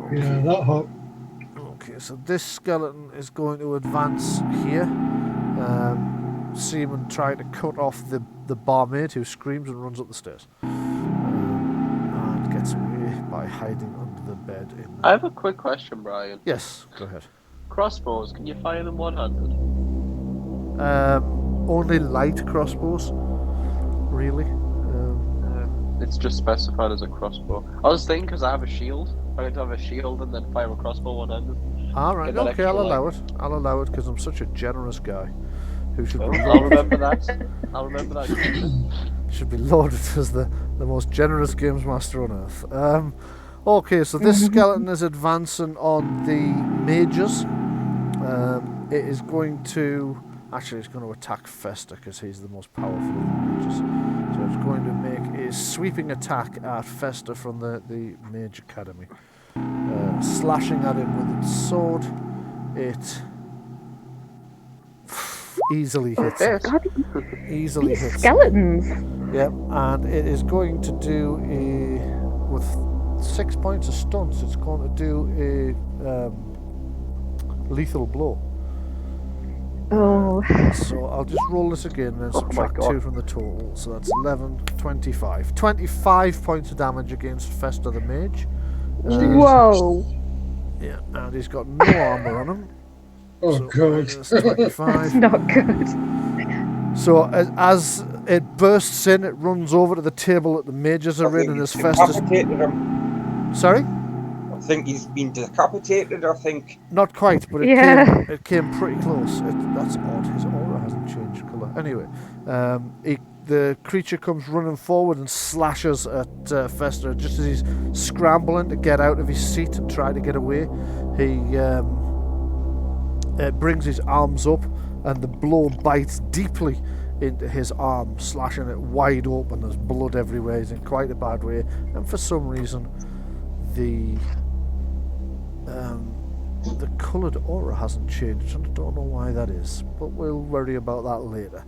Speaker 1: Okay.
Speaker 3: Yeah, that hurt.
Speaker 1: Okay, so this skeleton is going to advance here. Seaman trying to cut off the barmaid who screams and runs up the stairs. And gets away by hiding under the bed.
Speaker 6: I have a quick question, Brian.
Speaker 1: Yes, go ahead.
Speaker 6: Crossbows, can you fire them one-handed?
Speaker 1: Only light crossbows, really.
Speaker 6: It's just specified as a crossbow. I was thinking because I have a shield. I could have a shield and then fire a crossbow one-handed.
Speaker 1: Alright, okay, I'll allow it. I'll allow it because I'm such a generous guy who should be
Speaker 6: I'll remember that. I'll remember that.
Speaker 1: should be lauded as the most generous games master on earth. Okay, so this skeleton is advancing on the mages. It is going to... Actually, it's going to attack Fester because he's the most powerful of the mages. So it's going to make a sweeping attack at Fester from the Mage Academy. Slashing at him with its sword. It easily hits him. Easily
Speaker 2: These
Speaker 1: hits him.
Speaker 2: skeletons.
Speaker 1: Yep, and it is going to do with 6 points of stunts, it's going to do a lethal blow.
Speaker 2: Oh.
Speaker 1: So I'll just roll this again and then subtract 2 from the total. So that's 11, 25. 25 points of damage against Fester the Mage.
Speaker 2: Whoa.
Speaker 1: Yeah, and he's got no armour on him.
Speaker 3: Oh,
Speaker 1: so
Speaker 3: God.
Speaker 1: minus 25.
Speaker 2: That's not good.
Speaker 1: So as it bursts in, it runs over to the table that the mages are in, and as Festus...
Speaker 4: Decapitated him.
Speaker 1: Sorry?
Speaker 4: I think he's been decapitated, I think.
Speaker 1: Not quite, but it came pretty close. That's odd. His aura hasn't changed colour. Anyway, the creature comes running forward and slashes at Fester. Just as he's scrambling to get out of his seat and try to get away, he brings his arms up, and the blow bites deeply into his arm, slashing it wide open. There's blood everywhere. He's in quite a bad way, and for some reason, the coloured aura hasn't changed, and I don't know why that is, but we'll worry about that later,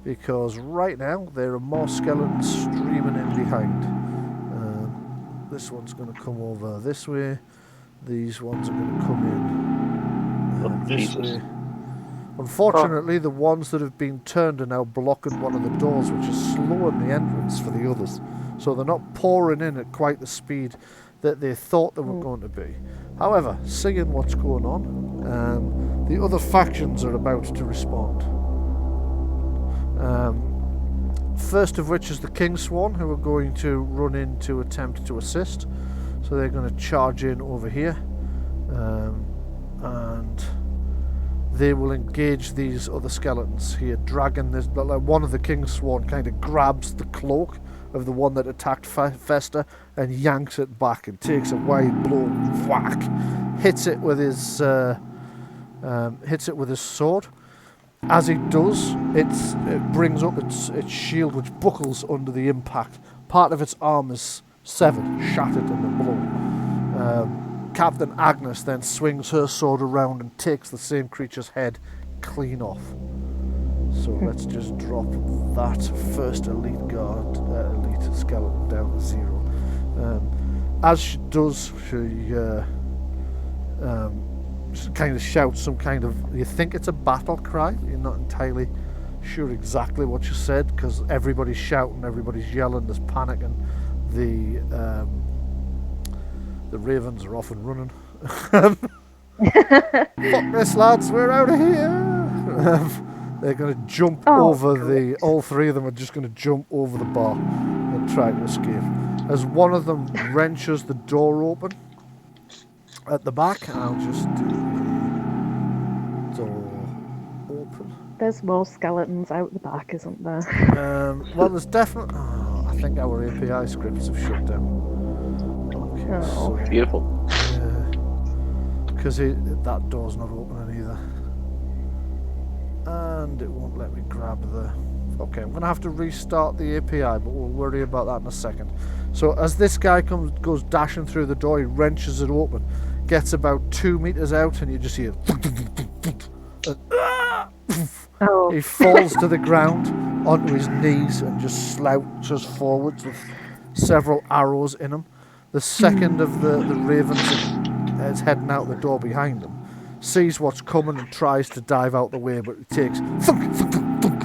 Speaker 1: because right now there are more skeletons streaming in behind. This one's going to come over this way, these ones are going to come in this way. Unfortunately, the ones that have been turned are now blocking one of the doors, which is slowing the entrance for the others, so they're not pouring in at quite the speed that they thought they were going to be. However, seeing what's going on, the other factions are about to respond. First of which is the Kingswan, who are going to run in to attempt to assist. So they're going to charge in over here, and they will engage these other skeletons here, dragging this. Like one of the Kingswan kind of grabs the cloak of the one that attacked Fester and yanks it back and takes a wide blow, whack, hits it with his sword. As he does, it brings up its shield, which buckles under the impact. Part of its arm is severed, shattered in the blow. Captain Agnes then swings her sword around and takes the same creature's head clean off. So let's just drop that first elite skeleton down to 0. As she does, she kind of shouts some kind of... You think it's a battle cry? You're not entirely sure exactly what she said, because everybody's shouting, everybody's yelling, there's panicking. The ravens are off and running. Fuck this, lads, we're out of here! They're going to jump over all three of them are just going to jump over the bar and try to escape. As one of them wrenches the door open at the back, I'll just do the door open.
Speaker 2: There's more skeletons out the back, isn't there?
Speaker 1: Well, there's definitely... Oh, I think our API scripts have shut down. Okay, so,
Speaker 6: beautiful.
Speaker 1: because that door's not opening either. And it won't let me grab the... Okay, I'm going to have to restart the API, but we'll worry about that in a second. So as this guy goes dashing through the door, he wrenches it open, gets about 2 meters out, and you just hear... He falls to the ground onto his knees and just slouches forwards with several arrows in him. The second of the ravens is heading out the door behind him. sees what's coming and tries to dive out the way, but it takes thunk, thunk, thunk, thunk.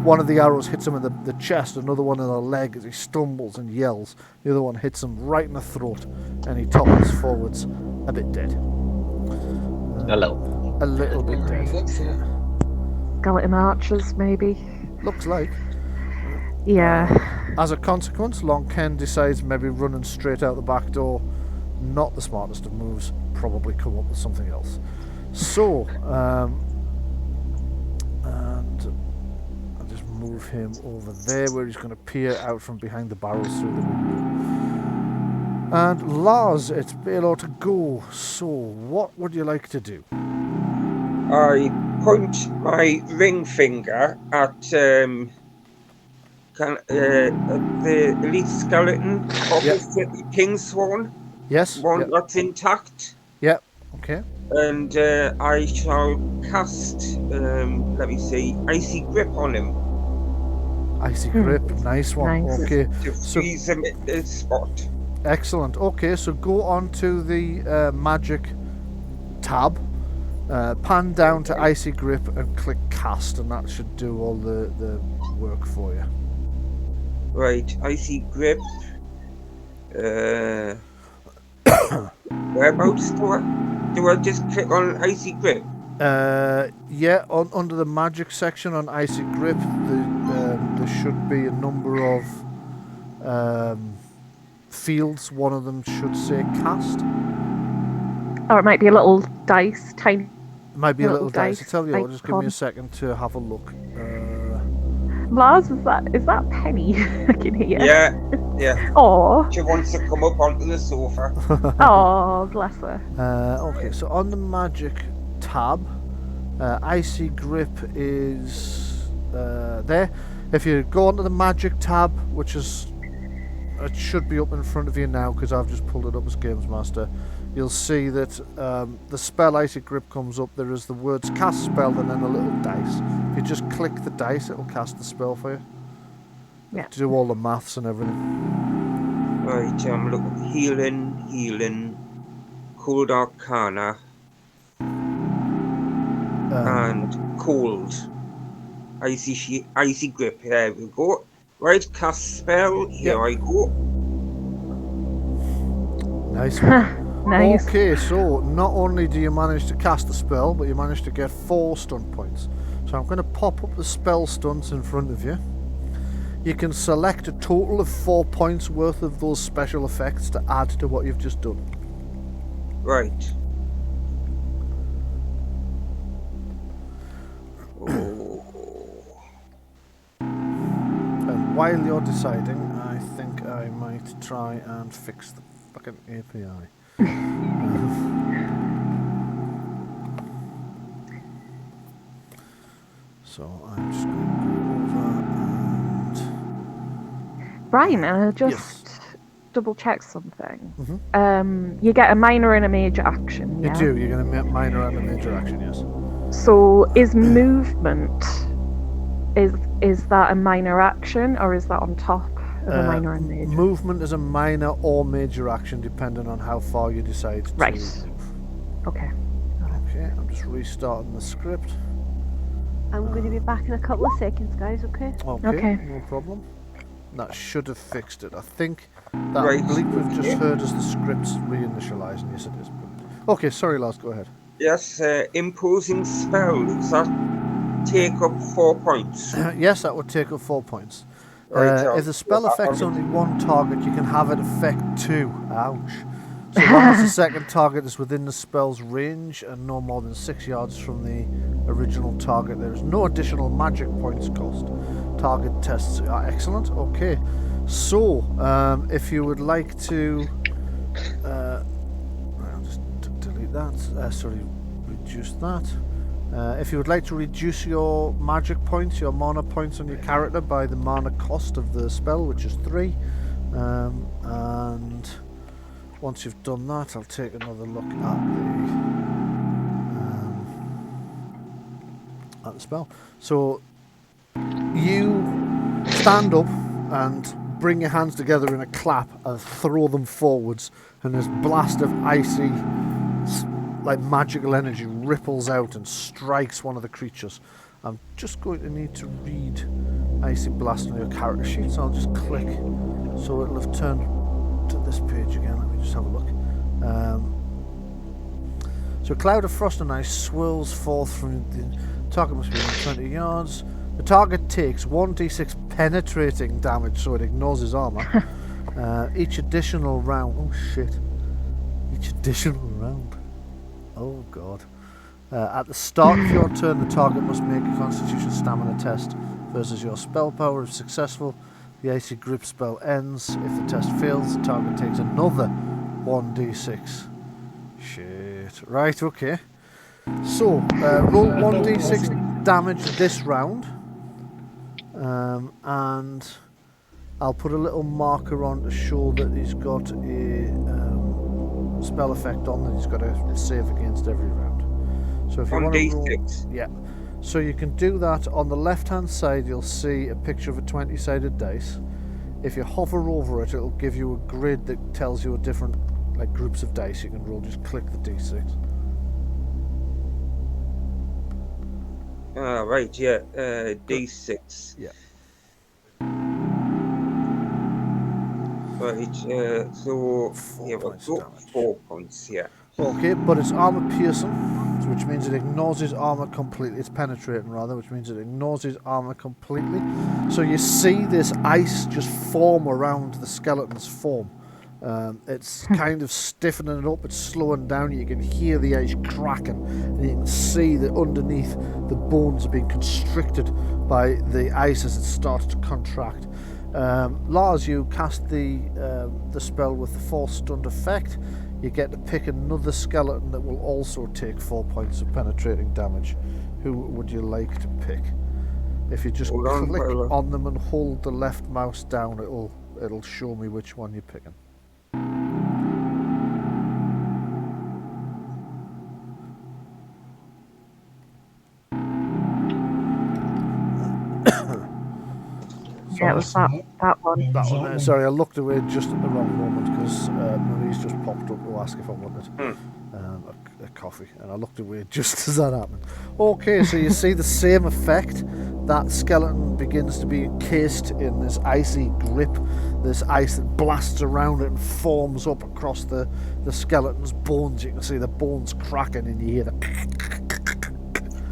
Speaker 1: One of the arrows hits him in the chest, another one in the leg as he stumbles and yells. The other one hits him right in the throat, and he topples forwards, a bit dead.
Speaker 7: A little.
Speaker 1: A little bit dead.
Speaker 2: Skeleton archers, maybe.
Speaker 1: Looks like.
Speaker 2: Yeah.
Speaker 1: As a consequence, Long Ken decides maybe running straight out the back door, not the smartest of moves, probably come up with something else. So, and I'll just move him over there where he's going to peer out from behind the barrels through the window. And Lars, it's Baylor to go. So, what would you like to do?
Speaker 4: I point my ring finger at the elite skeleton opposite the King Swan.
Speaker 1: Yes.
Speaker 4: One that's intact.
Speaker 1: Yep. Okay.
Speaker 4: And I shall cast, let me see, Icy Grip on him.
Speaker 1: Icy Grip, nice one.
Speaker 2: Nice.
Speaker 1: Okay.
Speaker 4: To freeze him at this spot.
Speaker 1: Excellent. Okay, so go on to the magic tab, pan down to Icy Grip and click cast, and that should do all the work for you.
Speaker 4: Right, Icy Grip. Whereabouts do I just click on Icy Grip?
Speaker 1: Yeah, under the magic section on Icy Grip, there should be a number of fields. One of them should say cast.
Speaker 2: Or it might be a little dice, tiny.
Speaker 1: It might be a little dice. I tell you what,
Speaker 2: icon.
Speaker 1: just give me a second to have a look.
Speaker 2: Lars, is that Penny? I can hear.
Speaker 4: Yeah.
Speaker 2: Oh.
Speaker 4: She wants to come up onto the sofa.
Speaker 2: Oh, bless her.
Speaker 1: Okay, so on the magic tab, Icy Grip is there. If you go onto the magic tab, which is it should be up in front of you now because I've just pulled it up as Games Master, you'll see that the spell Icy Grip comes up. There is the words cast spell and then a little dice. If you just click the dice, it'll cast the spell for you.
Speaker 2: Yeah.
Speaker 1: Do all the maths and everything.
Speaker 4: Right, I'm looking. Healing, Cold Arcana, and Cold. Icy Grip. There we go. Right, cast spell. Here I go.
Speaker 1: Nice one.
Speaker 2: Nice.
Speaker 1: Okay, so not only do you manage to cast the spell, but you manage to get 4 stunt points. So I'm going to pop up the spell stunts in front of you. You can select a total of 4 points worth of those special effects to add to what you've just done.
Speaker 4: Right. Oh.
Speaker 1: And while you're deciding, I think I might try and fix the fucking API. So I'm just going to go over and...
Speaker 2: Bryan, just double check something. You get a minor and a major action.
Speaker 1: You
Speaker 2: Yeah?
Speaker 1: do, you're going to make minor and a major action, yes.
Speaker 2: So is movement, is that a minor action or is that on top of a minor and major?
Speaker 1: Movement is a minor or major action depending on how far you decide to
Speaker 2: Right.
Speaker 1: move.
Speaker 2: Okay.
Speaker 1: Okay, I'm just restarting the script.
Speaker 5: I'm going to be back in a couple of seconds, guys, okay?
Speaker 2: Okay.
Speaker 1: No problem. That should have fixed it. I think that
Speaker 4: Right.
Speaker 1: bleep we've just heard as the script's reinitialising. Yes, it is. Okay, sorry, Lars, go ahead.
Speaker 4: Yes, imposing spell. Does that take up 4 points?
Speaker 1: Yes, that would take up 4 points.
Speaker 4: Right,
Speaker 1: if the spell affects only one target, you can have it affect 2. Ouch. So long as the second target is within the spell's range and no more than 6 yards from the original target, there is no additional magic points cost. Target tests are excellent. Okay. So, if you would like to... I'll just delete that. Reduce that. If you would like to reduce your magic points, your mana points on your character by the mana cost of the spell, which is 3. And once you've done that, I'll take another look at the spell. So you stand up and bring your hands together in a clap and throw them forwards, and this blast of icy like magical energy ripples out and strikes one of the creatures. I'm just going to need to read Icy Blast on your character sheet, so I'll just click so it'll have turned to this page again. Let me just have a look. So a cloud of frost and ice swirls forth from the target must be within 20 yards. The target takes 1d6 penetrating damage, so it ignores his armor. Each additional round. Oh shit! Each additional round. Oh god. At the start of your turn, the target must make a Constitution Stamina test versus your spell power. If successful, the icy grip spell ends. If the test fails, the target takes another 1d6. Shit. Right, okay. So, roll 1d6 damage this round. And I'll put a little marker on to show that he's got a spell effect on that he's got to save against every round. So if you want to roll, yeah. So you can do that. On the left-hand side, you'll see a picture of a 20-sided dice. If you hover over it, it'll give you a grid that tells you a different groups of dice you can roll. Just click the d6.
Speaker 4: Right, yeah. D6.
Speaker 1: Yeah.
Speaker 4: Right, so...
Speaker 1: 4 points
Speaker 4: we've
Speaker 1: damage.
Speaker 4: got 4 points, yeah.
Speaker 1: Okay, but it's armor piercing, which means it ignores his armor completely. It's penetrating, rather, which means it ignores his armor completely. So you see this ice just form around the skeleton's form. It's kind of stiffening it up, it's slowing down. You can hear the ice cracking, and you can see that underneath the bones are being constricted by the ice as it starts to contract. Lars, you cast the spell with the force stunned effect. You get to pick another skeleton that will also take 4 points of penetrating damage. Who would you like to pick? If you just click on them and hold the left mouse down, it'll show me which one you're picking.
Speaker 2: Yeah, it was that one.
Speaker 1: That one. Sorry, I looked away just at the wrong moment because Marie's just popped up to ask if I wanted a coffee, and I looked away just as that happened. Okay, so you see the same effect. That skeleton begins to be encased in this icy grip, this ice that blasts around it and forms up across the skeleton's bones. You can see the bones cracking, and you hear the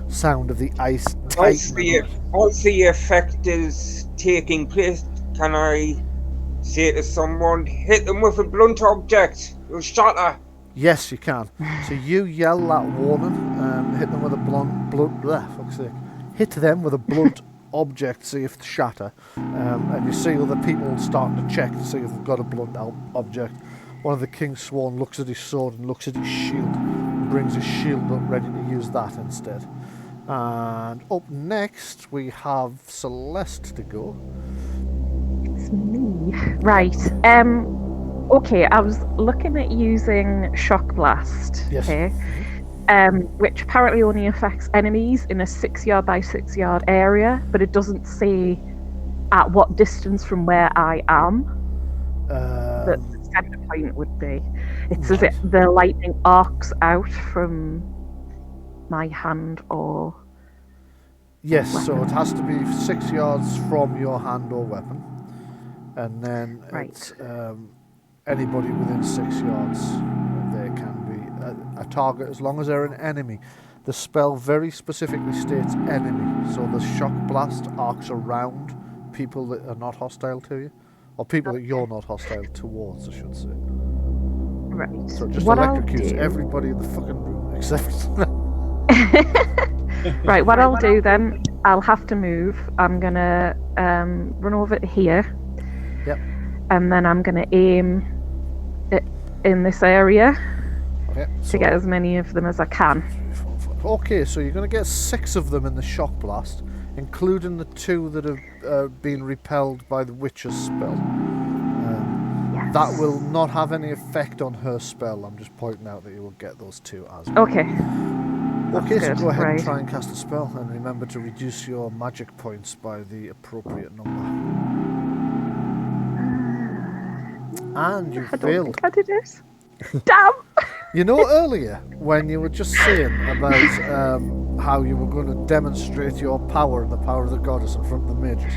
Speaker 1: sound of the ice tightening.
Speaker 4: Once the effect is taking place, can I say to someone, hit them with a blunt object, you'll shatter?
Speaker 1: Yes, you can. So you yell that warning, hit them with a hit them with a blunt object, see if they shatter, and you see other people starting to check to see if they've got a blunt object. One of the King's Sworn looks at his sword and looks at his shield and brings his shield up ready to use that instead. And up next we have Celeste to go.
Speaker 2: It's me. Right. Okay, I was looking at using Shock Blast.
Speaker 1: Yes.
Speaker 2: Okay. Which apparently only affects enemies in a 6 yard by 6 yard area, but it doesn't say at what distance from where I am that the center point would be. It says the lightning arcs out from my hand or
Speaker 1: yes,
Speaker 2: weapon.
Speaker 1: so it has to be 6 yards from your hand or weapon, and then it's anybody within 6 yards. There can be a target as long as they're an enemy. The spell very specifically states enemy, so the shock blast arcs around people that are not hostile to you, or people that you're not hostile towards, I should say.
Speaker 2: Right.
Speaker 1: So it just
Speaker 2: what
Speaker 1: electrocutes everybody in the fucking room except
Speaker 2: Right, what I'll do then, I'll have to move. I'm gonna run over to here.
Speaker 1: Yep.
Speaker 2: And then I'm gonna aim it in this area to get as many of them as I can.
Speaker 1: Okay, so you're going to get 6 of them in the shock blast, including the 2 that have been repelled by the witch's spell.
Speaker 2: Yes.
Speaker 1: That will not have any effect on her spell. I'm just pointing out that you will get those 2 as well.
Speaker 2: Okay.
Speaker 1: Okay, so
Speaker 2: good,
Speaker 1: go ahead and
Speaker 2: right.
Speaker 1: try and cast a spell, and remember to reduce your magic points by the appropriate number. And you
Speaker 2: I don't
Speaker 1: failed.
Speaker 2: think I did it. Damn!
Speaker 1: You know, earlier when you were just saying about how you were going to demonstrate your power and the power of the goddess in front of the mages.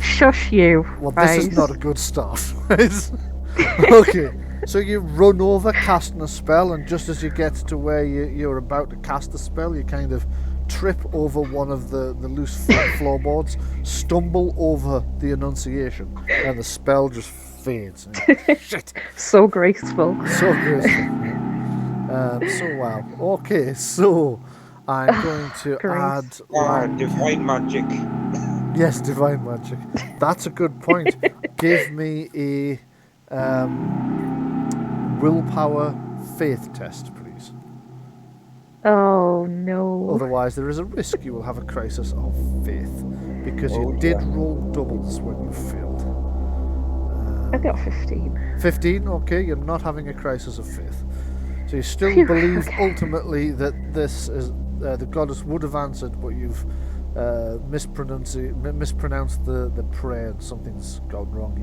Speaker 2: Shush you.
Speaker 1: Well, this is not a good start. Okay, so you run over casting a spell, and just as you get to where you're about to cast the spell, you kind of trip over one of the loose floorboards, stumble over the Annunciation, and the spell just fades. Shit.
Speaker 2: So graceful.
Speaker 1: So graceful. So wow. Okay, so I'm going to
Speaker 2: Great.
Speaker 1: add
Speaker 4: divine magic.
Speaker 1: Yes, divine magic. That's a good point. Give me a willpower faith test, please.
Speaker 2: Oh no.
Speaker 1: Otherwise, there is a risk you will have a crisis of faith because you did roll doubles when you failed.
Speaker 2: I got 15.
Speaker 1: 15, okay, you're not having a crisis of faith. So you still
Speaker 2: Phew,
Speaker 1: believe
Speaker 2: okay.
Speaker 1: ultimately that this is the goddess would have answered, but you've mispronounced the prayer and something's gone wrong.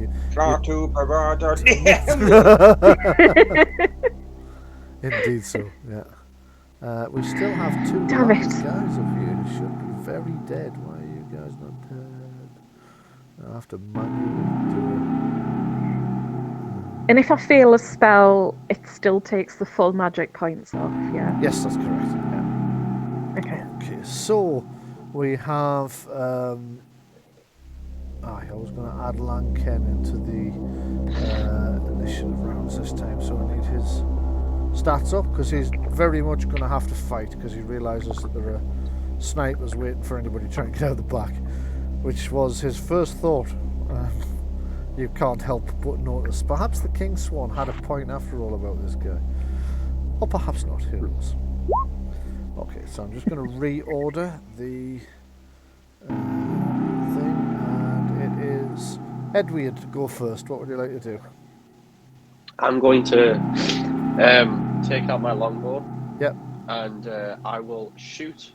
Speaker 1: Indeed so, yeah. We still have 2
Speaker 2: Damn
Speaker 1: guys
Speaker 2: it.
Speaker 1: of you who should be very dead. Why are you guys not dead? I have to manually do it.
Speaker 2: And if I fail a spell, it still takes the full magic points off, yeah?
Speaker 1: Yes, that's correct. Yeah.
Speaker 2: Okay.
Speaker 1: Okay, so we have. I was going to add Lanken into the initiative rounds this time, so I need his stats up because he's very much going to have to fight because he realises that there are snipers waiting for anybody trying to get out the back, which was his first thought. You can't help but notice. Perhaps the King Swan had a point after all about this guy. Or perhaps not, who knows. Okay, so I'm just going to reorder the thing, and it is Edward to go first. What would you like to do?
Speaker 6: I'm going to take out my longbow.
Speaker 1: Yep.
Speaker 6: And I will shoot.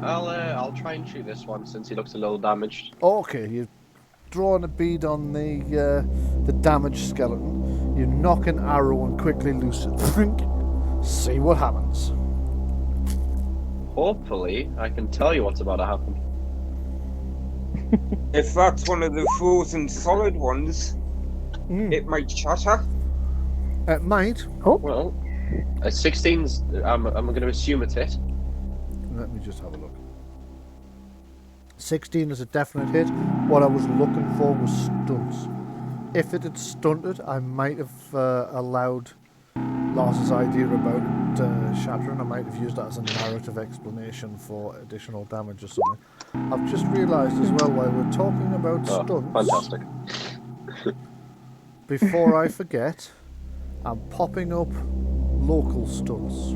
Speaker 6: I'll try and shoot this one since he looks a little damaged.
Speaker 1: Okay, you've drawn a bead on the damaged skeleton. You knock an arrow and quickly loose it. See what happens.
Speaker 6: Hopefully, I can tell you what's about to happen.
Speaker 4: If that's one of the frozen solid ones, it might shatter.
Speaker 1: It might.
Speaker 2: Oh.
Speaker 6: Well, a 16's. I'm going to assume it's hit.
Speaker 1: Let me just have a look. 16 is a definite hit. What I was looking for was stunts. If it had stunted, I might have allowed Lars's idea about it shattering. I might have used that as a narrative explanation for additional damage or something. I've just realised as well while we're talking about stunts.
Speaker 6: Fantastic.
Speaker 1: Before I forget, I'm popping up local stunts.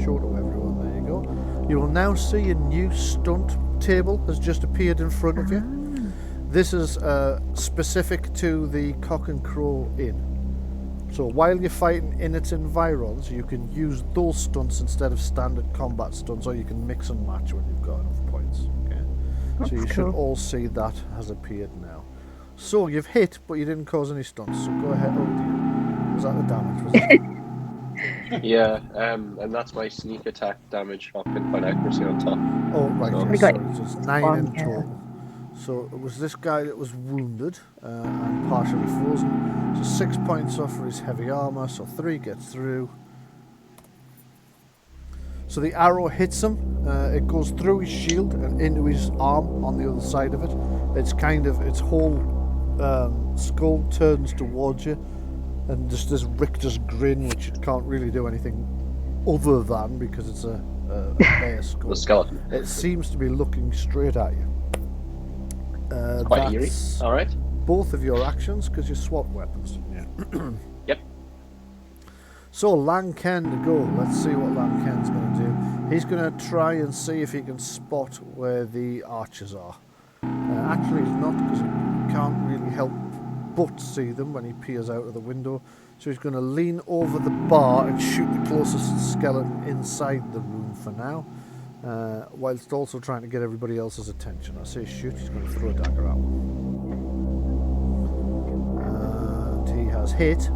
Speaker 1: Show to everyone, there you go. You will now see a new stunt table has just appeared in front of you. This is specific to the Cock and Crow Inn. So while you're fighting in its environs, you can use those stunts instead of standard combat stunts, or you can mix and match when you've got enough points. Okay. So you should all see that has appeared now. So you've hit, but you didn't cause any stunts. So go ahead. Oh dear. Was that the damage? Was it?
Speaker 6: Yeah, and that's my sneak attack damage or pinpoint accuracy on top.
Speaker 1: Oh, right,
Speaker 6: So-
Speaker 1: yes, sorry. So it's 9 in total. So it was this guy that was wounded and partially frozen. So 6 points off for his heavy armour, so 3 gets through. So the arrow hits him, it goes through his shield and into his arm on the other side of it. It's kind of, its whole skull turns towards you, and just this rictus grin, which it can't really do anything other than, because it's a bare skull.
Speaker 6: The skeleton.
Speaker 1: It seems to be looking straight at you.
Speaker 6: Quite eerie.
Speaker 1: That's
Speaker 6: All right.
Speaker 1: both of your actions, because you swapped weapons, didn't you?
Speaker 6: Yep.
Speaker 1: So Lanken to go. Let's see what Lanken's going to do. He's going to try and see if he can spot where the archers are. Actually, he's not, because he can't really help but see them when he peers out of the window. So he's going to lean over the bar and shoot the closest skeleton inside the room for now, whilst also trying to get everybody else's attention. I say shoot, he's going to throw a dagger at one. And he has hit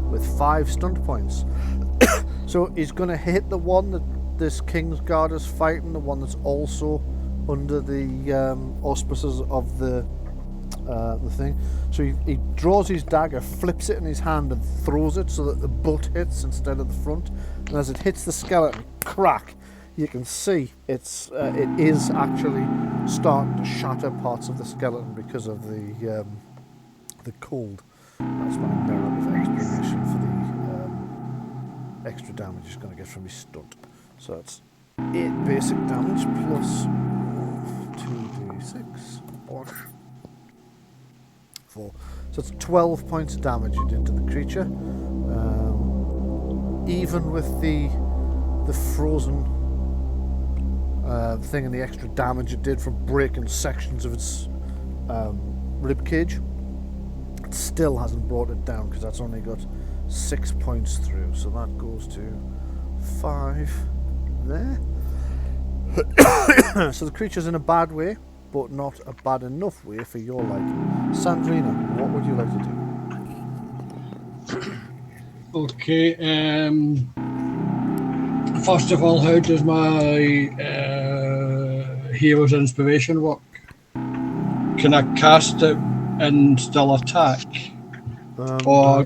Speaker 1: with 5 stunt points. So he's going to hit the one that this King's Guard is fighting, the one that's also under the auspices of the thing. So he draws his dagger, flips it in his hand and throws it so that the butt hits instead of the front. And as it hits the skeleton, crack, you can see it is actually starting to shatter parts of the skeleton because of the cold. That's my narrative explanation for the extra damage he's going to get from his stunt. So that's 8 basic damage plus 2d6. Bosh. 4. So it's 12 points of damage you did to the creature. Even with the frozen thing and the extra damage it did from breaking sections of its rib cage, it still hasn't brought it down because that's only got 6 points through. So that goes to 5 there. So the creature's in a bad way, but not a bad enough way for your liking. Sandrina, what would you like to do?
Speaker 3: Okay, first of all, how does my Hero's Inspiration work? Can I cast it and still attack? Or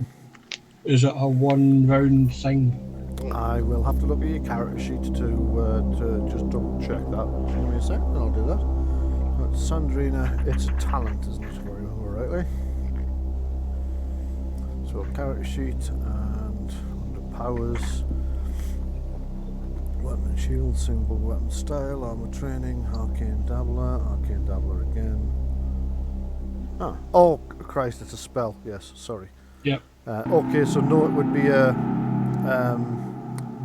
Speaker 3: is it a 1 round thing?
Speaker 1: I will have to look at your character sheet to just double check that. Give me a second, I'll do that. But Sandrina, it's a talent, isn't it, if I remember rightly? So character sheet and under powers, weapon and shield, single weapon style, armor training, arcane dabbler again. Oh Christ, it's a spell. Yes, sorry.
Speaker 3: Yep.
Speaker 1: Okay, so no, it would be a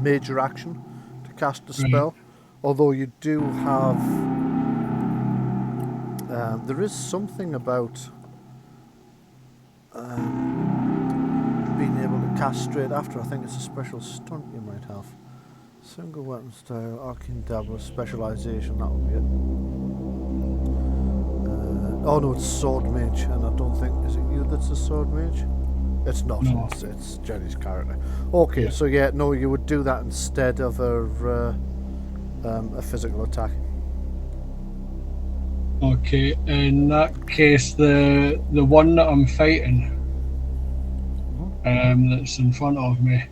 Speaker 1: major action to cast a spell, although you do have there is something about being able to cast straight after. I think it's a special stunt you might have. Single weapon style, arcane dabbler, specialization, that would be it. Oh no, it's sword mage, and I don't think, is it you that's a sword mage? It's not. No. It's Jenni's character. Okay, so yeah, no, you would do that instead of a physical attack.
Speaker 3: Okay, in that case, the one that I'm fighting, that's in front of me,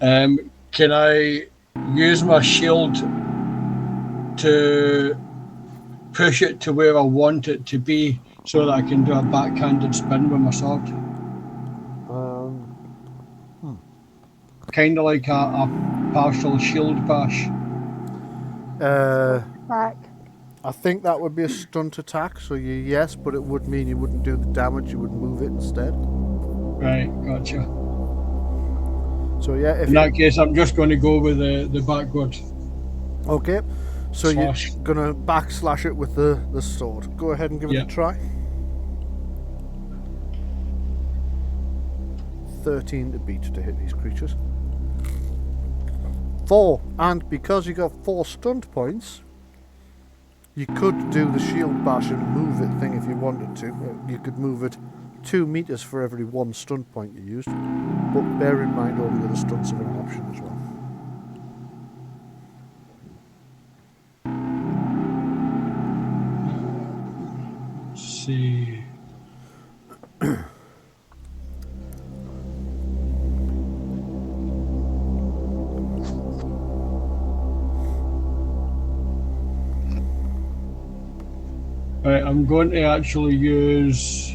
Speaker 3: can I use my shield to push it to where I want it to be so that I can do a backhanded spin with my sword? Kind of like a partial shield bash.
Speaker 5: Back.
Speaker 1: I think that would be a stunt attack, so yes, but it would mean you wouldn't do the damage, you would move it instead.
Speaker 3: Right, gotcha.
Speaker 1: So yeah, if
Speaker 3: in that case, I'm just going to go with the backward.
Speaker 1: Okay, so
Speaker 3: slash.
Speaker 1: You're going to backslash it with the sword. Go ahead and give it a try. 13 to beat to hit these creatures. 4, and because you got 4 stunt points, you could do the shield bash and move it thing if you wanted to. You could move it 2 meters for every 1 stunt point you used, but bear in mind all the other stunts are an option as well.
Speaker 3: Let's see. Right, I'm going to actually use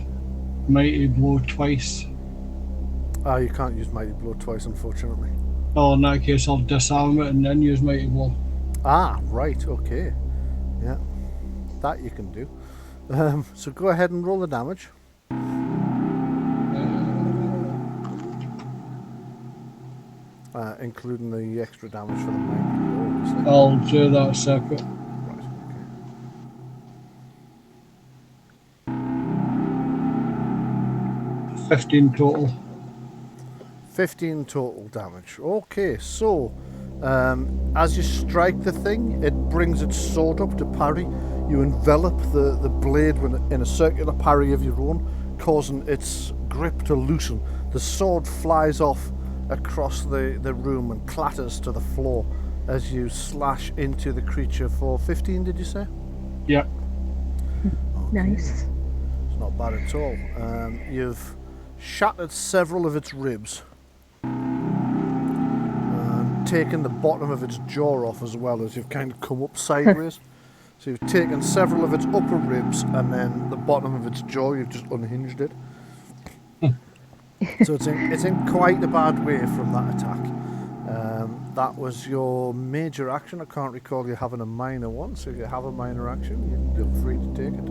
Speaker 3: Mighty Blow twice.
Speaker 1: You can't use Mighty Blow twice, unfortunately.
Speaker 3: Oh, in that case, I'll disarm it and then use Mighty Blow.
Speaker 1: Right, okay. Yeah, that you can do. So go ahead and roll the damage. Including the extra damage for the Mighty Blow, obviously.
Speaker 3: I'll do that separate. 15 total.
Speaker 1: 15 total damage. Okay, so as you strike the thing, it brings its sword up to parry. You envelop the blade in a circular parry of your own, causing its grip to loosen. The sword flies off across the room and clatters to the floor as you slash into the creature for 15, did you say?
Speaker 3: Yeah.
Speaker 2: Nice.
Speaker 1: It's not bad at all. You've shattered several of its ribs and taken the bottom of its jaw off as well, as you've kind of come up sideways. So you've taken several of its upper ribs and then the bottom of its jaw, you've just unhinged it. So it's in quite a bad way from that attack. That was your major action. I can't recall you having a minor one, so if you have a minor action, you're free to take it.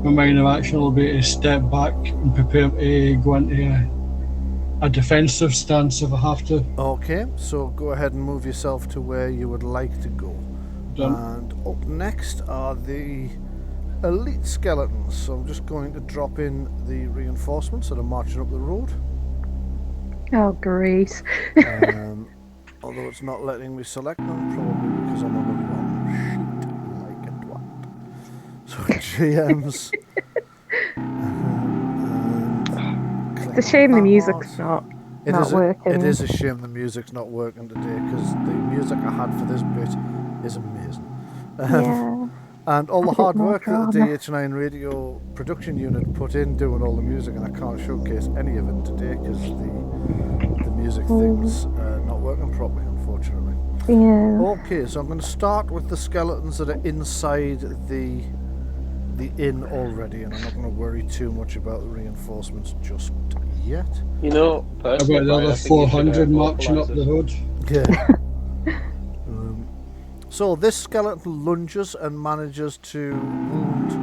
Speaker 3: My minor action will be to step back and prepare to go into a defensive stance if I have to.
Speaker 1: Okay, so go ahead and move yourself to where you would like to go.
Speaker 3: Done.
Speaker 1: And up next are the elite skeletons. So I'm just going to drop in the reinforcements that are marching up the road.
Speaker 2: Oh, great.
Speaker 1: Although it's not letting me select them, probably because I'm on the wrong sheet, like a twat. So GMs.
Speaker 2: It's a shame the music's not working.
Speaker 1: It is a shame the music's not working today, because the music I had for this bit is amazing.
Speaker 2: Yeah.
Speaker 1: And all the hard work that the
Speaker 2: drama.
Speaker 1: DH9 radio production unit put in doing all the music, and I can't showcase any of it today because the music thing's not working properly, unfortunately.
Speaker 2: Yeah.
Speaker 1: Okay, so I'm going to start with the skeletons that are inside the inn already, and I'm not going to worry too much about the reinforcements just yet.
Speaker 6: You know,
Speaker 3: About
Speaker 6: personally,
Speaker 3: the
Speaker 6: Brian, I
Speaker 3: other
Speaker 6: think you should,
Speaker 3: 400 marching up
Speaker 6: vocalise
Speaker 3: the
Speaker 6: it.
Speaker 3: road.
Speaker 1: Yeah. So this skeleton lunges and manages to wound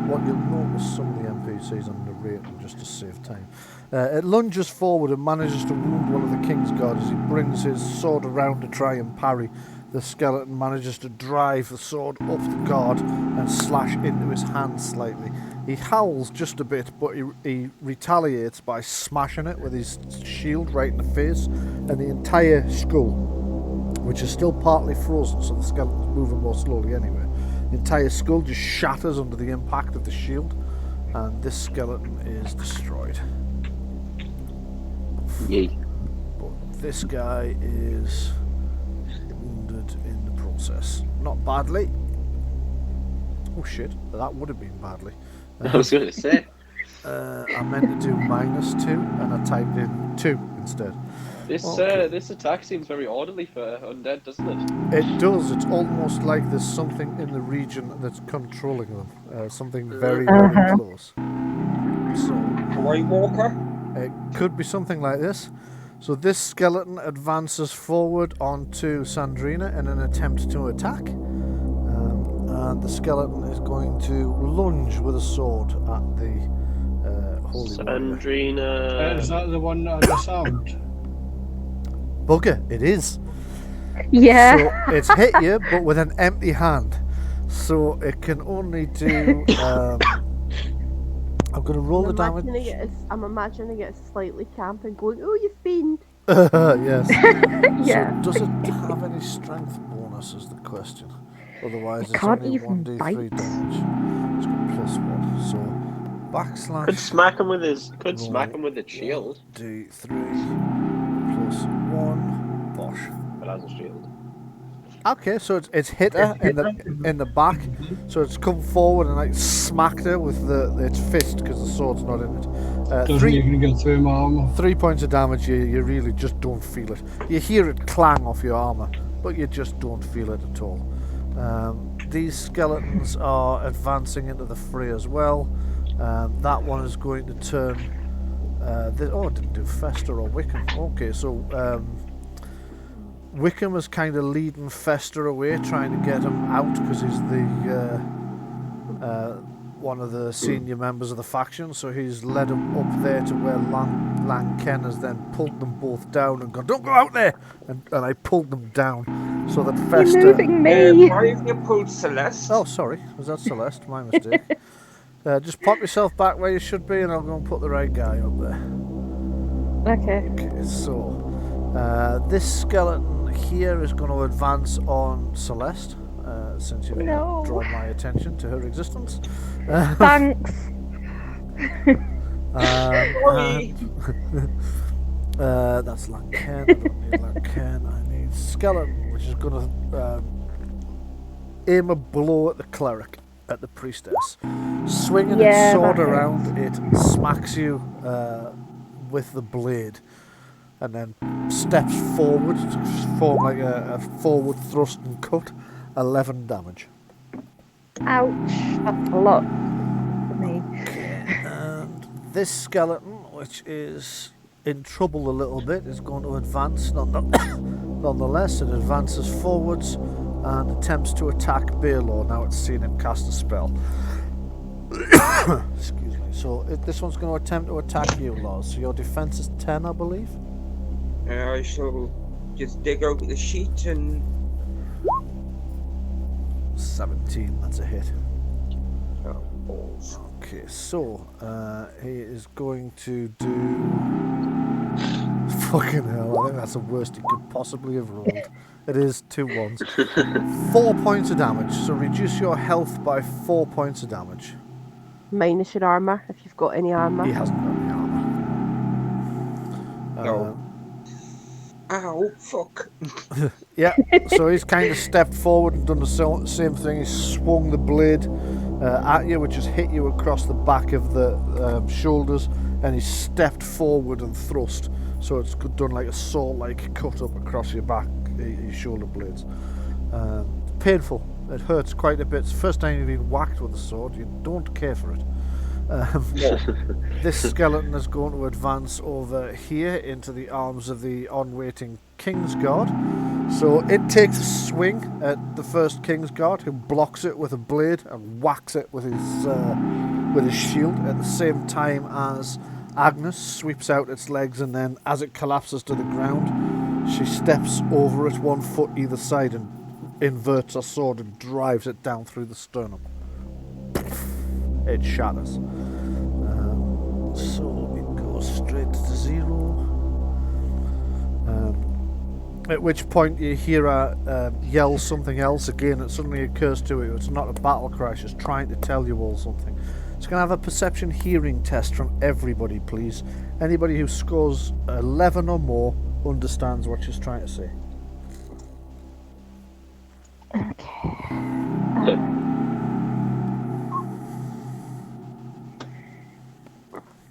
Speaker 1: what you'll notice some of the NPCs are narrating just to save time. It lunges forward and manages to wound one of the King's Guard as he brings his sword around to try and parry. The skeleton manages to drive the sword up the guard and slash into his hand slightly. He howls just a bit, but he retaliates by smashing it with his shield right in the face, and the entire skull, which is still partly frozen, so the skeleton's moving more slowly anyway. The entire skull just shatters under the impact of the shield, and this skeleton is destroyed.
Speaker 7: Yay.
Speaker 1: But this guy is wounded in the process. Not badly. Oh shit, that would have been badly.
Speaker 7: I was going to say.
Speaker 1: I meant to do -2, and I typed in 2 instead.
Speaker 6: This
Speaker 1: Okay.
Speaker 6: this attack seems very orderly for undead, doesn't it?
Speaker 1: It does. It's almost like there's something in the region that's controlling them. Something very, very close. So
Speaker 4: White Walker?
Speaker 1: it could be something like this. So this skeleton advances forward onto Sandrina in an attempt to attack. And the skeleton is going to lunge with a sword at the holy warrior.
Speaker 6: Sandrina.
Speaker 3: Is that the one that I disarmed?
Speaker 1: Bugger, it is.
Speaker 2: Yeah.
Speaker 1: So it's hit you, but with an empty hand. So it can only do. I'm going to roll the damage.
Speaker 5: I'm imagining it as slightly camping, going, "Oh, you fiend!"
Speaker 1: Yes.
Speaker 2: Yeah.
Speaker 1: So does it have any strength bonus? Is the question. Otherwise,
Speaker 2: It
Speaker 1: it's
Speaker 2: can't
Speaker 1: only
Speaker 2: even
Speaker 1: 1d3
Speaker 2: bite.
Speaker 1: damage. It's got +1. So backslash.
Speaker 6: Could smack him with his. Could
Speaker 1: roll
Speaker 6: smack him with the shield.
Speaker 1: 1d3 +1. Bosh.
Speaker 6: But as a shield.
Speaker 1: Okay, so it's hit her in the back, so it's come forward and like smacked her with its fist because the sword's not in it.
Speaker 3: Doesn't even get through my armor.
Speaker 1: 3 points of damage. You really just don't feel it. You hear it clang off your armor, but you just don't feel it at all. These skeletons are advancing into the fray as well. That one is going to turn. It didn't do Fester or Wickham. Okay, so. Wickham is kind of leading Fester away, trying to get him out because he's the one of the senior members of the faction. So he's led him up there to where Lang Ken has then pulled them both down and gone, "Don't go out there!" And I pulled them down so that
Speaker 2: You're
Speaker 1: Fester.
Speaker 2: moving me.
Speaker 4: Why have you pulled Celeste?
Speaker 1: Oh, sorry, was that Celeste? My mistake. Just pop yourself back where you should be, and I'll go and put the right guy up there.
Speaker 2: Okay.
Speaker 1: Okay, so this skeleton here is going to advance on Celeste. since you've
Speaker 2: No.
Speaker 1: drawn my attention to her existence.
Speaker 2: Thanks.
Speaker 4: Sorry.
Speaker 1: That's Lanken. I don't need Lanken. I need Skeleton, which is going to aim a blow at the cleric, at the priestess. Swinging its sword around, it smacks you with the blade, and then steps forward to form like a forward thrust and cut. 11 damage.
Speaker 2: Ouch. That's a lot for me.
Speaker 1: And this skeleton, which is in trouble a little bit, is going to advance. Nonetheless, it advances forwards and attempts to attack Baelor. Now it's seen him cast a spell. Excuse me. So this one's going to attempt to attack you, Lars. So your defense is 10, I believe.
Speaker 4: I shall just dig out the sheet and
Speaker 1: 17. That's a hit.
Speaker 4: oh, balls.
Speaker 1: Okay, so he is going to do. Fucking hell! I think that's the worst he could possibly have rolled. It is 2 ones. 4 points of damage. So reduce your health by 4 points of damage.
Speaker 5: Minus your armour, if you've got any armour.
Speaker 1: He hasn't got any armor.
Speaker 4: No. Ow! Fuck.
Speaker 1: Yeah. So he's kind of stepped forward and done the same thing. He's swung the blade at you, which has hit you across the back of the shoulders, and he's stepped forward and thrust. So it's done like a saw-like cut up across your back, your shoulder blades. Painful. It hurts quite a bit. It's the first time you've been whacked with a sword. You don't care for it. This skeleton is going to advance over here into the arms of the on-waiting Kingsguard. So it takes a swing at the first Kingsguard, who blocks it with a blade and whacks it with his shield at the same time as Agnes sweeps out its legs, and then as it collapses to the ground, she steps over it 1 foot either side and inverts her sword and drives it down through the sternum. It shatters. So it goes straight to 0. At which point you hear her yell something else again. It suddenly occurs to you it's not a battle cry, she's trying to tell you all something. It's going to have a perception hearing test from everybody, please. Anybody who scores 11 or more understands what she's trying to say.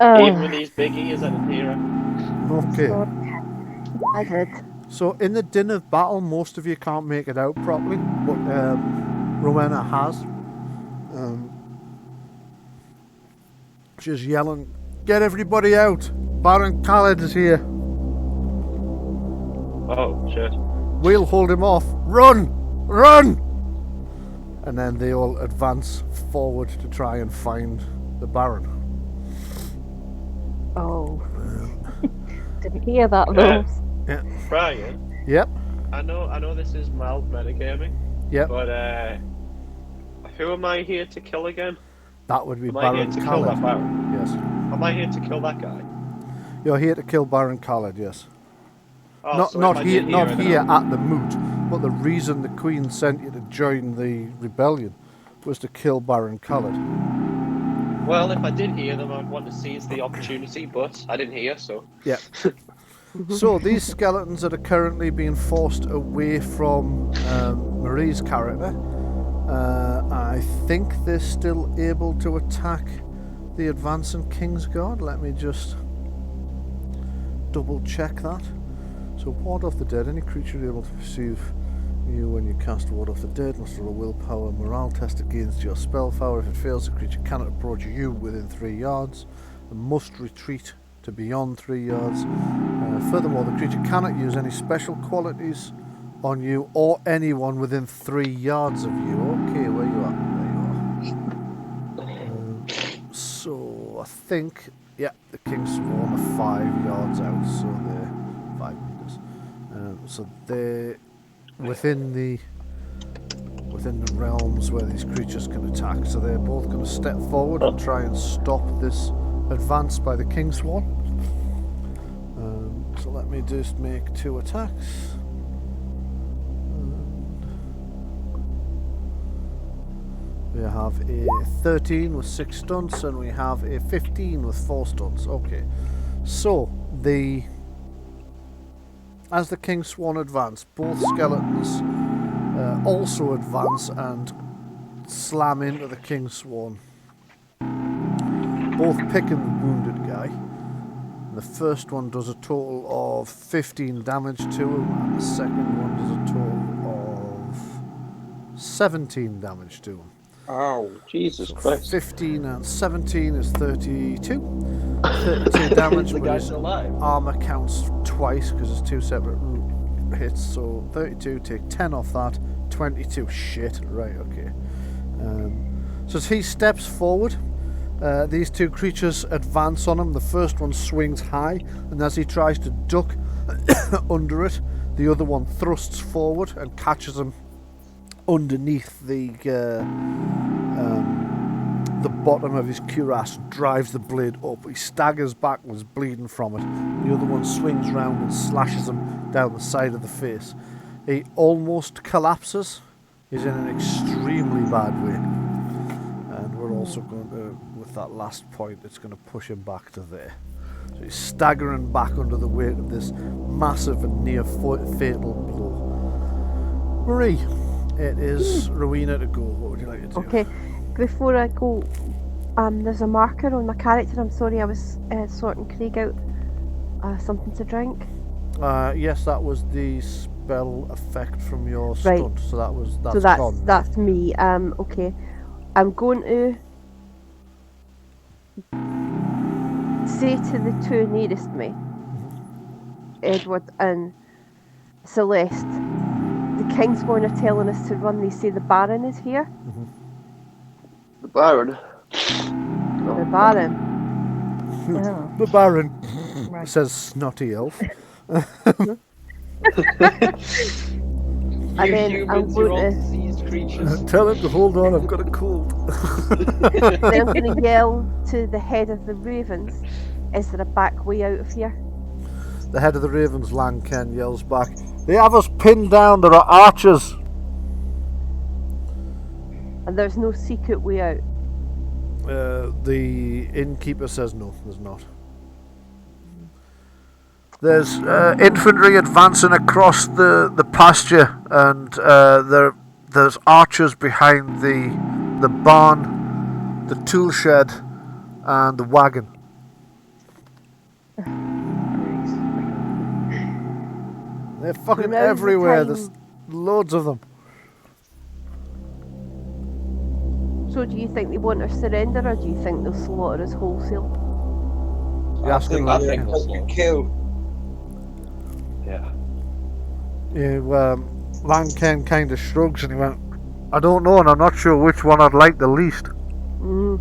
Speaker 6: Even with these big ears, I didn't hear it.
Speaker 1: Okay.
Speaker 5: I did.
Speaker 1: So in the din of battle, most of you can't make it out properly, but Rowena has. She's yelling, "Get everybody out! Baron Khaled is here!
Speaker 6: Oh, shit.
Speaker 1: We'll hold him off! Run! Run!" And then they all advance forward to try and find the Baron.
Speaker 2: Oh. Didn't hear that though.
Speaker 1: Yeah.
Speaker 6: Bryan,
Speaker 1: Yep.
Speaker 6: I know this is mild metagaming,
Speaker 1: Yep.
Speaker 6: but who am I here to kill again?
Speaker 1: That would be
Speaker 6: Am I here
Speaker 1: Baron
Speaker 6: to kill that
Speaker 1: Khaled.
Speaker 6: Baron?
Speaker 1: Yes.
Speaker 6: Am I here to kill that guy?
Speaker 1: You're here to kill Baron Khaled, yes.
Speaker 6: Oh, so
Speaker 1: not
Speaker 6: if I
Speaker 1: here,
Speaker 6: did
Speaker 1: not
Speaker 6: it,
Speaker 1: here
Speaker 6: then
Speaker 1: at the moot. But the reason the Queen sent you to join the rebellion was to kill Baron Khaled.
Speaker 6: well, if I did hear them, I'd want to seize the opportunity, but I didn't hear, so.
Speaker 1: Yeah. So these skeletons that are currently being forced away from Marie's character, I think they're still able to attack the advancing Kingsguard. Let me just double check that. So ward off the dead. Any creature able to perceive you when you cast Ward off the Dead must roll a willpower morale test against your spell power. If it fails, the creature cannot approach you within 3 yards and must retreat to beyond 3 yards. Furthermore, the creature cannot use any special qualities on you or anyone within 3 yards of you. Okay, where you are? There you are. So I think, yeah, the King's Swarm are 5 yards out, so they're 5 meters. So they're within the realms where these creatures can attack. So they're both going to step forward and try and stop this advance by the Kingswarm. So let me just make 2 attacks. We have a 13 with 6 stunts, and we have a 15 with 4 stunts. Okay, so as the King Swan advance, both skeletons also advance and slam into the King Swan, both picking the wounded guy. The first one does a total of 15 damage to him, and the second one does a total of 17 damage to him.
Speaker 4: Ow.
Speaker 7: Jesus
Speaker 1: So
Speaker 7: Christ.
Speaker 1: 15 and 17 is 32. 32 damage,
Speaker 7: The
Speaker 1: but
Speaker 7: guy's
Speaker 1: his
Speaker 7: alive.
Speaker 1: armor counts twice because it's 2 separate hits. So 32, take 10 off that. 22. Shit. Right. Okay. So as he steps forward, these 2 creatures advance on him. The first one swings high, and as he tries to duck under it, the other one thrusts forward and catches him underneath the bottom of his cuirass, drives the blade up. He staggers backwards, bleeding from it. The other one swings round and slashes him down the side of the face. He almost collapses. He's in an extremely bad way. And we're also going to, with that last point, it's going to push him back to there. So he's staggering back under the weight of this massive and near fatal blow. Marie, it is Rowena to go. What would you like to do?
Speaker 5: Okay, before I go, there's a marker on my character. I'm sorry, I was sorting Craig out something to drink.
Speaker 1: Yes, that was the spell effect from your
Speaker 5: Right.
Speaker 1: stunt. So that's
Speaker 5: So
Speaker 1: gone.
Speaker 5: that's me. Okay, I'm going to say to the 2 nearest me, Edward and Celeste, the Kingsborn are telling us to run. They say the Baron is here.
Speaker 6: The Baron.
Speaker 5: The Baron.
Speaker 2: Oh,
Speaker 1: The Baron
Speaker 2: right.
Speaker 1: says snotty elf.
Speaker 5: And then
Speaker 7: You
Speaker 5: I'm
Speaker 7: humans, you're all
Speaker 5: going to
Speaker 7: diseased creatures.
Speaker 1: Tell him to hold on, I've got a cold.
Speaker 5: then I'm going to yell to the head of the Ravens, is there a back way out of here?
Speaker 1: The head of the Ravens, Lanken, yells back, "They have us pinned down, there are archers."
Speaker 5: And there's no secret way out.
Speaker 1: The innkeeper says no, there's not. There's infantry advancing across the pasture, and there's archers behind the barn, the tool shed, and the wagon. They're fucking
Speaker 5: Now's the
Speaker 1: everywhere.
Speaker 5: time.
Speaker 1: There's loads of them.
Speaker 5: So do you think they want our surrender, or do you think they'll slaughter us wholesale?
Speaker 1: You're asking
Speaker 7: I
Speaker 1: like,
Speaker 7: think
Speaker 4: Like you kill.
Speaker 7: Yeah.
Speaker 1: Lanken kind of shrugs and he went, "I don't know, and I'm not sure which one I'd like the least."
Speaker 5: Mm.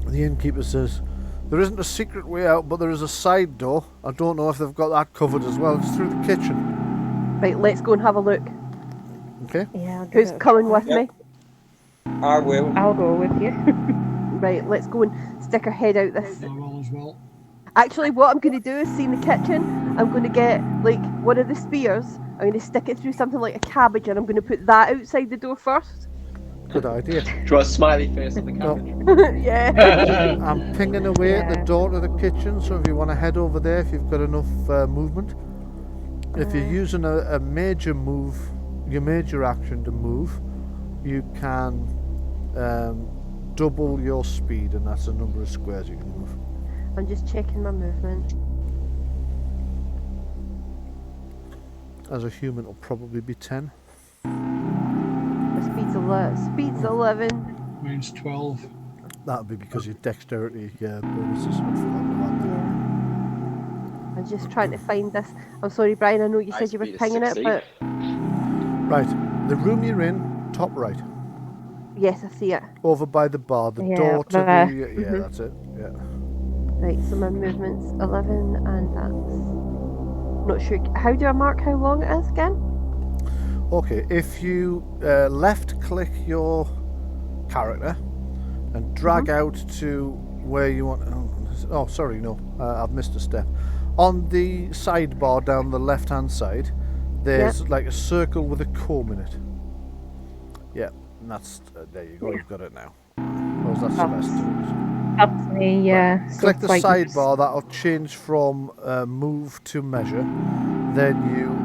Speaker 1: The innkeeper says, "There isn't a secret way out, but there is a side door. I don't know if they've got that covered as well. It's through the kitchen."
Speaker 5: Right, let's go and have a look.
Speaker 1: Okay.
Speaker 2: Yeah, I'll give
Speaker 5: Who's
Speaker 2: it a
Speaker 5: coming
Speaker 2: try.
Speaker 5: with me?
Speaker 4: I will.
Speaker 2: I'll go with you.
Speaker 5: Right, let's go and stick our head out this.
Speaker 3: I will as well.
Speaker 5: Actually, what I'm going to do is see in the kitchen, I'm going to get like one of the spears. I'm going to stick it through something like a cabbage, and I'm going to put that outside the door first.
Speaker 1: Good idea.
Speaker 7: Draw a smiley face on the
Speaker 1: No.
Speaker 7: cabbage.
Speaker 5: Yeah.
Speaker 1: I'm pinging away at the
Speaker 2: Yeah.
Speaker 1: door to the kitchen, so if you want to head over there, if you've got enough movement. If you're using a major move, your major action to move, you can double your speed, and that's the number of squares you can move.
Speaker 5: I'm just checking my movement.
Speaker 1: As a human, it'll probably be 10.
Speaker 5: My speed's 11. Speed's 11.
Speaker 3: Mine's 12.
Speaker 1: That'll be because your dexterity bonuses are for that.
Speaker 5: Yeah. I'm just trying to find this. I'm sorry, Brian. I know you
Speaker 7: My
Speaker 5: said you were
Speaker 7: speed is
Speaker 5: pinging it,
Speaker 7: 16.
Speaker 5: but
Speaker 1: Right, the room you're in, top right,
Speaker 5: yes, I see it.
Speaker 1: over by the bar, the
Speaker 2: Yeah,
Speaker 1: door to the
Speaker 2: there.
Speaker 1: yeah, that's it. Yeah.
Speaker 5: Right, so my movement's 11, and that's not sure. How do I mark how long it is again?
Speaker 1: Okay, if you left click your character and drag out to where you want. Oh, sorry, no, I've missed a step. On the sidebar down the left hand side, there's like a circle with a comb in it. Yeah, and that's there you go. You've got it now. Or is that Celeste?
Speaker 2: That's me, yeah. So
Speaker 1: Click
Speaker 2: it's
Speaker 1: the
Speaker 2: like
Speaker 1: sidebar. That'll change from move to measure. Then you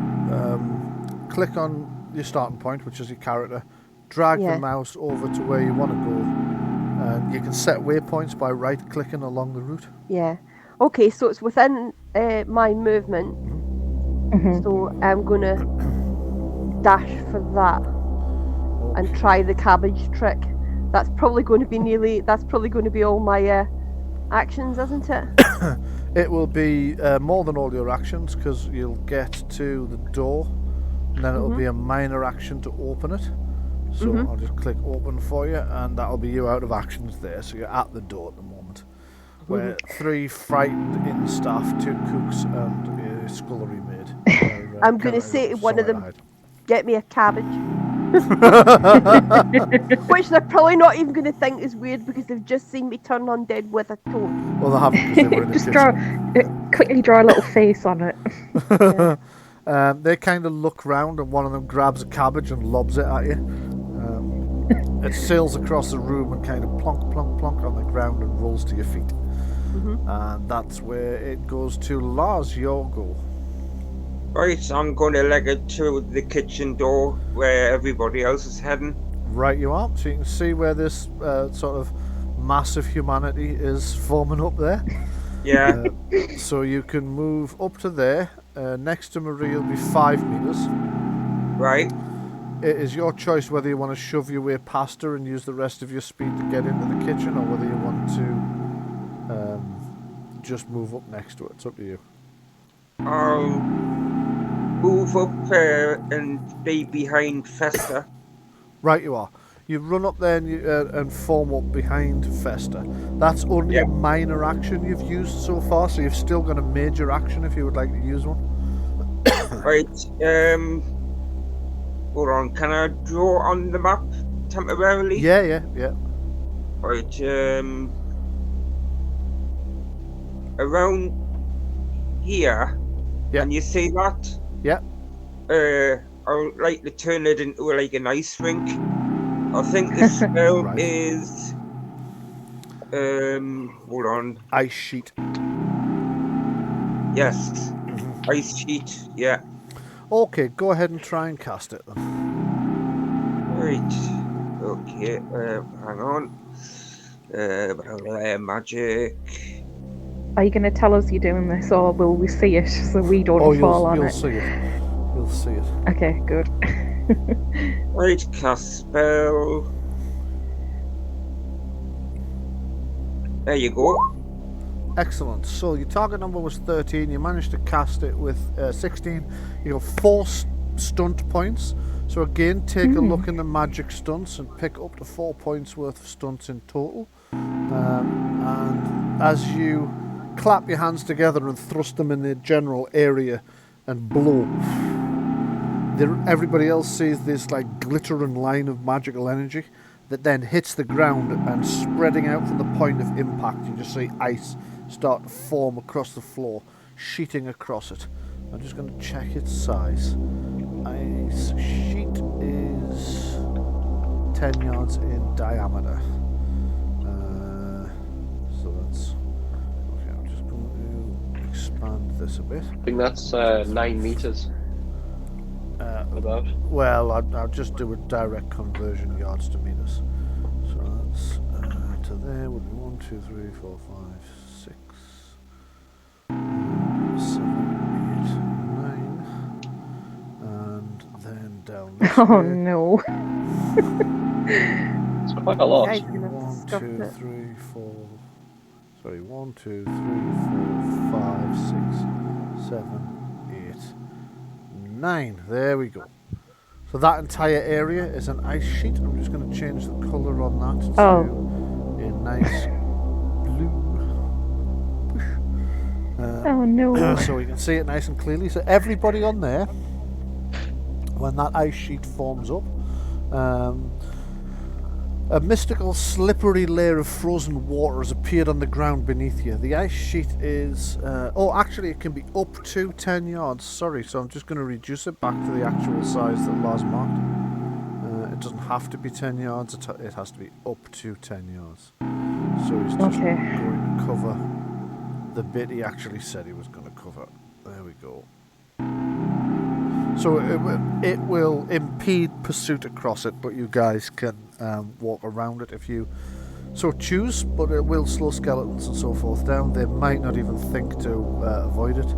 Speaker 1: click on your starting point, which is your character. Drag the mouse over to where you want to go, and you can set waypoints by right-clicking along the route.
Speaker 5: Yeah. Okay, so it's within my movement. So I'm gonna dash for that and try the cabbage trick. That's probably going to be all my actions, isn't it?
Speaker 1: It will be more than all your actions, because you'll get to the door, and then it'll be a minor action to open it. So I'll just click open for you, and that'll be you out of actions there. So you're at the door at the moment. Where 3 frightened inn staff, 2 cooks, and a scullery maid.
Speaker 5: I'm going to say to one of them, get me a cabbage. Which they're probably not even going to think is weird, because they've just seen me turn undead with a toad.
Speaker 1: Well, they haven't, because they were in the
Speaker 2: just quickly draw a little face on it.
Speaker 1: They kind of look round, and one of them grabs a cabbage and lobs it at you. It sails across the room and kind of plonk, plonk, plonk on the ground and rolls to your feet. And that's where it goes to Lars, your go.
Speaker 4: Right, I'm going to leg it to the kitchen door where everybody else is heading.
Speaker 1: Right you are. So you can see where this sort of mass of humanity is forming up there.
Speaker 4: Yeah.
Speaker 1: So you can move up to there. Next to Marie will be 5 meters.
Speaker 4: Right.
Speaker 1: It is your choice whether you want to shove your way past her and use the rest of your speed to get into the kitchen, or whether you want to just move up next to it. It's up to you.
Speaker 4: I'll move up and be behind Fester.
Speaker 1: Right you are. You run up there and form up behind Fester. That's only a minor action you've used so far, so you've still got a major action if you would like to use one.
Speaker 4: Right, hold on, can I draw on the map temporarily?
Speaker 1: Yeah.
Speaker 4: Right, around here, can you see that?
Speaker 1: Yeah.
Speaker 4: I would like to turn it into like an ice rink. I think the spell is hold on.
Speaker 1: Ice sheet.
Speaker 4: Yes. Ice sheet, yeah.
Speaker 1: Okay, go ahead and try and cast it then.
Speaker 4: Right. Okay, hang on. Magic.
Speaker 2: Are you going to tell us you're doing this, or will we see it so we don't fall on
Speaker 1: you'll
Speaker 2: it?
Speaker 1: see it. You'll see it.
Speaker 2: Okay, good.
Speaker 4: Right, cast spell. There you go.
Speaker 1: Excellent. So your target number was 13. You managed to cast it with 16. You got 4 stunt points. So again, take a look in the magic stunts and pick up to 4 points worth of stunts in total. And as you clap your hands together and thrust them in the general area and blow, everybody else sees this like glittering line of magical energy that then hits the ground, and spreading out from the point of impact, you just see ice start to form across the floor, sheeting across it. I'm just going to check its size. Ice sheet is 10 yards in diameter. So that's okay. I'm just going to expand this a bit.
Speaker 7: I think that's 9 meters. About.
Speaker 1: Well, I'll just do a direct conversion, yards to meters. So that's to there would be 1, 2, 3, 4, 5, 6, 7, 8, 9, and then down this
Speaker 2: Oh
Speaker 1: way.
Speaker 2: no.
Speaker 7: It's quite a lot.
Speaker 5: Guys, you're gonna have to
Speaker 1: 1,
Speaker 5: stop
Speaker 1: 2,
Speaker 5: it.
Speaker 1: 3, 4. Sorry, 1, 2, 3, 4, 5, 6, 7, 8, 9. There we go. So that entire area is an ice sheet. I'm just going to change the colour on that to a nice blue.
Speaker 2: Oh no.
Speaker 1: So we can see it nice and clearly. So everybody on there, when that ice sheet forms up, A mystical, slippery layer of frozen water has appeared on the ground beneath you. The ice sheet is... actually, it can be up to 10 yards. Sorry, so I'm just going to reduce it back to the actual size that Lars marked. It doesn't have to be 10 yards. It has to be up to 10 yards. So he's just going to cover the bit he actually said he was going to cover. There we go. So it will impede pursuit across it, but you guys can walk around it if you so choose, but it will slow skeletons and so forth down. They might not even think to avoid it.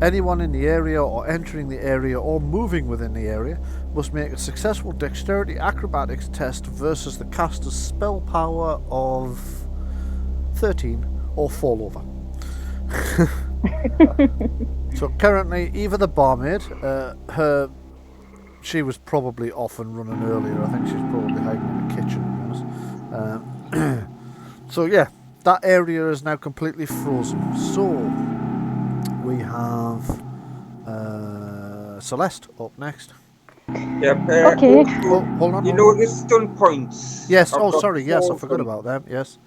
Speaker 1: Anyone in the area or entering the area or moving within the area must make a successful dexterity acrobatics test versus the caster's spell power of 13 or fall over. So currently, Eva the barmaid, she was probably off and running earlier. I think she's probably hiding in the kitchen, to be honest. So yeah, that area is now completely frozen. So we have Celeste up next.
Speaker 4: Yep.
Speaker 2: Okay.
Speaker 1: Hold on.
Speaker 4: You know the stun points.
Speaker 1: Yes. Oh, sorry. Yes, I forgot about them. Yes.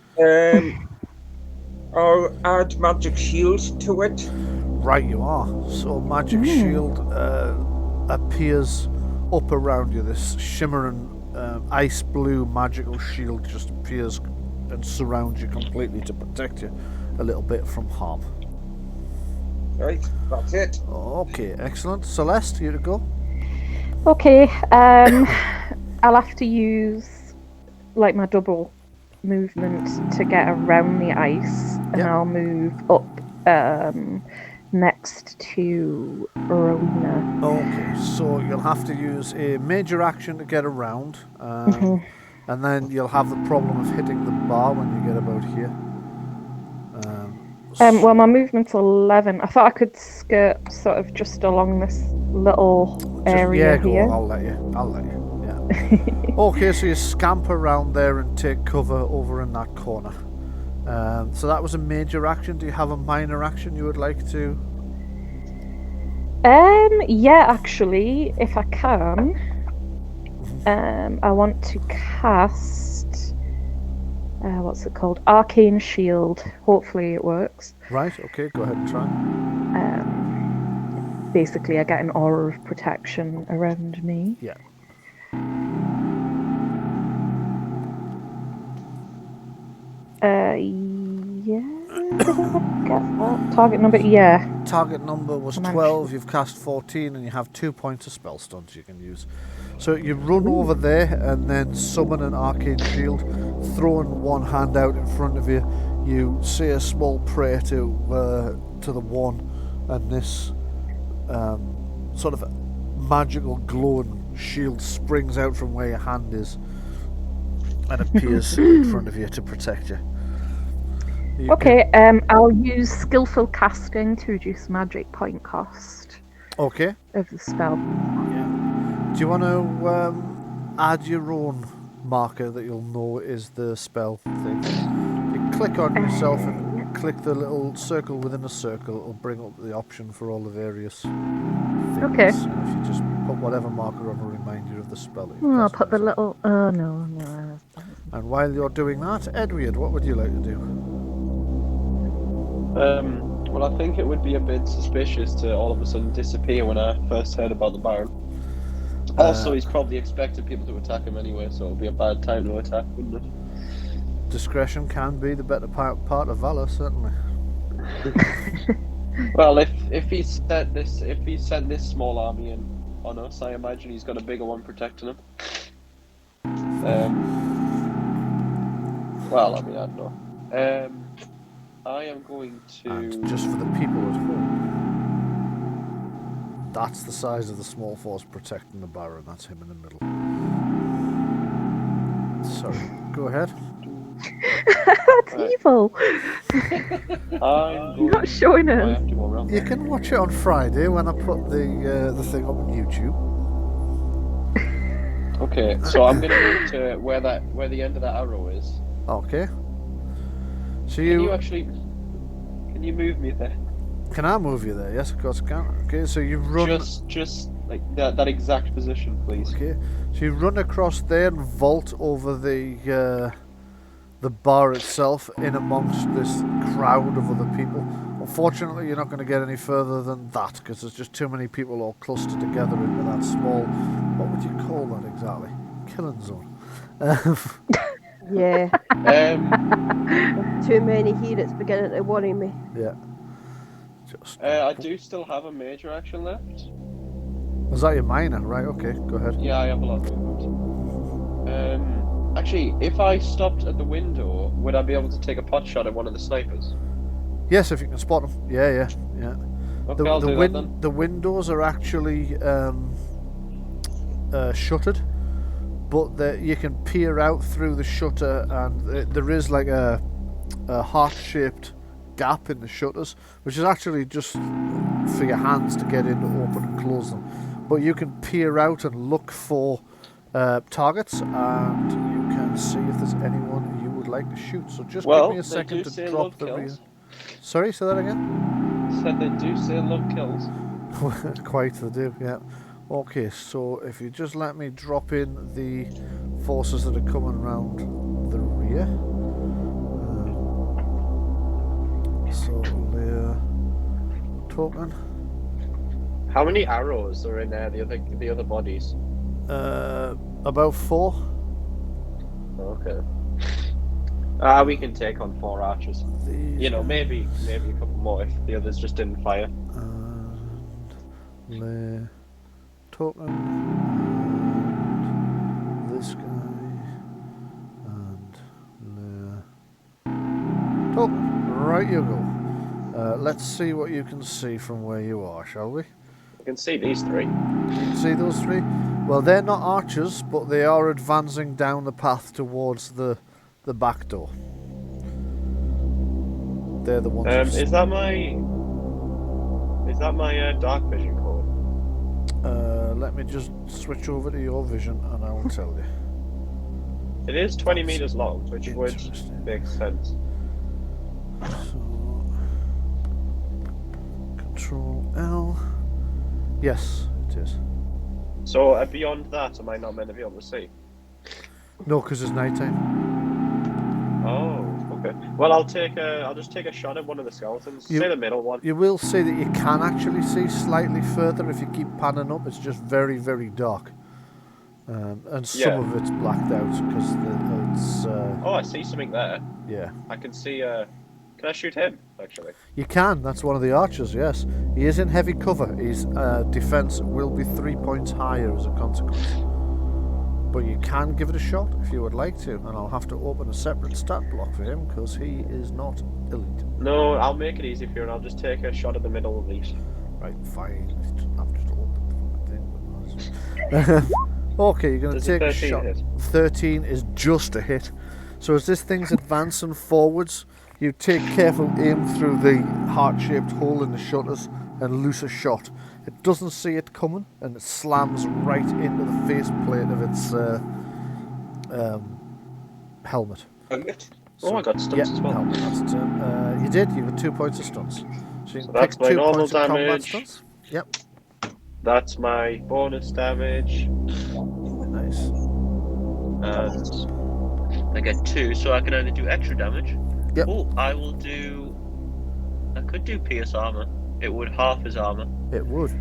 Speaker 4: I'll add magic shield to it.
Speaker 1: Right, you are. So magic shield appears up around you. This shimmering ice blue magical shield just appears and surrounds you completely to protect you a little bit from harm.
Speaker 4: Right, that's it.
Speaker 1: Okay, excellent. Celeste, you to go.
Speaker 2: Okay, I'll have to use like my double movement to get around the ice, and
Speaker 1: Yep.
Speaker 2: I'll move up next to Rowena.
Speaker 1: Okay, so you'll have to use a major action to get around, and then you'll have the problem of hitting the bar when you get about here.
Speaker 2: Well, my movement's 11. I thought I could skirt sort of just along this little area
Speaker 1: go
Speaker 2: here.
Speaker 1: on, I'll let you. Yeah. Okay, so you scamper around there and take cover over in that corner. So that was a major action. Do you have a minor action you would like to?
Speaker 2: Yeah, actually, if I can, I want to cast. What's it called? Arcane Shield. Hopefully it works.
Speaker 1: Right. Okay. Go ahead and try.
Speaker 2: Basically, I get an aura of protection around me.
Speaker 1: Yeah.
Speaker 2: Yeah. Did I get that? Target number? Yeah.
Speaker 1: Target number was
Speaker 2: I managed
Speaker 1: 12. You've cast 14, and you have 2 points of spell stuns you can use. So you run over there and then summon an arcane shield, throwing one hand out in front of you. You say a small prayer to the one, and this sort of magical glowing shield springs out from where your hand is and appears in front of you to protect you.
Speaker 2: Okay, I'll use skillful casting to reduce magic point cost
Speaker 1: Okay.
Speaker 2: of the spell.
Speaker 1: Yeah. Do you want to add your own marker that you'll know is the spell thing? You click on yourself and click the little circle within a circle. It'll bring up the option for all the various things.
Speaker 2: Okay.
Speaker 1: And if you just put whatever marker on to remind you of the spell. that you've
Speaker 2: I'll
Speaker 1: cast
Speaker 2: put the
Speaker 1: on yourself.
Speaker 2: little. No.
Speaker 1: And while you're doing that, Edward, what would you like to do?
Speaker 7: Well, I think it would be a bit suspicious to all of a sudden disappear when I first heard about the Baron. Also, he's probably expecting people to attack him anyway, so it would be a bad time to attack, wouldn't it?
Speaker 1: Discretion can be the better part of valor, certainly.
Speaker 7: Well, if he sent this small army in on us, I imagine he's got a bigger one protecting him. Well, I mean, I don't know. I am going to.
Speaker 1: And just for the people at home, that's the size of the small force protecting the Baron. That's him in the middle. Sorry, go ahead.
Speaker 2: That's evil.
Speaker 7: I'm
Speaker 2: Not showing
Speaker 7: I
Speaker 2: us.
Speaker 7: have to go around.
Speaker 1: You can watch it on Friday when I put the thing up on YouTube.
Speaker 7: Okay, so I'm going to move to where the end of that arrow is.
Speaker 1: Okay. So
Speaker 7: Can you move me there?
Speaker 1: Can I move you there? Yes, of course I can. Okay, so you run.
Speaker 7: Just Like that exact position, please.
Speaker 1: Okay. So you run across there and vault over the bar itself, in amongst this crowd of other people. Unfortunately, you're not going to get any further than that because there's just too many people all clustered together into that small. What would you call that exactly? Killing zone.
Speaker 5: Yeah,
Speaker 7: Um,
Speaker 5: too many here. It's beginning to worry me.
Speaker 1: Yeah. Just.
Speaker 7: I do still have a major action left.
Speaker 1: Was that your minor? Right. Okay. Go ahead.
Speaker 7: Yeah, I have a lot of movement. Actually, if I stopped at the window, would I be able to take a pot shot at one of the snipers?
Speaker 1: Yes, if you can spot them. Yeah.
Speaker 7: Okay, I'll do that then.
Speaker 1: The windows are actually shuttered, but you can peer out through the shutter, and there is like a heart-shaped gap in the shutters, which is actually just for your hands to get in to open and close them. But you can peer out and look for targets, and you can see if there's anyone you would like to shoot. So just give me a second to drop the rear. Sorry, say that again?
Speaker 7: Said they do say love kills.
Speaker 1: Quite they do, yeah. Okay, so if you just let me drop in the forces that are coming around the rear. So they're token.
Speaker 6: How many arrows are in there? The other bodies.
Speaker 1: About 4.
Speaker 6: Okay. We can take on 4 archers. You know, maybe a couple more if the others just didn't fire.
Speaker 1: And the token. And this guy. And the token. Right you go. Let's see what you can see from where you are, shall we?
Speaker 6: I can see these 3.
Speaker 1: You can see those 3? Well, they're not archers, but they are advancing down the path towards the back door. They're the ones.
Speaker 6: Is that my dark vision code?
Speaker 1: Let me just switch over to your vision, and I will tell you.
Speaker 6: It is 20 meters long, which would
Speaker 1: Interesting.
Speaker 6: make sense.
Speaker 1: So, Control L. Yes, it is.
Speaker 6: So beyond that, am I not meant to be able to see?
Speaker 1: No, because it's nighttime.
Speaker 6: Oh, okay. Well, I'll just take a shot at one of the skeletons. Say the middle one.
Speaker 1: You will see that you can actually see slightly further if you keep panning up. It's just very, very dark. And some of it's blacked out because it's...
Speaker 6: Oh, I see something there.
Speaker 1: Yeah.
Speaker 6: I can see... Can I shoot him, actually?
Speaker 1: You can. That's one of the archers, yes. He is in heavy cover. His defense will be 3 points higher as a consequence. But you can give it a shot if you would like to, and I'll have to open a separate stat block for him because he is not elite.
Speaker 6: No, I'll make it easy for you, and I'll just take a shot at the middle of these.
Speaker 1: Right, fine. I've just opened the fucking thing. Okay, you're going to take a shot.
Speaker 6: Hit?
Speaker 1: 13 is just a hit. So as this thing's advancing forwards, you take careful aim through the heart-shaped hole in the shutters and loose a shot. It doesn't see it coming, and it slams right into the faceplate of its helmet.
Speaker 6: Oh, I got stunts as well.
Speaker 1: Helmet, that's a turn. You did. You got 2 points of stunts. So you can
Speaker 6: that's
Speaker 1: pick
Speaker 6: my
Speaker 1: 2
Speaker 6: normal
Speaker 1: points of combat
Speaker 6: damage.
Speaker 1: stunts. Yep.
Speaker 6: That's my bonus damage.
Speaker 1: Nice.
Speaker 6: And I get 2, so I can only do extra damage.
Speaker 1: Yep.
Speaker 6: Oh, I could do pierce armor. It would half his armor.
Speaker 1: It would.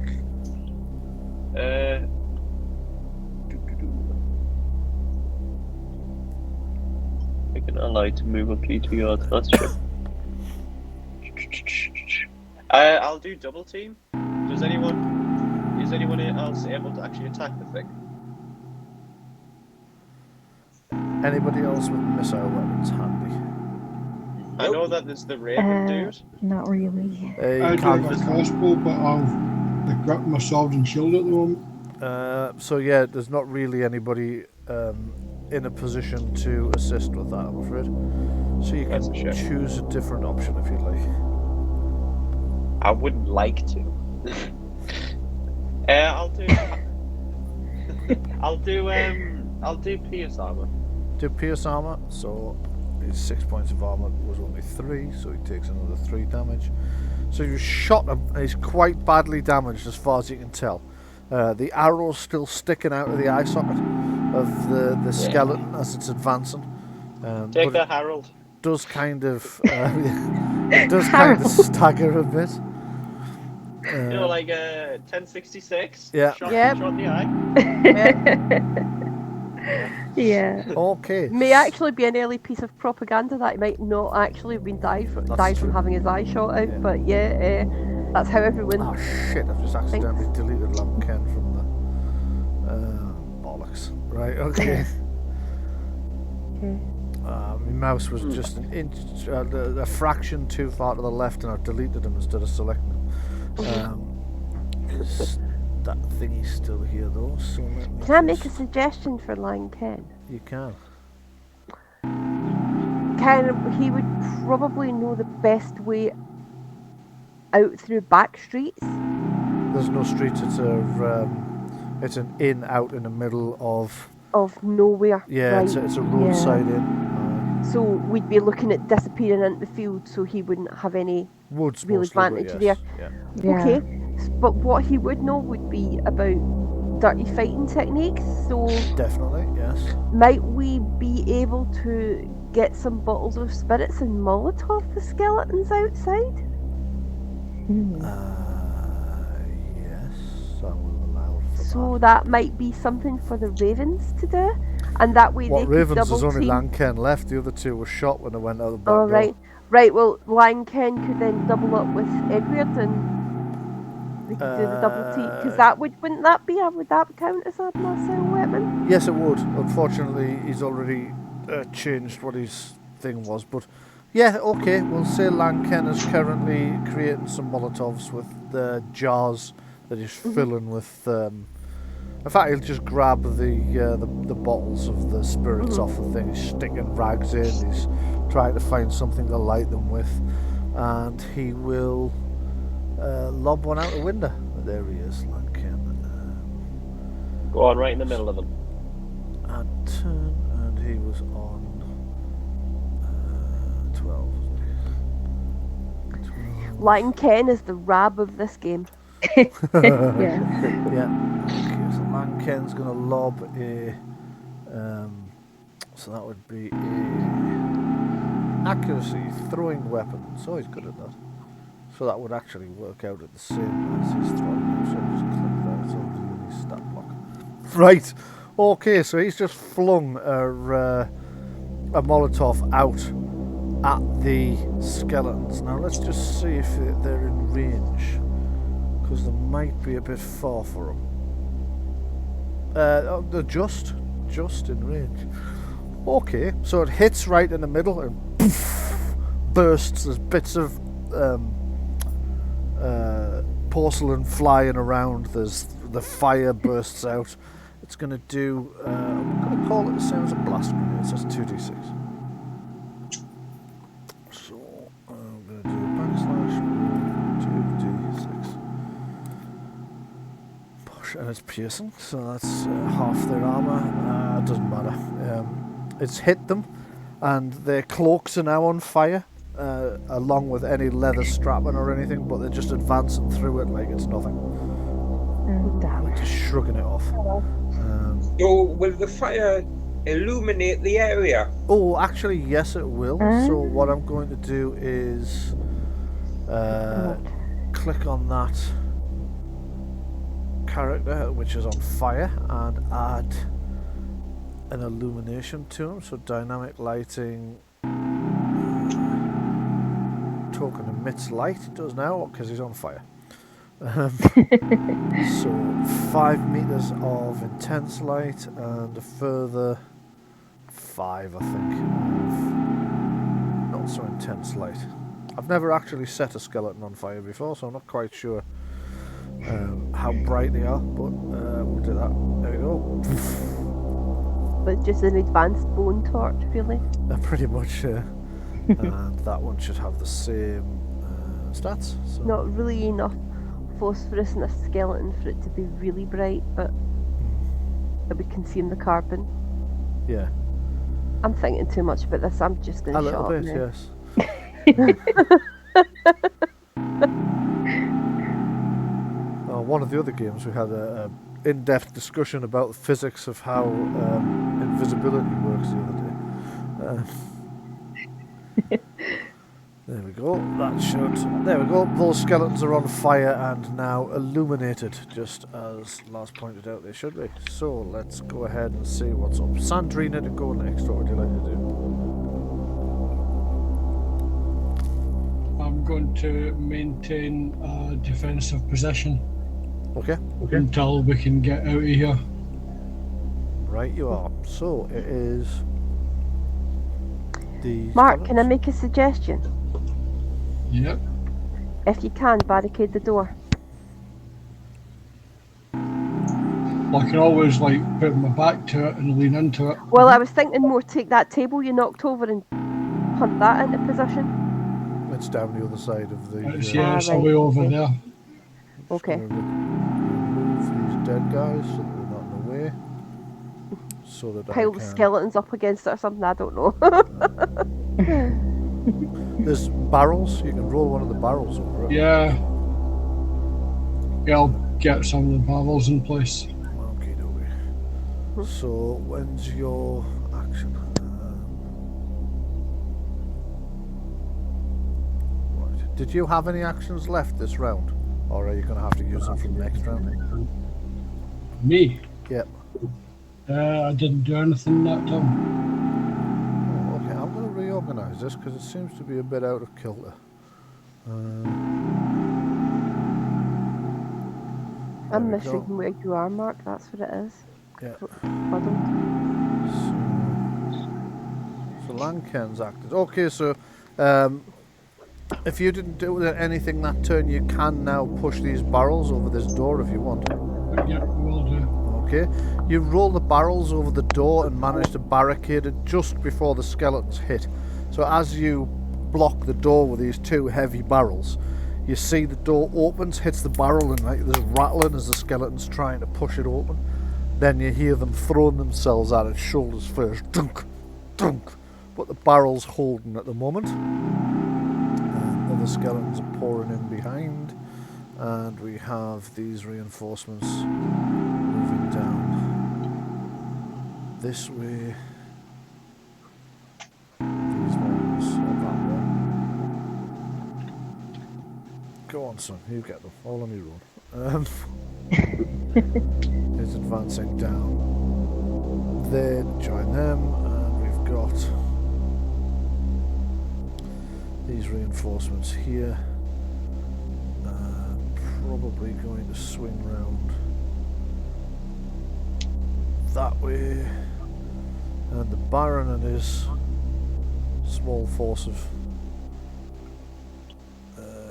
Speaker 6: I can ally to move up to 2 yards. That's true. I'll do double team. Is anyone else able to actually attack the thing?
Speaker 1: Anybody else with missile weapons handy?
Speaker 6: I know that there's the Raven dude.
Speaker 8: Not really.
Speaker 3: I do have a crossbow, but I've equipped my sword and shield at the moment.
Speaker 1: So yeah, there's not really anybody in a position to assist with that, I'm afraid. So you can choose a different option if you'd like.
Speaker 6: I wouldn't like to. I'll do pierce armor.
Speaker 1: Do pierce armor. So his 6 points of armor was only 3, so he takes another 3 damage. So you shot him, and he's quite badly damaged as far as you can tell. The arrow's still sticking out of the eye socket of the skeleton as it's advancing.
Speaker 6: Take
Speaker 1: but
Speaker 6: that, Harold.
Speaker 1: it does kind of it does kind of stagger a bit.
Speaker 6: You know, like 1066.
Speaker 1: Yeah.
Speaker 6: Shot,
Speaker 5: Yep.
Speaker 6: shot in the eye.
Speaker 2: Yeah.
Speaker 1: Okay.
Speaker 5: May actually be an early piece of propaganda that he might not actually have been died from
Speaker 1: true.
Speaker 5: having his eye shot out,
Speaker 1: Yeah.
Speaker 5: but that's how everyone.
Speaker 1: Oh shit! I've just accidentally deleted Lamb Ken from the bollocks. Right. Okay. My mouse was just an inch, a fraction too far to the left, and I've deleted him instead of selecting him. That thingy's still here though. So
Speaker 5: Can I make a suggestion for Lang Ken?
Speaker 1: You can.
Speaker 5: He would probably know the best way out through back streets.
Speaker 1: There's no streets. It's an inn out in the middle of
Speaker 5: nowhere.
Speaker 1: Yeah,
Speaker 5: right.
Speaker 1: it's a roadside inn.
Speaker 5: So we'd be looking at disappearing into the field, so he wouldn't have any
Speaker 1: Woods
Speaker 5: real
Speaker 1: mostly, but
Speaker 5: advantage
Speaker 1: yes.
Speaker 5: there.
Speaker 1: Yeah.
Speaker 5: Okay, but what he would know would be about dirty fighting techniques. So
Speaker 1: Definitely, yes.
Speaker 5: might we be able to get some bottles of spirits and Molotov the skeletons outside?
Speaker 1: Yes, I will allow for
Speaker 5: So that might be something for the Ravens to do, and that way
Speaker 1: What
Speaker 5: they
Speaker 1: Ravens?
Speaker 5: could double
Speaker 1: There's only
Speaker 5: team.
Speaker 1: Lanken left. The other two were shot when they went out the back
Speaker 5: Oh
Speaker 1: door.
Speaker 5: right. Well, Lanken could then double up with Edward, and they could do the double team. Because wouldn't that count as a missile weapon?
Speaker 1: Yes, it would. Unfortunately, he's already changed what his thing was. But yeah, okay. We'll say Lanken is currently creating some Molotovs with the jars that he's filling with. In fact, he'll just grab the bottles of the spirits off the thing. He's sticking rags in. He's trying to find something to light them with, and he will lob one out the window. There he is, Lanken.
Speaker 6: Go on, right in the middle of them.
Speaker 1: And turn, and he was on 12.
Speaker 5: Lanken is the Rab of this game.
Speaker 2: Yeah.
Speaker 1: Yeah. Okay, so Lanken's going to lob a. So that would be a accuracy throwing weapon. So he's good at that. So that would actually work out at the same as his throwing. So I'll just click that. So I'll do his stat block. Right. Okay, so he's just flung a Molotov out at the skeletons. Now let's just see if they're in range, because they might be a bit far for them. They're just in range. Okay, so it hits right in the middle and poof, bursts. There's bits of porcelain flying around. There's the fire bursts out. It's going to do. I'm going to call it the same as a blast grenade. So it's 2d6. So I'm going to do /2d6. And it's piercing, so that's half their armour. It doesn't matter. It's hit them, and their cloaks are now on fire, along with any leather strapping or anything, but they're just advancing through it like it's nothing.
Speaker 2: Damn.
Speaker 1: They're just shrugging it off.
Speaker 4: So will the fire illuminate the area?
Speaker 1: Oh, actually, yes, it will. So what I'm going to do is click on that character, which is on fire, and add an illumination to him. So dynamic lighting, token emits light. It does now because he's on fire. So 5 meters of intense light and a further 5, I think, of not so intense light. I've never actually set a skeleton on fire before, so I'm not quite sure how bright they are, but we'll do that. There we go.
Speaker 5: But just an advanced bone torch, really.
Speaker 1: Pretty much, and that one should have the same stats. So.
Speaker 5: Not really enough phosphorus in a skeleton for it to be really bright, but it would consume the carbon.
Speaker 1: Yeah.
Speaker 5: I'm thinking too much about this. I'm just going to shut up
Speaker 1: A little bit,
Speaker 5: now.
Speaker 1: yes. Oh, one of the other games, we had a in-depth discussion about the physics of how invisibility works the other day. There we go. That should. There we go. Those skeletons are on fire and now illuminated, just as Lars pointed out they should be. So let's go ahead and see what's up. Sandrina to go next. What would you like to do?
Speaker 3: I'm going to maintain a defensive position.
Speaker 1: Okay.
Speaker 3: Until we can get out of here.
Speaker 1: Right, you are. So it is the.
Speaker 5: Mark, can I make a suggestion?
Speaker 3: Yep.
Speaker 5: If you can, barricade the door.
Speaker 3: I can always like put my back to it and lean into it.
Speaker 5: Well, I was thinking more take that table you knocked over and punt that into position.
Speaker 1: It's down the other side of the.
Speaker 3: It's,
Speaker 5: right,
Speaker 3: away over
Speaker 5: okay.
Speaker 3: there.
Speaker 5: Okay.
Speaker 1: Remove these dead guys so that they're not in the way. So that
Speaker 5: Pile the skeletons up against it or something, I don't know.
Speaker 1: There's barrels. You can roll one of the barrels over it.
Speaker 3: Yeah. I'll get some of the barrels in place.
Speaker 1: Okay, so when's your action? Right. Did you have any actions left this round, or are you going to have to use them from next round?
Speaker 3: Me?
Speaker 1: Yep.
Speaker 3: I didn't do anything that time.
Speaker 1: Oh, okay, I'm going to reorganise this because it seems to be a bit out of kilter.
Speaker 5: I'm misreading where you are, Mark. That's what it is.
Speaker 1: Yeah.
Speaker 5: Puddled.
Speaker 1: So Lanken's acted. Okay, so if you didn't do anything that turn, you can now push these barrels over this door if you want.
Speaker 3: Yeah, will do.
Speaker 1: Okay, you roll the barrels over the door and manage to barricade it just before the skeletons hit. So as you block the door with these two heavy barrels, you see the door opens, hits the barrel, and like there's rattling as the skeleton's trying to push it open. Then you hear them throwing themselves at it shoulders first, dunk, dunk. But the barrel's holding at the moment. And other skeletons are pouring in behind, and we have these reinforcements moving down this way. These ones are that way. Go on, son, you get them. All on your own. It's advancing down there, join them, and we've got these reinforcements here. Probably going to swing round that way, and the Baron and his small force of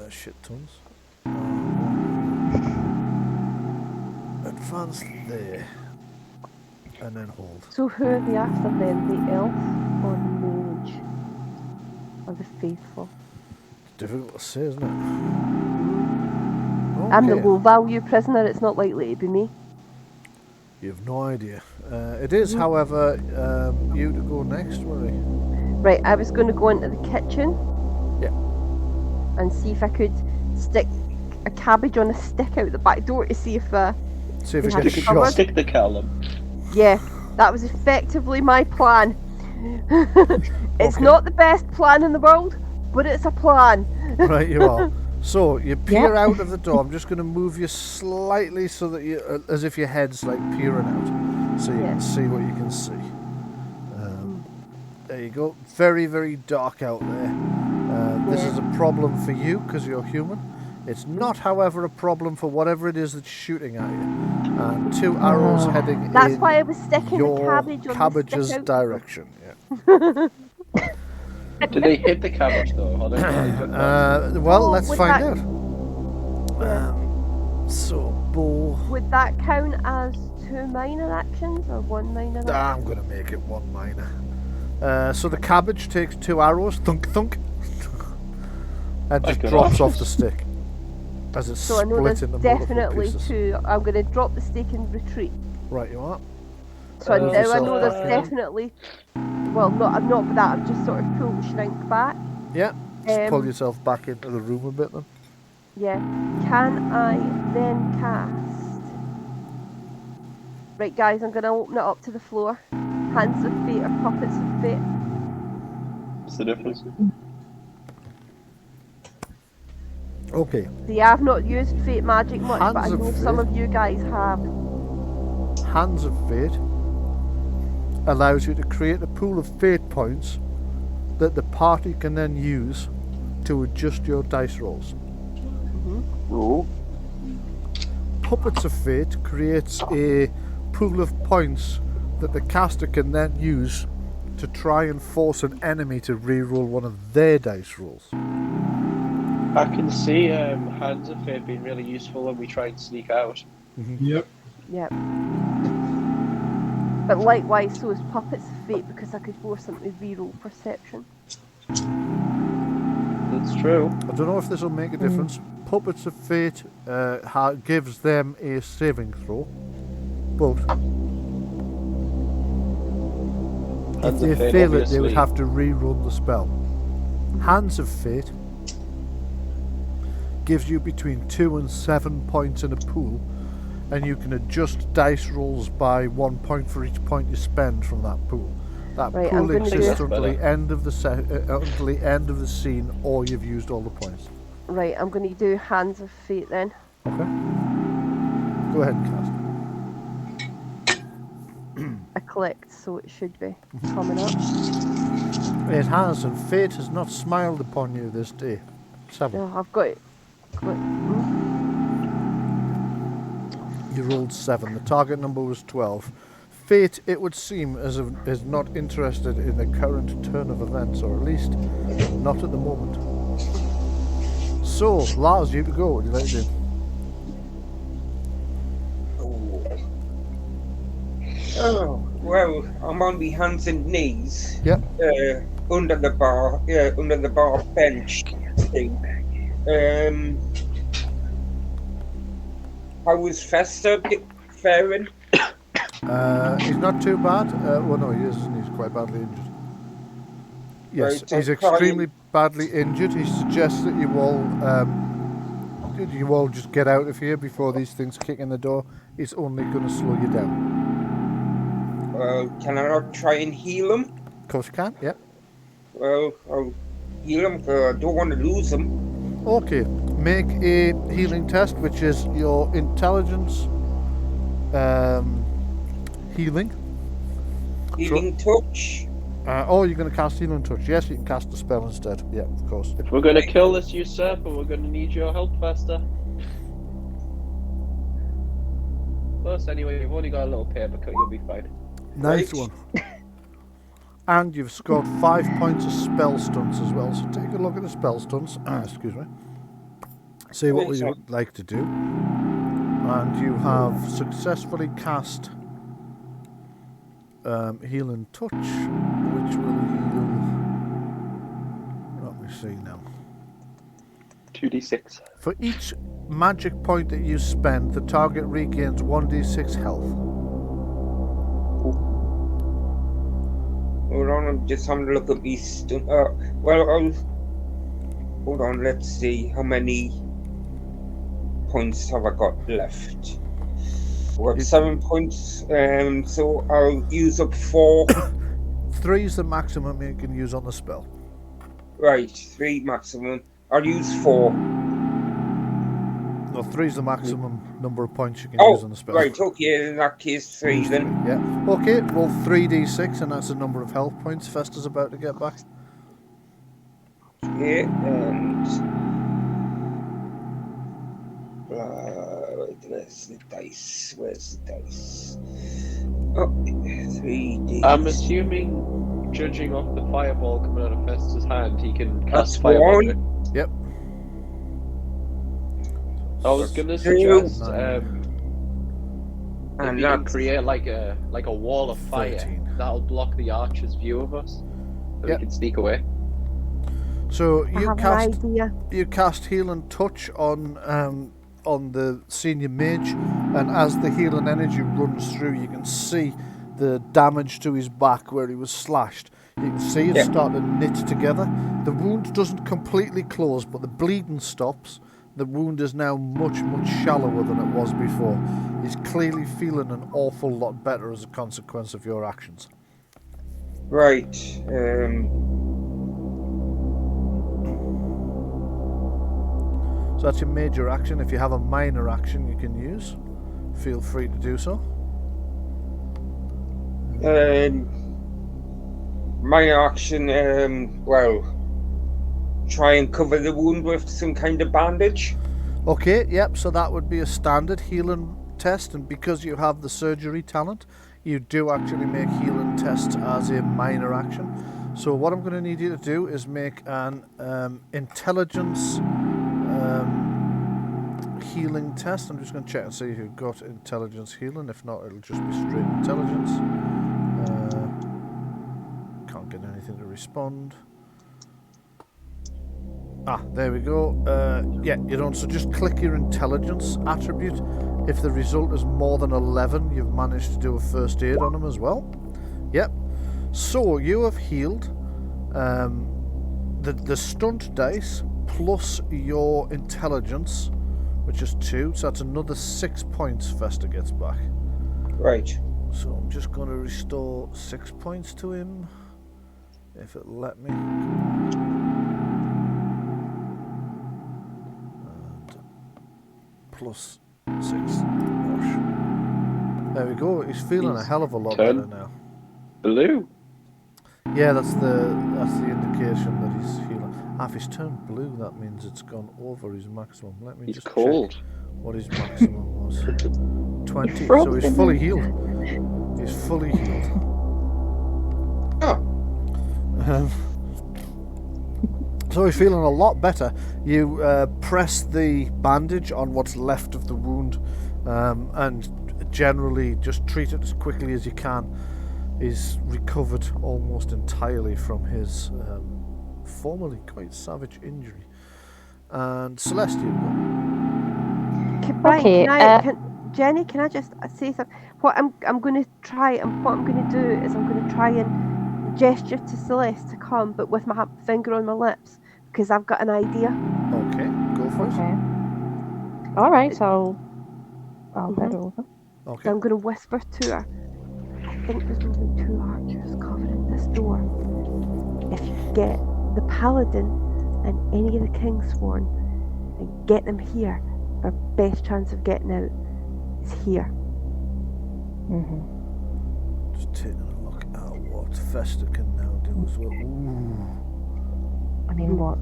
Speaker 1: shit tons advance there and then hold.
Speaker 5: So who are they after then? The elf or the mage? Or the faithful?
Speaker 1: It's difficult to say, isn't it?
Speaker 5: I'm the
Speaker 1: Okay.
Speaker 5: low value prisoner, it's not likely to be me.
Speaker 1: You have no idea. It is, however, you to go next, Marie.
Speaker 5: Right, I was going to go into the kitchen.
Speaker 1: Yeah.
Speaker 5: And see if I could stick a cabbage on a stick out the back door to see if
Speaker 1: See if
Speaker 5: they
Speaker 1: it
Speaker 5: have
Speaker 1: gets
Speaker 5: it
Speaker 1: shot.
Speaker 5: covered.
Speaker 7: Stick the callum.
Speaker 5: Yeah, that was effectively my plan. It's
Speaker 1: Okay.
Speaker 5: not the best plan in the world, but it's a plan.
Speaker 1: Right, you are. So you peer out of the door. I'm just going to move you slightly so that you, as if your head's like peering out, so you can see what you can see. There you go. Very, very dark out there. This is a problem for you because you're human. It's not, however, a problem for whatever it is that's shooting at you. And two arrows heading
Speaker 5: That's
Speaker 1: in
Speaker 5: why I was sticking the
Speaker 1: your
Speaker 5: cabbage on the
Speaker 1: cabbage's
Speaker 5: stick out.
Speaker 1: direction.
Speaker 7: Did they hit the cabbage though? Or they
Speaker 1: Well,
Speaker 5: Oh,
Speaker 1: let's
Speaker 5: would
Speaker 1: find
Speaker 5: that-
Speaker 1: out. So, bow.
Speaker 5: Would that count as 2 minor actions or 1 minor action?
Speaker 1: I'm going to make it 1 minor. So the cabbage takes 2 arrows, thunk thunk, and just
Speaker 7: good
Speaker 1: drops
Speaker 7: options.
Speaker 1: off the stick as it's
Speaker 5: So I know
Speaker 1: split
Speaker 5: there's
Speaker 1: into multiple
Speaker 5: definitely
Speaker 1: pieces.
Speaker 5: 2. I'm going to drop the stick and retreat.
Speaker 1: Right, you are.
Speaker 5: So now I
Speaker 1: yourself
Speaker 5: know there's
Speaker 1: back in.
Speaker 5: definitely. Well, I'm not for that. I've just sort of pulled the shrink back.
Speaker 1: Yeah, just pull
Speaker 5: Um,
Speaker 1: yourself back into the room a bit then.
Speaker 5: Yeah. can I then cast? Right, guys, I'm going to open it up to the floor. Hands of Fate or Puppets of Fate?
Speaker 7: What's the difference?
Speaker 1: Okay.
Speaker 5: See, I've not used Fate magic much, but I
Speaker 1: Hands of
Speaker 5: know some
Speaker 1: Fate.
Speaker 5: of you guys have.
Speaker 1: Hands of Fate allows you to create a pool of fate points that the party can then use to adjust your dice rolls.
Speaker 7: Oh.
Speaker 1: Puppets of Fate creates a pool of points that the caster can then use to try and force an enemy to re-roll one of their dice rolls.
Speaker 7: I can see Hands of Fate being really useful when we try and sneak out.
Speaker 3: Yep.
Speaker 5: Yep. But likewise, so is Puppets of Fate, because I could force them to reroll perception.
Speaker 7: That's true.
Speaker 1: I don't know if this will make a difference. Puppets of Fate gives them a saving throw, but if
Speaker 7: Hands
Speaker 1: they
Speaker 7: of Fate,
Speaker 1: fail it, they would
Speaker 7: obviously.
Speaker 1: have to rerun the spell. Hands of Fate gives you between 2 and 7 points in a pool, and you can adjust dice rolls by 1 point for each point you spend from that pool. That
Speaker 5: Right, I'm
Speaker 1: pool
Speaker 5: gonna
Speaker 1: exists
Speaker 7: do-
Speaker 1: until the end of the until the end of the scene, or you've used all the points.
Speaker 5: Right, I'm going to do Hands of Fate then.
Speaker 1: Okay. Go ahead and cast.
Speaker 5: I clicked, so it should be coming up.
Speaker 1: It has, and fate has not smiled upon you this day. 7.
Speaker 5: No, I've got it.
Speaker 1: You rolled 7. The target number was 12. Fate, it would seem, is not interested in the current turn of events, or at least not at the moment. So, Lars, you to go. What do you like to do?
Speaker 4: Oh, well, I'm on my hands and knees.
Speaker 1: Yep.
Speaker 4: Under the bar bench thing. How was Fester faring?
Speaker 1: He's not too bad. Well, no, he isn't. He's quite badly injured. Yes,
Speaker 4: Right,
Speaker 1: he's
Speaker 4: I'm
Speaker 1: extremely badly injured. He suggests that you all just get out of here before these things kick in the door. It's only going to slow you down.
Speaker 4: Can I not try and heal him?
Speaker 1: Of course you can, yeah.
Speaker 4: Well, I'll heal him because I don't want to lose him.
Speaker 1: Okay, make a healing test, which is your intelligence healing.
Speaker 4: Healing touch.
Speaker 1: Or you're going to cast healing touch. Yes, you can cast the spell instead. Yeah, of course.
Speaker 7: If we're going to kill this usurper, we're going to need your help, Fester. Plus, anyway, you've only got a little paper cut, you'll be fine.
Speaker 1: Nice
Speaker 4: Right.
Speaker 1: one. And you've scored 5 points of spell stunts as well. So take a look at the spell stunts. Excuse me. See what
Speaker 4: Right,
Speaker 1: you would like to do. And you have successfully cast healing touch, which will heal. Let me see now.
Speaker 7: 2d6.
Speaker 1: For each magic point that you spend, the target regains 1d6 health.
Speaker 4: Hold on, I'm just having a look at these. Hold on, let's see how many points have I got left. I've got 7 points, so I'll use up 4.
Speaker 1: 3 is the maximum you can use on the spell.
Speaker 4: Right, 3 maximum. I'll use 4.
Speaker 1: No, 3 is the maximum number of points you can
Speaker 4: Oh,
Speaker 1: use on the spell.
Speaker 4: right, okay, in that case, 3
Speaker 1: Use
Speaker 4: then.
Speaker 1: 3, yeah. Okay, roll 3d6, and that's the number of health points Fester's about to get back.
Speaker 4: Okay, and. Where's the dice? Where's the dice? Oh, 3D.
Speaker 7: I'm assuming, judging off the fireball coming out of Fester's hand, he can
Speaker 4: That's
Speaker 7: cast fireball.
Speaker 4: one.
Speaker 1: Yep.
Speaker 7: I was gonna
Speaker 4: Two.
Speaker 7: suggest if
Speaker 4: And
Speaker 7: you can
Speaker 4: that's
Speaker 7: create like a wall of fire
Speaker 1: 13.
Speaker 7: that'll block the archer's view of us, so
Speaker 1: Yep.
Speaker 7: we can sneak away.
Speaker 1: So
Speaker 5: I
Speaker 1: you
Speaker 5: have
Speaker 1: cast
Speaker 5: an idea.
Speaker 1: healing touch on the senior mage, and as the healing energy runs through, you can see the damage to his back where he was slashed. You can see it
Speaker 4: Yeah.
Speaker 1: start to knit together. The wound doesn't completely close, but the bleeding stops. The wound is now much, much shallower than it was before. He's clearly feeling an awful lot better as a consequence of your actions.
Speaker 4: Right.
Speaker 1: So that's your major action. If you have a minor action you can use, feel free to do so.
Speaker 4: Minor action, well, try and cover the wound with some kind of bandage.
Speaker 1: Okay, yep, so that would be a standard healing test, and because you have the surgery talent, you do actually make healing tests as a minor action. So what I'm going to need you to do is make an intelligence healing test. I'm just going to check and see who got intelligence healing. If not, it'll just be straight intelligence. Can't get anything to respond. Ah, there we go. Yeah, you don't. So just click your intelligence attribute. If the result is more than 11, you've managed to do a first aid on him as well. Yep. So you have healed the stunt dice plus your intelligence, which is 2. So that's another 6 points Fester gets back.
Speaker 4: Right.
Speaker 1: So I'm just going to restore 6 points to him, if it let me. Plus 6. There we go. He's feeling a hell of a lot better now.
Speaker 7: Blue.
Speaker 1: Yeah, that's the indication that he's healing. If he's turned blue, that means it's gone over his maximum. Let me
Speaker 7: He's
Speaker 1: just
Speaker 7: cold.
Speaker 1: check what his maximum was. 20. So he's fully healed. He's fully healed.
Speaker 4: Oh.
Speaker 1: So he's feeling a lot better. You press the bandage on what's left of the wound, and generally just treat it as quickly as you can. He's recovered almost entirely from his formerly quite savage injury. And Celeste, you go.
Speaker 5: Bryan, Jenny, can I just say something? What I'm going to try, and what I'm going to do is I'm going to try and gesture to Celeste to come, but with my finger on my lips, because I've got an idea.
Speaker 1: Okay, go for it.
Speaker 2: All right, I'll head over.
Speaker 1: Okay.
Speaker 5: So I'm going to whisper to her. I think there's only 2 archers covering this door. If you get the paladin and any of the kingsworn and get them here, our best chance of getting out is here.
Speaker 1: Just taking a look at what Fester can now do as well. Ooh.
Speaker 2: I mean, what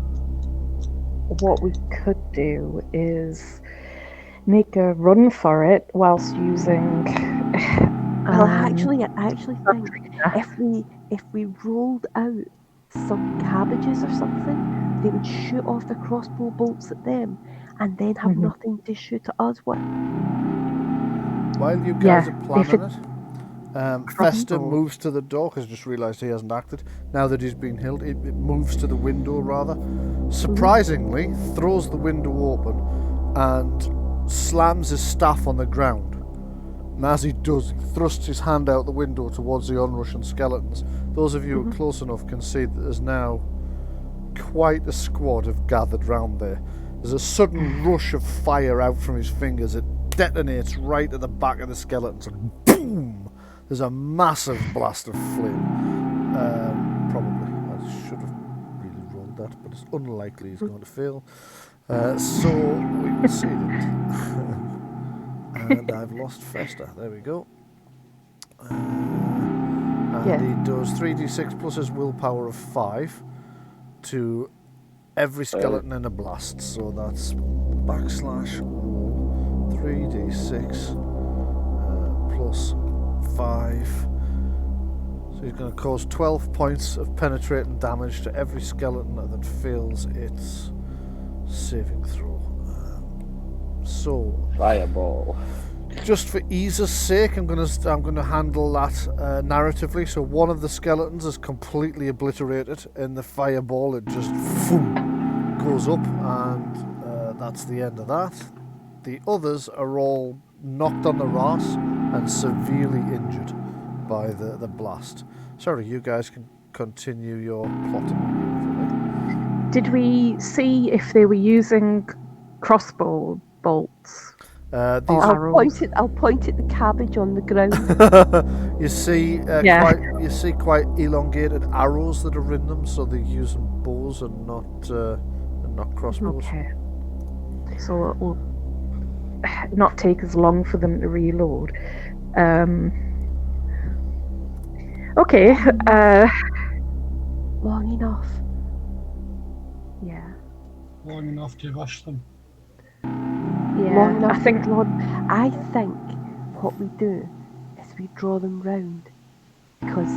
Speaker 2: we could do is make a run for it whilst using.
Speaker 5: Well, I actually think if we rolled out some cabbages or something, they would shoot off the crossbow bolts at them, and then have nothing to shoot at us with.
Speaker 1: While you guys are planning it, Fester moves to the door, because I just realised he hasn't acted. Now that he's been healed, it moves to the window rather. Surprisingly, throws the window open and slams his staff on the ground. And as he does, he thrusts his hand out the window towards the onrushing skeletons. Those of you who are close enough can see that there's now quite a squad have gathered round there. There's a sudden rush of fire out from his fingers. It detonates right at the back of the skeletons, and boom! There's a massive blast of flame. Probably. I should have really rolled that, but it's unlikely he's going to fail. So we will see that. And I've lost Fester. There we go. And he does 3d6 plus his willpower of 5 to every skeleton in a blast. So that's backslash 3d6 plus 5. So he's going to cause 12 points of penetrating damage to every skeleton that fails its saving throw. So
Speaker 7: Fireball.
Speaker 1: just for ease's sake, I'm gonna handle that narratively. So one of the skeletons is completely obliterated in the fireball. It just goes up, and that's the end of that. The others are all knocked on the arse and severely injured by the blast. Sorry, you guys can continue your plotting.
Speaker 2: Did we see if they were using crossbow bolts.
Speaker 1: These
Speaker 2: Or
Speaker 1: are,
Speaker 2: arrows.
Speaker 5: I'll point at the cabbage on the ground.
Speaker 1: you see
Speaker 2: Yeah.
Speaker 1: quite elongated arrows that are in them, so they're using bows and not crossbows.
Speaker 2: Okay. So it will not take as long for them to reload. Okay.
Speaker 5: Long enough.
Speaker 2: Yeah.
Speaker 3: Long enough to rush them.
Speaker 2: Yeah.
Speaker 5: Long enough
Speaker 2: I think.
Speaker 5: to draw them. I think what we do is we draw them round, because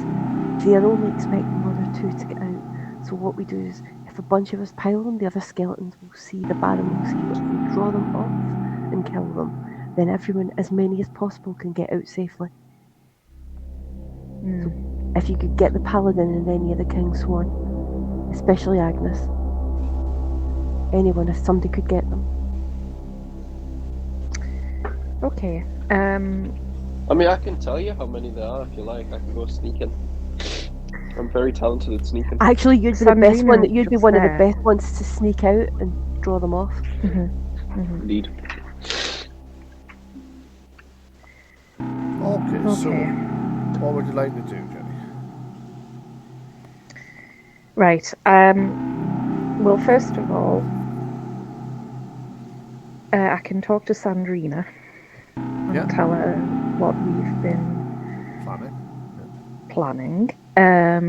Speaker 5: they're only expecting one or two to get out. So what we do is, if a bunch of us pile them, the other skeletons will see, the Baron will see, but if we draw them off and kill them, then everyone, as many as possible, can get out safely. So if you could get the Paladin and any of the King's Sworn, especially Agnes, anyone, if somebody could get them.
Speaker 2: Okay.
Speaker 7: I mean, I can tell you how many there are if you like. I can go sneaking. I'm very talented at sneaking.
Speaker 5: Actually, you'd be the best one.
Speaker 2: Sandrina
Speaker 5: You'd be
Speaker 2: just
Speaker 5: one of the
Speaker 2: there.
Speaker 5: best ones to sneak out and draw them off.
Speaker 7: Indeed.
Speaker 1: Okay, so what would you like to do, Jenny?
Speaker 2: Right. Well, first of all, I can talk to Sandrina and tell her what we've been planning.
Speaker 5: I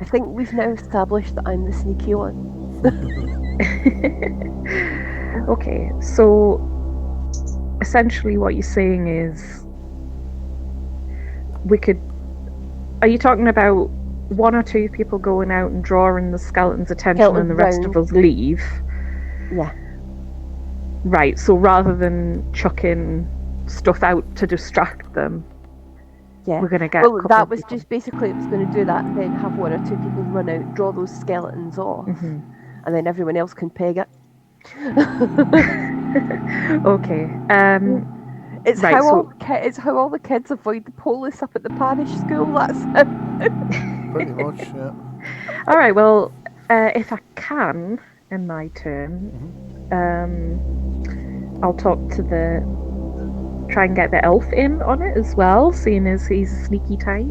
Speaker 5: think we've now established that I'm the sneaky one.
Speaker 2: Okay, so essentially what you're saying is we could... Are you talking about one or two people going out and drawing the skeleton's attention and the rest of us leave?
Speaker 5: Yeah.
Speaker 2: Right, so rather than chucking stuff out to distract them,
Speaker 5: Yeah.
Speaker 2: we're going to get...
Speaker 5: Well, that was just basically, it was going to do that, and then have one or two people run out, draw those skeletons off, and then everyone else can peg it.
Speaker 2: Okay.
Speaker 5: It's
Speaker 2: right,
Speaker 5: it's how all the kids avoid the police up at the parish school. That's it.
Speaker 1: Pretty much, yeah.
Speaker 2: All right. Well, if I can, in my turn, I'll talk to try and get the elf in on it as well, seeing as he's a sneaky type.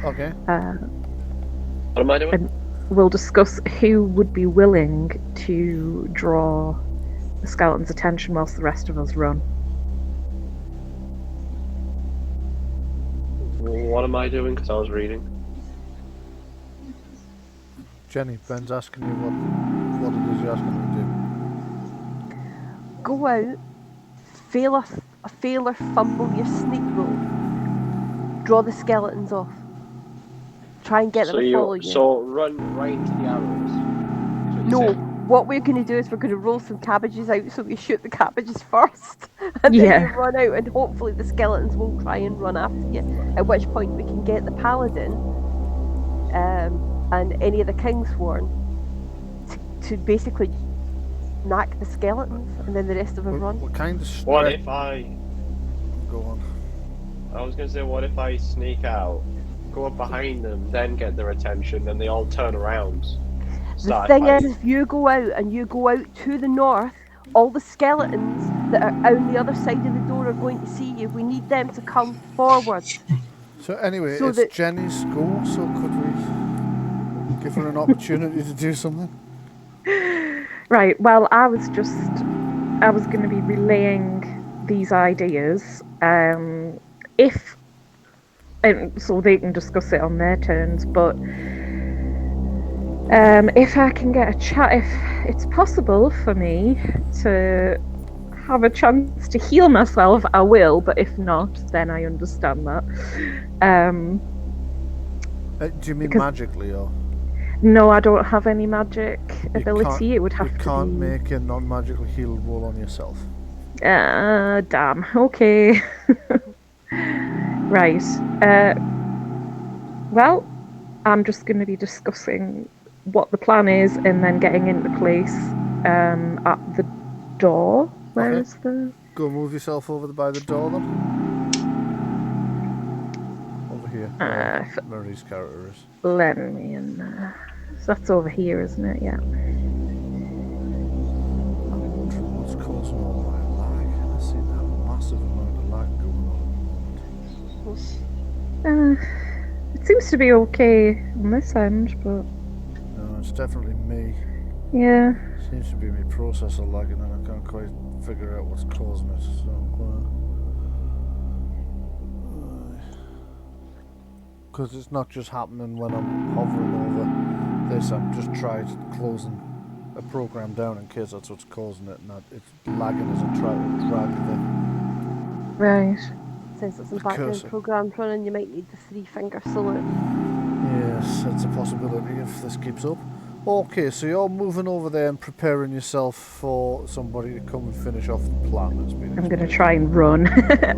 Speaker 1: Okay.
Speaker 7: What am I doing?
Speaker 2: And we'll discuss who would be willing to draw the skeleton's attention whilst the rest of us run.
Speaker 7: What am I doing? Because I was reading.
Speaker 1: Jenny, Ben's asking you what it is you're asking him to do.
Speaker 5: Go out, fail or fumble your sneak roll. Draw the skeletons off. Try and get them to follow you.
Speaker 7: So run right into the arrows. is what you
Speaker 5: No,
Speaker 7: said.
Speaker 5: what we're going to do is we're going to roll some cabbages out, so we shoot the cabbages first, and
Speaker 2: Yeah.
Speaker 5: then you run out, and hopefully the skeletons won't try and run after you. At which point we can get the paladin and any of the Kingsworn to basically knock the skeletons, and then the rest of them run.
Speaker 1: What kind of
Speaker 7: What
Speaker 1: stretch?
Speaker 7: if I...
Speaker 1: Go on.
Speaker 7: I was going to say, what if I sneak out, go up behind them, then get their attention, then they all turn around?
Speaker 5: The thing is, if you go out and you go out to the north, all the skeletons that are on the other side of the door are going to see you. We need them to come forward.
Speaker 1: So anyway,
Speaker 5: So
Speaker 1: it's
Speaker 5: that-
Speaker 1: Jenny's go, so could we give her an opportunity to do something?
Speaker 2: Right, well, I was going to be relaying these ideas, so they can discuss it on their terms, but if I can get a chat, if it's possible for me to have a chance to heal myself, I will, but if not, then I understand that.
Speaker 1: Do you mean
Speaker 2: Because-
Speaker 1: magically, or
Speaker 2: No, I don't have any magic ability. It would have
Speaker 1: you
Speaker 2: to
Speaker 1: can't
Speaker 2: be...
Speaker 1: make a non-magical heal roll on yourself?
Speaker 2: Damn. Okay. Right. Well, I'm just going to be discussing what the plan is and then getting into place at the door. Where
Speaker 1: Okay.
Speaker 2: is the...
Speaker 1: Go move yourself over by the door then. Over here. Marie's character is.
Speaker 2: Let me in there. So that's over here, isn't it? Yeah.
Speaker 5: suppose.
Speaker 2: It seems to be okay on this end, but
Speaker 1: No, it's definitely me.
Speaker 2: yeah.
Speaker 1: Seems to be my processor lagging and I can't quite figure out what's causing it. So, because it's not just happening when I'm hovering over this, I'm just tried closing a program down in case that's what's causing it, and that it's lagging as I try to drag the
Speaker 2: Right.
Speaker 5: Since it's some
Speaker 1: The
Speaker 5: background
Speaker 1: cursor.
Speaker 5: programs running, you might need the 3-finger salute.
Speaker 1: Yes, it's a possibility if this keeps up. Okay, so you're moving over there and preparing yourself for somebody to come and finish off the plan that's been
Speaker 2: I'm gonna
Speaker 1: explained.
Speaker 2: try and run.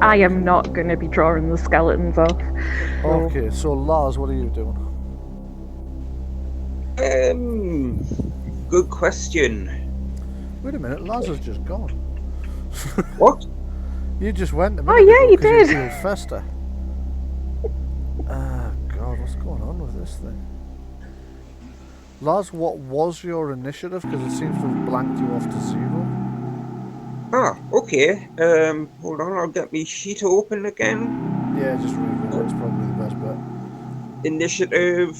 Speaker 2: I am not gonna be drawing the skeletons off.
Speaker 1: Okay, so Lars, what are you doing?
Speaker 4: Good question.
Speaker 1: Wait a minute, Lars has just gone.
Speaker 4: What?
Speaker 1: You just went a
Speaker 2: Oh,
Speaker 1: minute
Speaker 2: yeah,
Speaker 1: ago
Speaker 2: you
Speaker 1: 'cause
Speaker 2: did.
Speaker 1: healed Fester. God, what's going on with this thing? Lars, what was your initiative? Because it seems to have blanked you off to 0.
Speaker 4: Ah, okay. Hold on, I'll get my sheet open again.
Speaker 1: Yeah, just reroll. It's probably the best bet.
Speaker 4: Initiative.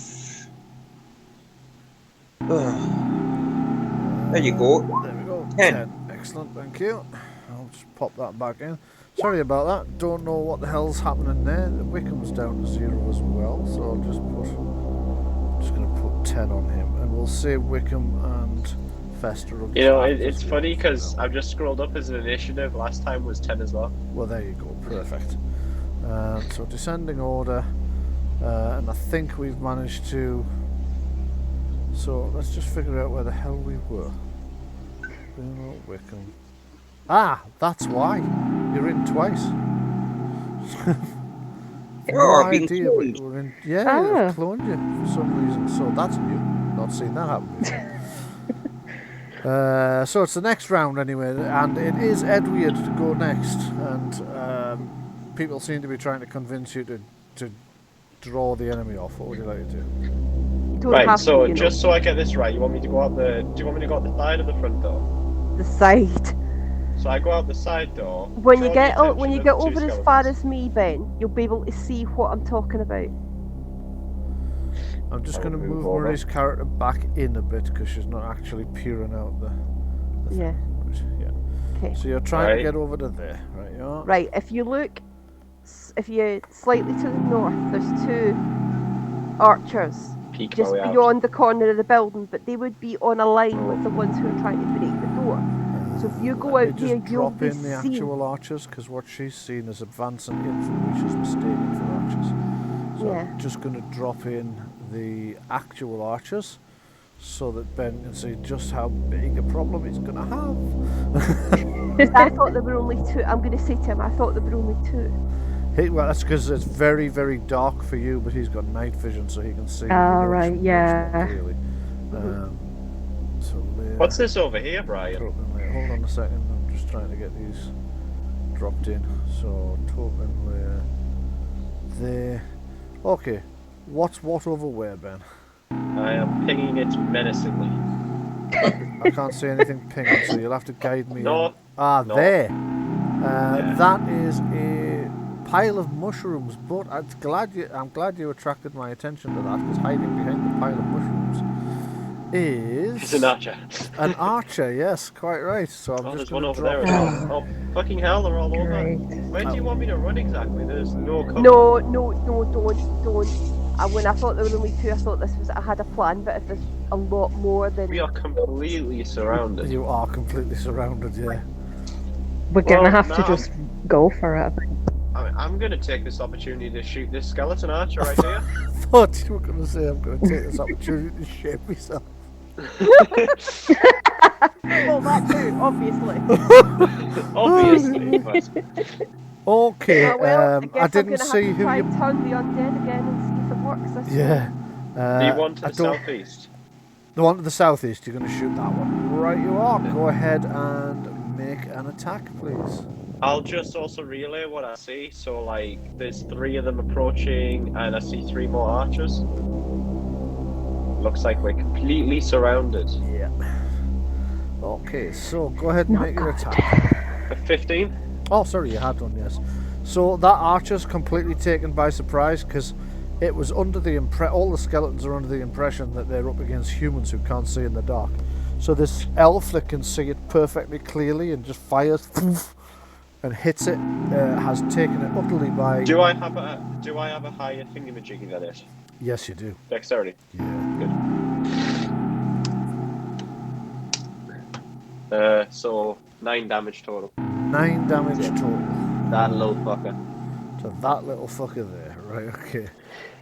Speaker 4: There you go.
Speaker 1: There we go.
Speaker 4: 10.
Speaker 1: Excellent, thank you. I'll just pop that back in. Sorry about that. Don't know what the hell's happening there. The Wickham's down to 0 as well, so I'll just put. I'm just going to put 10 on him, and we'll say Wickham and Fester. Will
Speaker 6: You know,
Speaker 1: just act
Speaker 6: it's
Speaker 1: as
Speaker 6: funny
Speaker 1: well.
Speaker 6: because I've just scrolled up as an initiative. Last time was 10 as well.
Speaker 1: Well, there you go. Perfect. So descending order, and I think we've managed to. So let's just figure out where the hell we were. Wickham. Ah, that's why. You're in twice.
Speaker 4: Oh, I've been
Speaker 1: idea, but
Speaker 4: cloned.
Speaker 1: you were in. Yeah,
Speaker 2: Ah.
Speaker 1: they've cloned you for some reason. So that's new. Not seen that happen before. So it's the next round anyway, and it is Edward to go next. And people seem to be trying to convince you to draw the enemy off. What would you like to do?
Speaker 5: You don't
Speaker 6: Right,
Speaker 5: have
Speaker 6: so
Speaker 5: to, you
Speaker 6: just
Speaker 5: know.
Speaker 6: so I get this right, you want me to go out the? Do you want me to go out the side or the front door?
Speaker 5: The side.
Speaker 6: So I go out the side door.
Speaker 5: When you
Speaker 6: draw
Speaker 5: get
Speaker 6: the
Speaker 5: when you
Speaker 6: attention
Speaker 5: get
Speaker 6: of two
Speaker 5: over as far
Speaker 6: skeletons.
Speaker 5: as me, Ben, you'll be able to see what I'm talking about.
Speaker 1: I'm just
Speaker 6: I'll
Speaker 1: going to
Speaker 6: move
Speaker 1: move
Speaker 6: over.
Speaker 1: Marie's character back in a bit because she's not actually peering out the
Speaker 5: Yeah.
Speaker 1: yeah.
Speaker 5: Okay.
Speaker 1: So you're trying to
Speaker 6: Right.
Speaker 1: get over to there, right? You are.
Speaker 5: Right. If you look, if you slightly to the north, there's 2 archers
Speaker 6: Peek my
Speaker 5: just
Speaker 6: way out.
Speaker 5: beyond the corner of the building, but they would be on a line with the ones who are trying to break the door. So if you go
Speaker 1: Let me
Speaker 5: out there,
Speaker 1: just
Speaker 5: you'll
Speaker 1: drop
Speaker 5: be
Speaker 1: in the
Speaker 5: seen.
Speaker 1: actual archers because what she's seen is advancing infantry. She's mistaken for archers. So
Speaker 5: Yeah.
Speaker 1: I'm just going to drop in the actual archers so that Ben can see just how big a problem he's going to have.
Speaker 5: I thought there were only 2. I'm going to say to him, I thought there were only 2.
Speaker 1: Well, that's because it's very, very dark for you, but he's got night vision, so he can see.
Speaker 2: Ah,
Speaker 1: much,
Speaker 2: right,
Speaker 1: much
Speaker 2: yeah.
Speaker 1: more clearly. So Leia,
Speaker 6: What's this over here, Brian?
Speaker 1: token layer. Hold on a second. I'm just trying to get these dropped in. So token layer there. Okay. What's what over where, Ben?
Speaker 6: I am pinging it menacingly.
Speaker 1: I can't see anything pinging, so you'll have to guide me.
Speaker 6: North.
Speaker 1: Ah,
Speaker 6: North.
Speaker 1: there.
Speaker 6: Yeah.
Speaker 1: That is a pile of mushrooms, but I'm glad you attracted my attention to that, because hiding behind the pile of mushrooms
Speaker 6: It's
Speaker 1: is
Speaker 6: an archer.
Speaker 1: an archer. Yes, quite right. So I'm
Speaker 6: Oh,
Speaker 1: just
Speaker 6: there's one
Speaker 1: going to
Speaker 6: over
Speaker 1: drop.
Speaker 6: there as well. Oh, fucking hell, they're all over.
Speaker 2: Great.
Speaker 6: Where do you want me to run exactly? There's no cover.
Speaker 5: No, don't. When I thought there were only 2, I thought I had a plan. But if there's a lot more, then
Speaker 6: We are completely surrounded.
Speaker 1: You are completely surrounded. Yeah.
Speaker 2: We're gonna
Speaker 6: Well,
Speaker 2: have
Speaker 6: no,
Speaker 2: to just go for it. I think.
Speaker 6: I'm going to take this opportunity to shoot this skeleton archer right here.
Speaker 1: Thought you were going to say I'm going to take this opportunity to shape myself.
Speaker 5: well, that too, obviously.
Speaker 6: Obviously, but
Speaker 1: Okay.
Speaker 5: Oh, well,
Speaker 1: I
Speaker 5: guess I'm
Speaker 1: didn't
Speaker 5: gonna
Speaker 1: see
Speaker 5: have to
Speaker 1: who
Speaker 5: try
Speaker 1: you.
Speaker 5: and turn the undead again and see if it works this time.
Speaker 1: Yeah.
Speaker 6: do you want to
Speaker 1: I
Speaker 6: the
Speaker 1: don't-
Speaker 6: southeast?
Speaker 1: The one to the southeast, you're going to shoot that one. Right, you are. Go ahead and make an attack, please.
Speaker 6: I'll just also relay what I see. So, like, there's 3 of them approaching, and I see 3 more archers. Looks like we're completely surrounded.
Speaker 1: Yeah. Okay, so go ahead and
Speaker 2: Not
Speaker 1: make your
Speaker 2: good.
Speaker 1: attack.
Speaker 6: A 15?
Speaker 1: Oh, sorry, you had one, yes. So that archer's completely taken by surprise because it was under the all the skeletons are under the impression that they're up against humans who can't see in the dark. So this elf that can see it perfectly clearly and just fires and hits it has taken it utterly by.
Speaker 7: Do I have a higher thingamajiggy than it?
Speaker 1: Yes, you do.
Speaker 7: Dexterity.
Speaker 1: Yeah.
Speaker 7: Good. So 9 damage total.
Speaker 1: 9 damage total.
Speaker 7: That little fucker.
Speaker 1: To that little fucker there, right? Okay.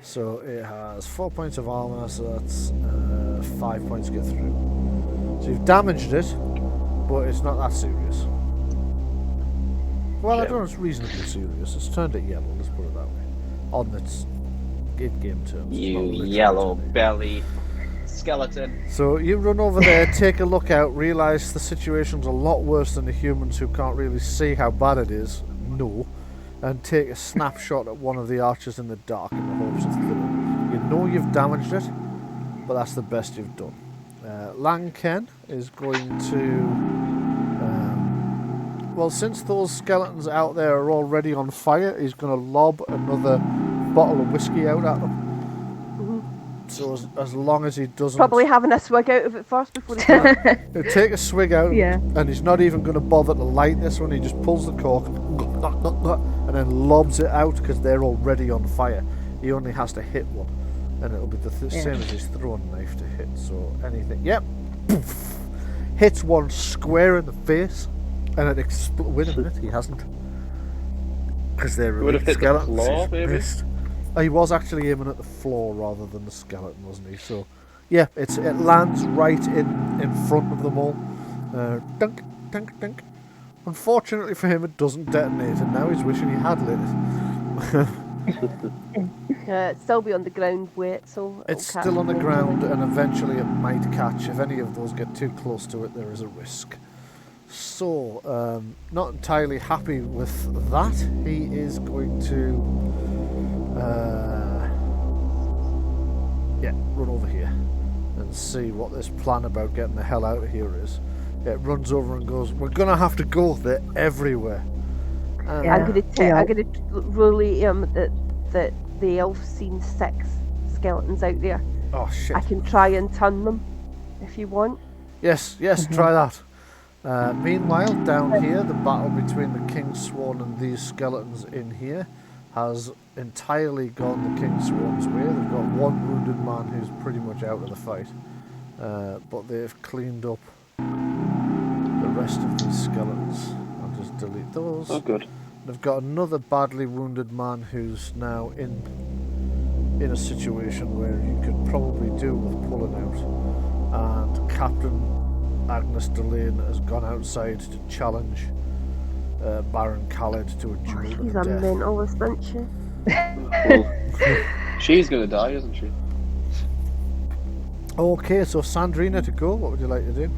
Speaker 1: So it has 4 points of armor, so that's 5 points to get through. So you've damaged it, but it's not that serious. Well, I don't know, it's reasonably serious. It's turned it yellow, let's put it that way. On its in-game terms.
Speaker 7: You yellow belly skeleton.
Speaker 1: So you run over there, take a look out, realise the situation's a lot worse than the humans who can't really see how bad it is. No. And take a snapshot at one of the archers in the dark in the hopes of killing. You know you've damaged it, but that's the best you've done. Langken is going to... well, since those skeletons out there are already on fire, he's going to lob another bottle of whiskey out at them. So as long as he doesn't...
Speaker 5: Probably having a swig out of it first before he starts.
Speaker 1: He'll take a swig out,
Speaker 2: Yeah.
Speaker 1: and he's not even going to bother to light this one. He just pulls the cork and then lobs it out because they're already on fire. He only has to hit one, and it'll be the same as his throwing knife to hit. So anything, yep, hits one square in the face, and it explodes. Wait a minute, he hasn't, because they're
Speaker 7: Would have hit the
Speaker 1: skeletons.
Speaker 7: floor,
Speaker 1: He's
Speaker 7: maybe?
Speaker 1: missed. He was actually aiming at the floor rather than the skeleton, wasn't he? So, yeah, it lands right in front of them all. Dunk, dunk, dunk. Unfortunately for him, it doesn't detonate, and now he's wishing he had lit it.
Speaker 5: It'll still be on the ground weight, so
Speaker 1: It's
Speaker 5: it'll
Speaker 1: still
Speaker 5: catch
Speaker 1: on the
Speaker 5: eventually.
Speaker 1: ground, and eventually it might catch. If any of those get too close to it, there is a risk. So, not entirely happy with that. He is going to... run over here and see what this plan about getting the hell out of here is. It runs over and goes, we're gonna have to go, they're everywhere. And
Speaker 2: Yeah.
Speaker 5: I'm gonna relate him that the elf's seen 6 skeletons out there.
Speaker 1: oh shit.
Speaker 5: I can try and turn them if you want.
Speaker 1: Yes, try that. Meanwhile, down here, the battle between the King's Swan and these skeletons in here has entirely gone the King's Swan's way. They've got one wounded man who's pretty much out of the fight, but they've cleaned up the rest of these skeletons. I'll just delete those.
Speaker 7: Oh, good.
Speaker 1: They've got another badly wounded man who's now in a situation where you could probably do with pulling out, and Captain Agnes Delane has gone outside to challenge Baron Khaled to a duel to
Speaker 5: She's
Speaker 1: the
Speaker 5: a
Speaker 1: death.
Speaker 5: mentalist, isn't she?
Speaker 7: Well, she's gonna die, isn't she?
Speaker 1: Okay, so Sandrina to go. What would you like to do?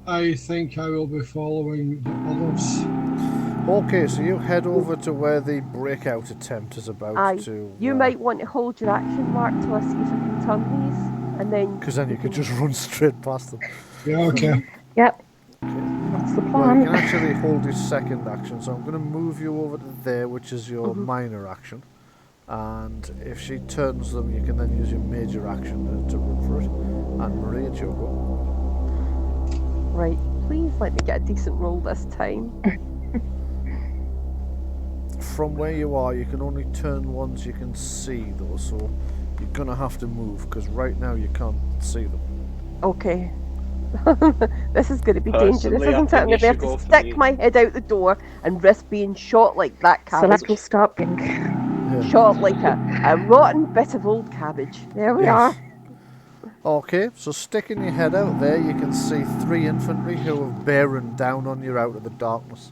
Speaker 3: I think I will be following the others.
Speaker 1: Okay, so you head over to where the breakout attempt is about
Speaker 5: Aye.
Speaker 1: to...
Speaker 5: You might want to hold your action, Mark, till I see if I can turn these, and then...
Speaker 1: Because then you could just run straight past them.
Speaker 3: Yeah, okay.
Speaker 2: Yep.
Speaker 1: Okay.
Speaker 2: That's the
Speaker 1: Well, you can
Speaker 2: plan.
Speaker 1: actually hold your second action, so I'm going to move you over to there, which is your minor action. And if she turns them, you can then use your major action to run for it. And Marie, it's your go.
Speaker 5: Right, please let me get a decent roll this time.
Speaker 1: From where you are, you can only turn ones you can see, though, so you're going to have to move, because right now you can't see them.
Speaker 5: Okay. This is going to be
Speaker 7: Personally,
Speaker 5: dangerous, isn't it?
Speaker 7: I
Speaker 5: I'm
Speaker 7: think
Speaker 5: going to
Speaker 7: you
Speaker 5: have
Speaker 7: should
Speaker 5: to
Speaker 7: go for
Speaker 5: stick
Speaker 7: the-
Speaker 5: my head out the door and risk being shot like that
Speaker 2: So
Speaker 5: cabbage.
Speaker 2: let's go stopping.
Speaker 1: Yeah.
Speaker 5: Shot like a rotten bit of old cabbage. There we are.
Speaker 1: Okay, so sticking your head out there, you can see 3 infantry who have bearing down on you out of the darkness.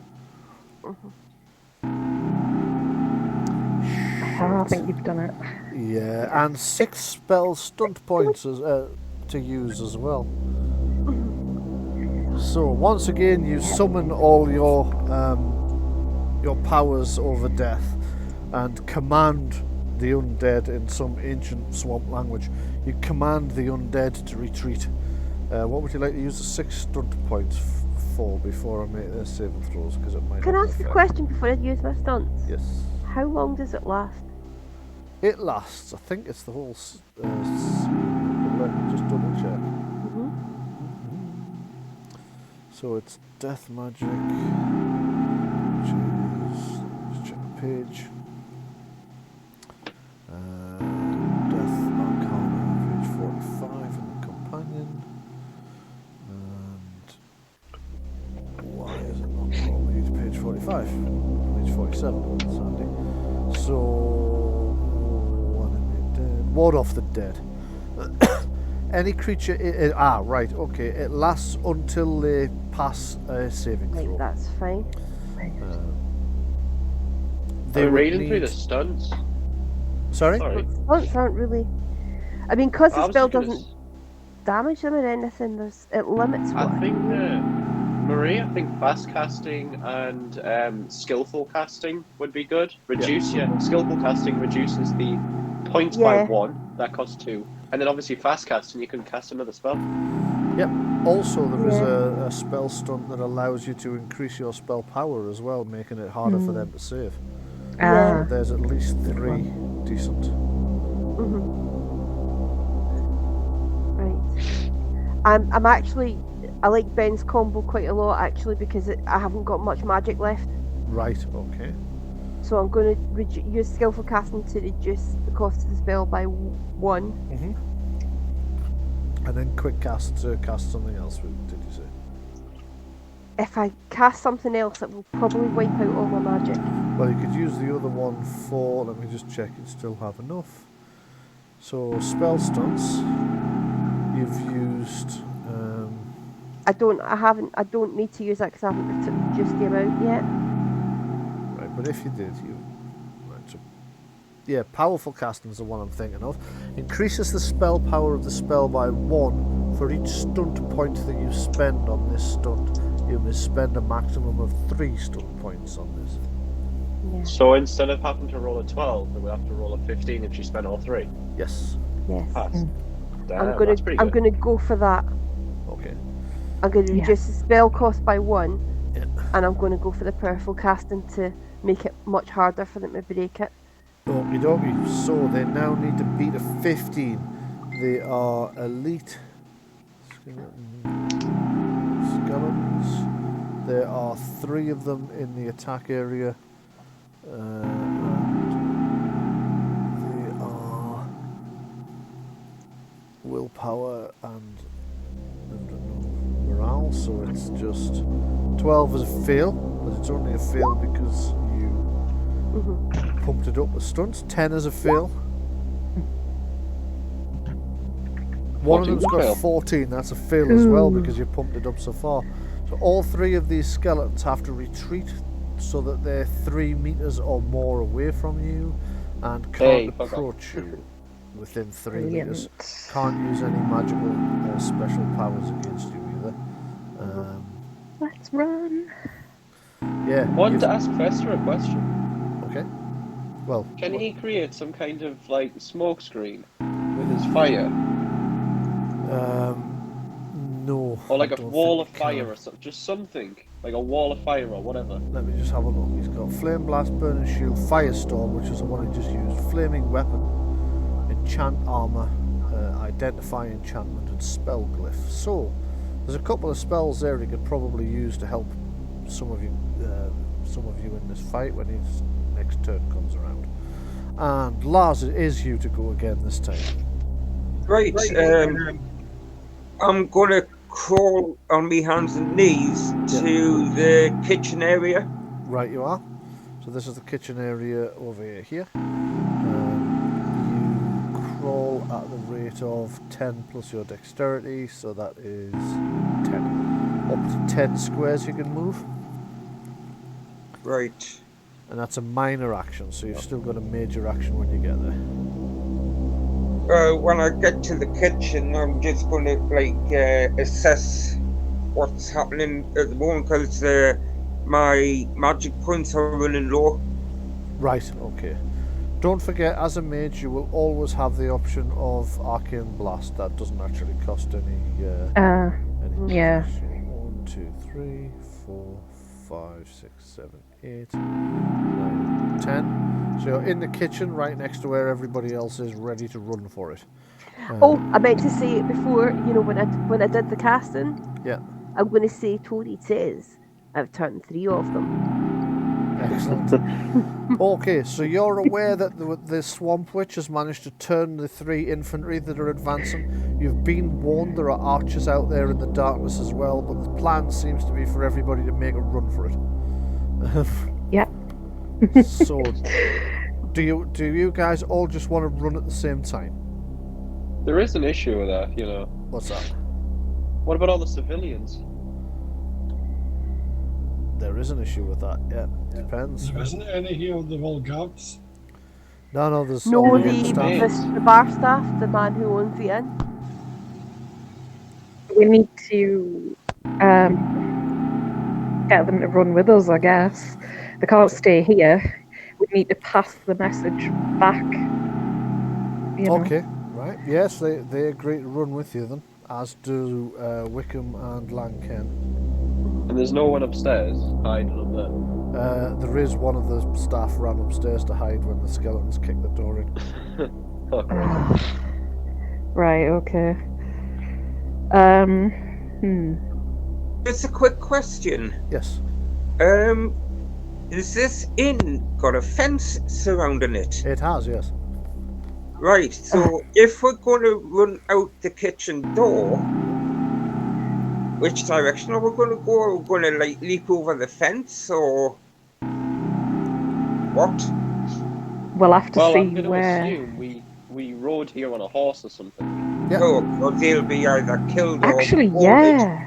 Speaker 2: I think you've done it.
Speaker 1: Yeah, and 6 spell stunt points to use as well. So once again, you summon all your powers over death and command the undead in some ancient swamp language. You command the undead to retreat. What would you like to use the 6 stunt points 4 before I make their saving throws because it might
Speaker 5: Can I
Speaker 1: have an
Speaker 5: ask a
Speaker 1: effect.
Speaker 5: question before I use my stunts?
Speaker 1: Yes.
Speaker 5: How long does it last?
Speaker 1: It lasts, I think it's the whole but let me just double check.
Speaker 5: Mm-hmm.
Speaker 1: So it's Death Magic, which is, let's check the page. Death Arcana, page 45 in the Companion. And why is it not already to page 45? Page 47, Sandy. So, one in the dead. Ward off the dead. Any creature, right, okay. It lasts until they pass a saving
Speaker 5: Right,
Speaker 1: throw.
Speaker 5: that's fine.
Speaker 1: They
Speaker 6: Are we
Speaker 1: would
Speaker 6: reading through
Speaker 1: need-
Speaker 6: the stunts?
Speaker 1: Sorry?
Speaker 6: Sorry.
Speaker 5: Stunts aren't really. I mean, because
Speaker 6: I
Speaker 5: the
Speaker 6: was
Speaker 5: spell
Speaker 6: just gonna
Speaker 5: doesn't damage them or anything, it limits what
Speaker 6: I think, Marie, I think fast casting and skillful casting would be good. Skillful casting reduces the points by
Speaker 5: Yeah.
Speaker 6: 1, that costs 2. And then obviously fast casting, you can cast another spell.
Speaker 1: Yep. Also, there is
Speaker 5: Yeah.
Speaker 1: a spell stunt that allows you to increase your spell power as well, making it harder for them to save.
Speaker 5: Yeah.
Speaker 1: So there's at least 3 decent.
Speaker 5: Mm-hmm. Right. I'm actually. I like Ben's combo quite a lot actually because I haven't got much magic left.
Speaker 1: Right, okay.
Speaker 5: So I'm going to use skillful casting to reduce the cost of the spell by 1.
Speaker 1: Mm-hmm. And then quick cast to cast something else, did you say?
Speaker 5: If I cast something else, it will probably wipe out all my magic.
Speaker 1: Well, you could use the other one for, let me just check, you still have enough. So, spell stunts, you've used...
Speaker 5: I don't need to use that because I haven't reduced the amount yet.
Speaker 1: Right, but if you did, right, so, yeah, powerful casting is the one I'm thinking of. Increases the spell power of the spell by 1 for each stunt point that you spend on this stunt. You may spend a maximum of 3 stunt points on this.
Speaker 5: Yeah.
Speaker 6: So instead of having to roll a 12, then we have to roll a 15 if you spend all 3.
Speaker 1: Yes.
Speaker 5: Yes.
Speaker 6: Pass. Damn,
Speaker 5: I'm
Speaker 6: that's pretty
Speaker 5: I'm
Speaker 6: good.
Speaker 5: gonna go for that.
Speaker 1: Okay.
Speaker 5: I'm gonna reduce the spell cost by 1,
Speaker 1: Yeah.
Speaker 5: and I'm gonna go for the powerful casting to make it much harder for them to break it.
Speaker 1: Okie dokie. So they now need to beat a 15. They are elite skeletons. There are 3 of them in the attack area. And they are willpower and morale, so it's just 12 as a fail, but it's only a fail because you pumped it up with stunts. 10 as a fail. One of them's got
Speaker 7: fail.
Speaker 1: 14, that's a fail as well because you pumped it up so far. So all 3 of these skeletons have to retreat so that they're 3 meters or more away from you and can't
Speaker 7: fuck off.
Speaker 1: approach you within 3
Speaker 2: Brilliant.
Speaker 1: meters. Can't use any magical or special powers against you either.
Speaker 2: Let's run.
Speaker 1: Yeah.
Speaker 7: Wanted
Speaker 1: you've-
Speaker 7: to ask Fester a question.
Speaker 1: Okay. Well,
Speaker 7: Can he create some kind of like smoke screen with his fire,
Speaker 1: no.
Speaker 7: or like
Speaker 1: I
Speaker 7: a
Speaker 1: don't
Speaker 7: wall of
Speaker 1: think he can.
Speaker 7: fire, or something? Just something like a wall of fire or whatever.
Speaker 1: Let me just have a look. He's got Flame Blast, Burning Shield, Firestorm, which is the one he just used, Flaming Weapon, Enchant Armor, Identify Enchantment, and Spell Glyph. So, there's a couple of spells there he could probably use to help some of you in this fight when his next turn comes around. And Lars, it is you to go again this time.
Speaker 4: Right, I'm going to crawl on my hands and knees to the kitchen area.
Speaker 1: Right, you are. So this is the kitchen area over here. You crawl at the rate of 10 plus your dexterity, so that is 10. Up to 10 squares you can move.
Speaker 4: Right.
Speaker 1: And that's a minor action, so you've still got a major action when you get there.
Speaker 4: When I get to the kitchen, I'm just going to assess what's happening at the moment because my magic points are running low.
Speaker 1: Right, okay. Don't forget, as a mage, you will always have the option of Arcane Blast. That doesn't actually cost any.
Speaker 2: Yeah.
Speaker 1: So 1, 2, 2, 3, 4, 5, 6, 7, 8, 9, 10. So you're in the kitchen right next to where everybody else is, ready to run for it.
Speaker 5: Oh, I meant to say it before, when I did the casting.
Speaker 1: Yeah.
Speaker 5: I'm going to say Tori says I've turned 3 of them.
Speaker 1: Excellent. Okay, so you're aware that the Swamp Witch has managed to turn the 3 infantry that are advancing. You've been warned there are archers out there in the darkness as well, but the plan seems to be for everybody to make a run for it.
Speaker 2: Yeah.
Speaker 1: So, do you guys all just want to run at the same time?
Speaker 7: There is an issue with that,
Speaker 1: What's that?
Speaker 7: What about all the civilians?
Speaker 1: There is an issue with that, yeah. Depends.
Speaker 3: There isn't any here, they're all guards.
Speaker 1: No, there's
Speaker 5: No,
Speaker 1: all
Speaker 5: the
Speaker 1: staff.
Speaker 5: bar staff, the man who owns the inn.
Speaker 2: We need to get them to run with us, I guess. They can't stay here. We need to pass the message back.
Speaker 1: Okay, right. Yes, they agree to run with you then, as do Wickham and Lanken.
Speaker 7: And there's no one upstairs hiding up there.
Speaker 1: There is one of the staff ran upstairs to hide when the skeletons kicked the door in.
Speaker 7: Oh, great.
Speaker 2: Right, okay.
Speaker 4: Just a quick question.
Speaker 1: Yes.
Speaker 4: Is this inn got a fence surrounding it?
Speaker 1: It has, yes.
Speaker 4: Right, so if we're going to run out the kitchen door, which direction are we going to go? Are we going to leap over the fence or what?
Speaker 2: We'll have to
Speaker 7: Well,
Speaker 2: see
Speaker 7: I'm going to
Speaker 2: where.
Speaker 7: assume we rode here on a horse or something.
Speaker 1: Yeah.
Speaker 4: No, or they'll be either killed
Speaker 2: Actually,
Speaker 4: or
Speaker 2: yeah.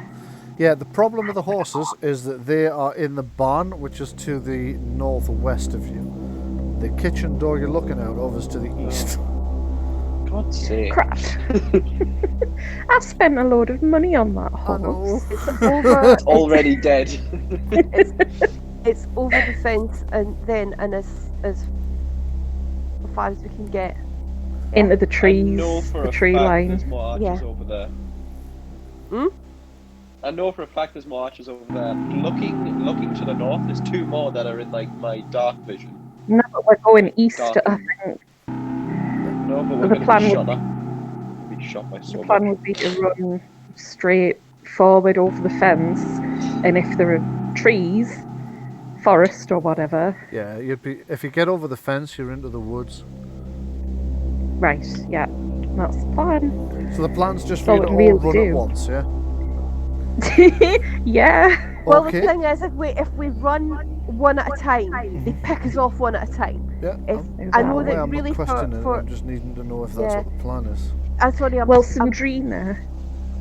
Speaker 1: Yeah, the problem with the horses is that they are in the barn, which is to the northwest of you. The kitchen door you're looking out of is to the east.
Speaker 7: God's sake.
Speaker 2: Crap. I've spent a load of money on that
Speaker 1: I know.
Speaker 2: horse.
Speaker 5: It's over.
Speaker 7: It's already dead.
Speaker 5: It's over the fence and then as far as we can get.
Speaker 2: Into the
Speaker 7: I
Speaker 2: trees,
Speaker 7: know for
Speaker 2: the
Speaker 7: a
Speaker 2: tree
Speaker 7: fact
Speaker 2: line.
Speaker 7: there's more archers
Speaker 5: Yeah.
Speaker 7: over there.
Speaker 5: Hmm?
Speaker 7: I know for a fact there's more archers over there. Looking to the north, there's 2 more that are in my dark vision.
Speaker 2: No, but we're going east,
Speaker 7: Dark.
Speaker 2: I think.
Speaker 7: No, but we're
Speaker 2: The
Speaker 7: going
Speaker 2: plan
Speaker 7: to be
Speaker 2: would-
Speaker 7: shot at. Be shot by
Speaker 2: The
Speaker 7: someone.
Speaker 2: plan would be to run straight forward over the fence, and if there are trees, forest or whatever,
Speaker 1: Yeah, if you get over the fence, you're into the woods.
Speaker 2: right, yeah, that's the plan.
Speaker 1: So the plan's just
Speaker 2: So
Speaker 1: for you to
Speaker 2: what we'll
Speaker 1: all run
Speaker 2: do-
Speaker 1: at once, yeah?
Speaker 2: Yeah.
Speaker 5: Well,
Speaker 1: Okay.
Speaker 5: the thing is, if we run one at a time, they pick us off one at a time.
Speaker 1: Yeah.
Speaker 5: If,
Speaker 2: I'm-
Speaker 5: I know
Speaker 1: Well,
Speaker 5: that
Speaker 1: I'm
Speaker 5: really
Speaker 1: not questioning it,
Speaker 5: for
Speaker 1: I'm just needing to know if that's
Speaker 5: Yeah.
Speaker 1: what the plan is.
Speaker 5: I'm sorry,
Speaker 2: Well,
Speaker 5: I'm
Speaker 2: Sandrina.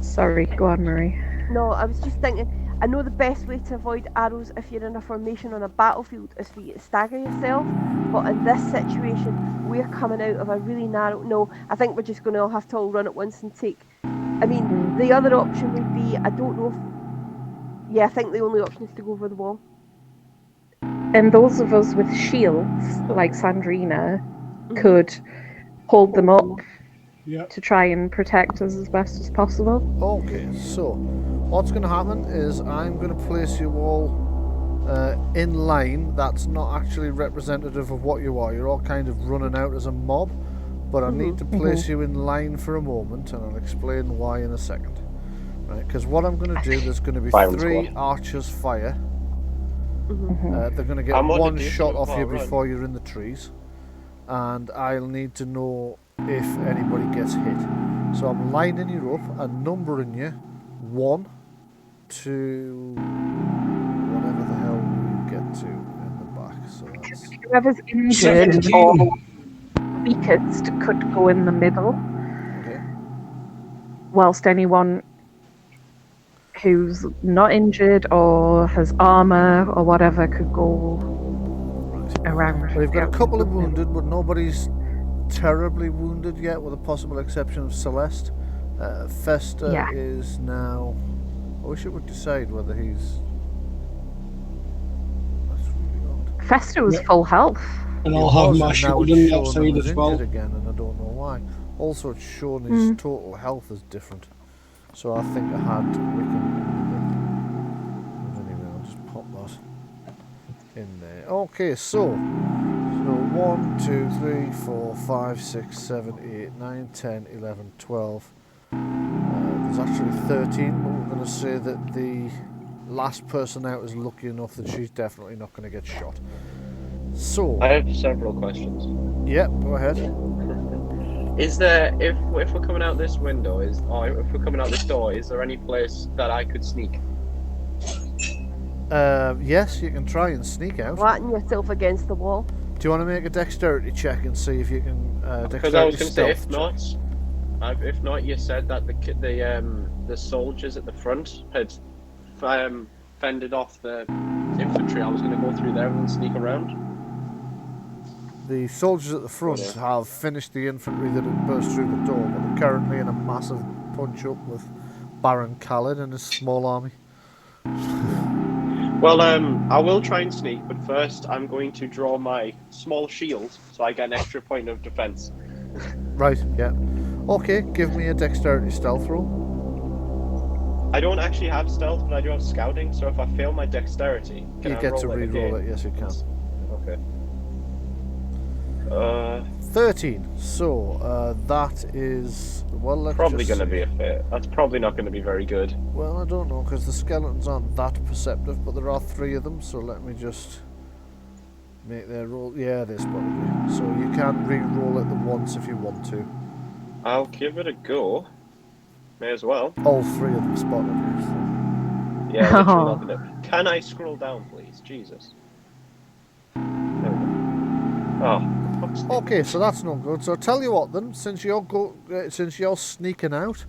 Speaker 2: Sorry, go on, Marie.
Speaker 5: no, I was just thinking. I know the best way to avoid arrows if you're in a formation on a battlefield is for you to stagger yourself. But in this situation, we're coming out of a really narrow. No, I think we're just going to all have to all run at once and take. I mean, the other option would be I don't know. Yeah, I think the only option is to go over the wall.
Speaker 2: And those of us with shields, like Sandrina,
Speaker 5: Mm-hmm.
Speaker 2: could hold them up
Speaker 3: Yeah.
Speaker 2: to try and protect us as best as possible.
Speaker 1: Okay, so what's going to happen is I'm going to place you all in line. That's not actually representative of what you are. You're all kind of running out as a mob, but I need to place you in line for a moment, and I'll explain why in a second. Right, because what I'm going to do, there's going to be
Speaker 7: Firing
Speaker 1: 3
Speaker 7: squad.
Speaker 1: archers fire.
Speaker 2: Mhm.
Speaker 1: They're going to get
Speaker 6: I'm on the
Speaker 1: one
Speaker 6: decent
Speaker 1: shot off you
Speaker 6: far right.
Speaker 1: before you're in the trees, and I'll need to know if anybody gets hit. So I'm lining you up and numbering you 1 to whatever the hell you get to in the back. So that's
Speaker 2: Whoever's injured
Speaker 3: 17.
Speaker 2: or weakest could go in the middle,
Speaker 1: okay.
Speaker 2: whilst anyone who's not injured or has armour or whatever could go around.
Speaker 1: Well, you've got a
Speaker 2: the
Speaker 1: couple of
Speaker 2: outside.
Speaker 1: wounded, but nobody's terribly wounded yet, with a possible exception of Celeste. Festa
Speaker 2: Yeah.
Speaker 1: is now. I wish it would decide whether he's. That's really odd.
Speaker 2: Festa was
Speaker 3: Yeah.
Speaker 2: full health.
Speaker 3: And
Speaker 1: It
Speaker 3: I'll have
Speaker 1: was,
Speaker 3: my
Speaker 1: and now
Speaker 3: shield
Speaker 1: it's
Speaker 3: on the
Speaker 1: showing him
Speaker 3: upside
Speaker 1: as
Speaker 3: as well.
Speaker 1: injured again, and I don't know why. Also, it's shown his total health is different. So I think I had Wickham. in there. Okay, so 1, 2, 3, 4, 5, 6, 7, 8, 9, 10, 11, 12. There's actually 13, but we're going to say that the last person out is lucky enough that she's definitely not going to get shot. So,
Speaker 7: I have several questions.
Speaker 1: yeah, go ahead.
Speaker 7: Is there, if we're coming out this window, or if we're coming out this door, is there any place that I could sneak?
Speaker 1: Yes, you can try and sneak out.
Speaker 5: Flatten yourself against the wall.
Speaker 1: Do you want to make a dexterity check and see if you can
Speaker 7: Because I was
Speaker 1: dexterity
Speaker 7: going to say, if not, you said that the soldiers at the front had fended off the infantry. I was going to go through there and sneak around.
Speaker 1: The soldiers at the front have finished the infantry that had burst through the door, but they're currently in a massive punch-up with Baron Khalid and his small army.
Speaker 7: Well, I will try and sneak, but first I'm going to draw my small shield so I get an extra point of defense.
Speaker 1: Right, yeah. Okay, give me a dexterity stealth roll.
Speaker 7: I don't actually have stealth, but I do have scouting, so if I fail my dexterity, can
Speaker 1: You
Speaker 7: I
Speaker 1: get
Speaker 7: roll
Speaker 1: to
Speaker 7: it
Speaker 1: re-roll
Speaker 7: again?
Speaker 1: it, yes you can.
Speaker 7: Okay.
Speaker 1: 13. So, that is... Well, let's
Speaker 7: Probably
Speaker 1: just
Speaker 7: going to
Speaker 1: see.
Speaker 7: be a fail. That's probably not going to be very good.
Speaker 1: Well, I don't know, because the skeletons aren't that perceptive, but there are 3 of them, so let me just make their roll. Yeah, they spotted you. So you can re-roll it the once if you want to.
Speaker 7: I'll give it a go. May as well.
Speaker 1: All 3 of them spotted you. So.
Speaker 7: Yeah, literally not gonna... Can I scroll down, please? Jesus. There we go. Oh.
Speaker 1: Okay, so that's not good. So tell you what then, since you're sneaking out,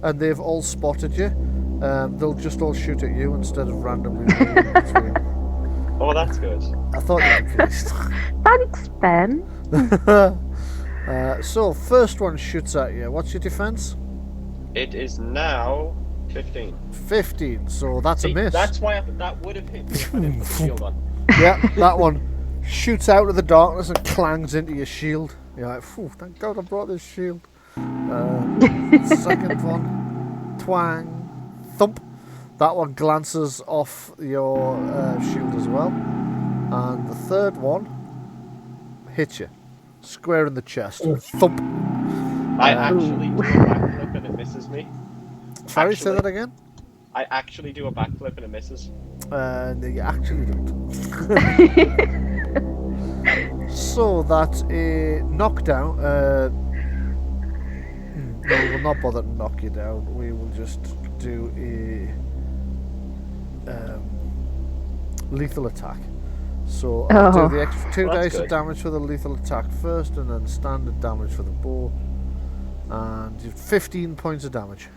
Speaker 1: and they've all spotted you, they'll just all shoot at you instead of randomly.
Speaker 7: Oh, that's good.
Speaker 1: I thought you'd be pleased.
Speaker 2: Thanks, Ben.
Speaker 1: So first one shoots at you. What's your defense?
Speaker 7: It is now 15.
Speaker 1: 15. So that's a miss.
Speaker 7: That's why that would have hit me if I didn't put the shield on.
Speaker 1: Yeah, that one shoots out of the darkness and clangs into your shield. You're like, phew, thank God I brought this shield. Second one, twang, thump. That one glances off your shield as well. And the third one hits you, square in the chest. Thump.
Speaker 7: I actually do a backflip and it misses me.
Speaker 1: Sorry, say that again?
Speaker 7: I actually do a backflip and it misses.
Speaker 1: No, you actually don't. So that's a knockdown. No, we will not bother to knock you down. We will just do a lethal attack. So I'll do the extra 2 dice of damage for the lethal attack first, and then standard damage for the bow. And you've 15 points of damage.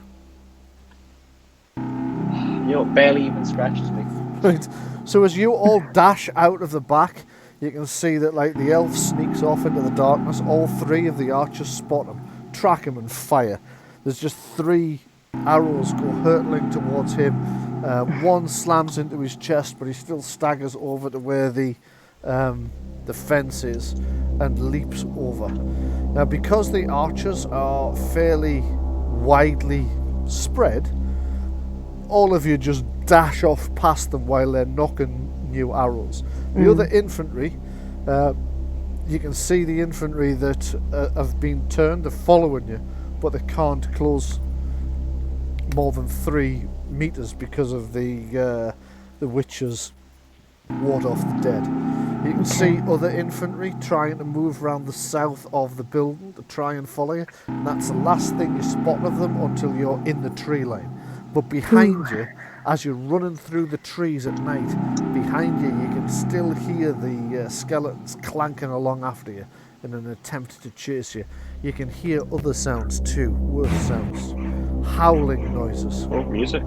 Speaker 7: You know, it barely even scratches me.
Speaker 1: Right. So as you all dash out of the back, you can see that like the elf sneaks off into the darkness. All 3 of the archers spot him, track him, and fire. There's just 3 arrows go hurtling towards him. One slams into his chest, but he still staggers over to where the fence is and leaps over. Now, because the archers are fairly widely spread, all of you just dash off past them while they're knocking new arrows. The other infantry, you can see the infantry that have been turned, they're following you, but they can't close more than 3 meters because of the witches ward off the dead. You can see other infantry trying to move around the south of the building to try and follow you, and that's the last thing you spot of them until you're in the tree line. But behind you, as you're running through the trees at night, behind you can still hear the skeletons clanking along after you in an attempt to chase you. You can hear other sounds too, worse sounds, howling noises.
Speaker 7: Oh, music.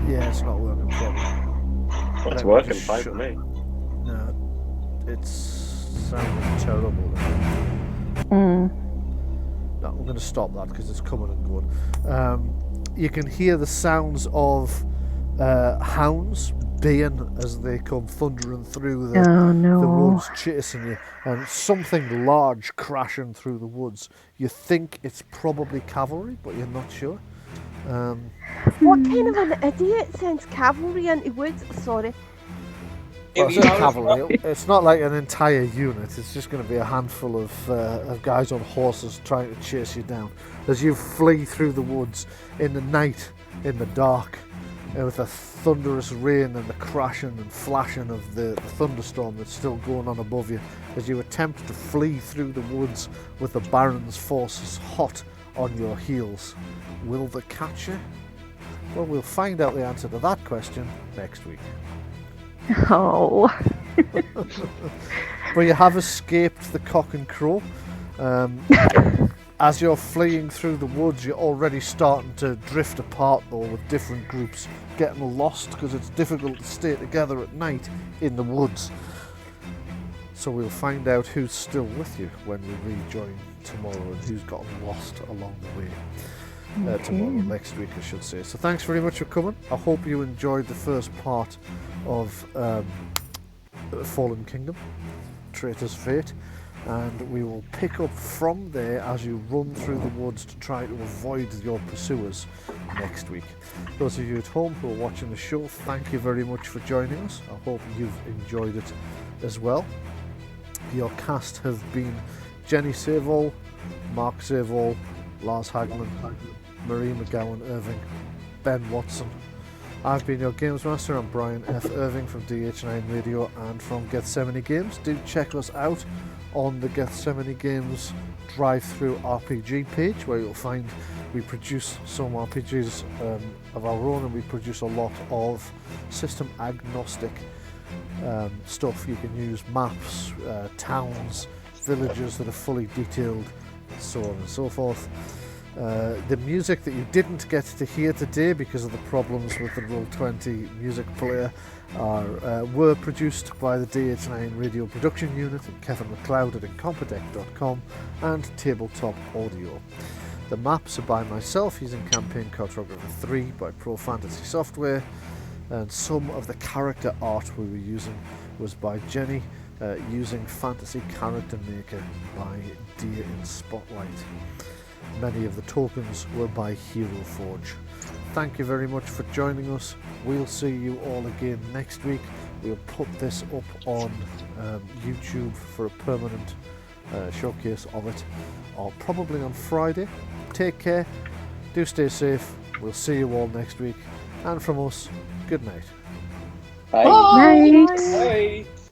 Speaker 1: Yeah, it's not working properly.
Speaker 7: Well, it's working fine for me.
Speaker 1: No, it's sounding terrible. No, I'm going to stop that because it's coming and going. You can hear the sounds of hounds baying as they come thundering through the woods, chasing you, and something large crashing through the woods. You think it's probably cavalry, but you're not sure.
Speaker 5: What kind of an idiot sends cavalry into woods? Sorry.
Speaker 1: Well,
Speaker 4: If
Speaker 1: it's
Speaker 4: you
Speaker 1: just
Speaker 4: have-
Speaker 1: cavalry. It's not like an entire unit. It's just going to be a handful of guys on horses trying to chase you down as you flee through the woods in the night, in the dark, with the thunderous rain and the crashing and flashing of the thunderstorm that's still going on above you as you attempt to flee through the woods with the Baron's forces hot on your heels. Will they catch you? Well, we'll find out the answer to that question next week.
Speaker 2: Oh.
Speaker 1: But you have escaped the cock and crow. As you're fleeing through the woods, you're already starting to drift apart, though, with different groups getting lost because it's difficult to stay together at night in the woods. So we'll find out who's still with you when we rejoin tomorrow and who's gotten lost along the way. Tomorrow, next week, I should say. So thanks very much for coming. I hope you enjoyed the first part of Fallen Kingdom, Traitors' Fate, and we will pick up from there as you run through the woods to try to avoid your pursuers next week. Those of you at home who are watching the show, thank you very much for joining us. I hope you've enjoyed it as well. Your cast have been Jenni Saveall, Marc Saveall, Lars Hagman, Marie McGowan-Irving, Ben Watson. I've been your Games Master. I'm Bryan F. Irving from DH9 Radio and from Gethsemane Games. Do check us out on the Gethsemane Games drive-through RPG page, where you'll find we produce some RPGs of our own, and we produce a lot of system agnostic stuff. You can use maps, towns, villages that are fully detailed, and so on and so forth. The music that you didn't get to hear today because of the problems with the Roll20 music player were produced by the DH9 Radio Production Unit and Kevin McCleod at incompetech.com and Tabletop Audio. The maps are by myself using Campaign Cartographer 3 by Profantasy Software, and some of the character art we were using was by Jenni using Fantasy Character Maker by DeerInSpotlight. Many of the tokens were by Hero Forge. Thank you very much for joining us. We'll see you all again next week. We'll put this up on YouTube for a permanent showcase of it, or probably on Friday. Take care, do stay safe. We'll see you all next week, and from us, good night.
Speaker 7: Bye.
Speaker 2: Night.
Speaker 4: Bye.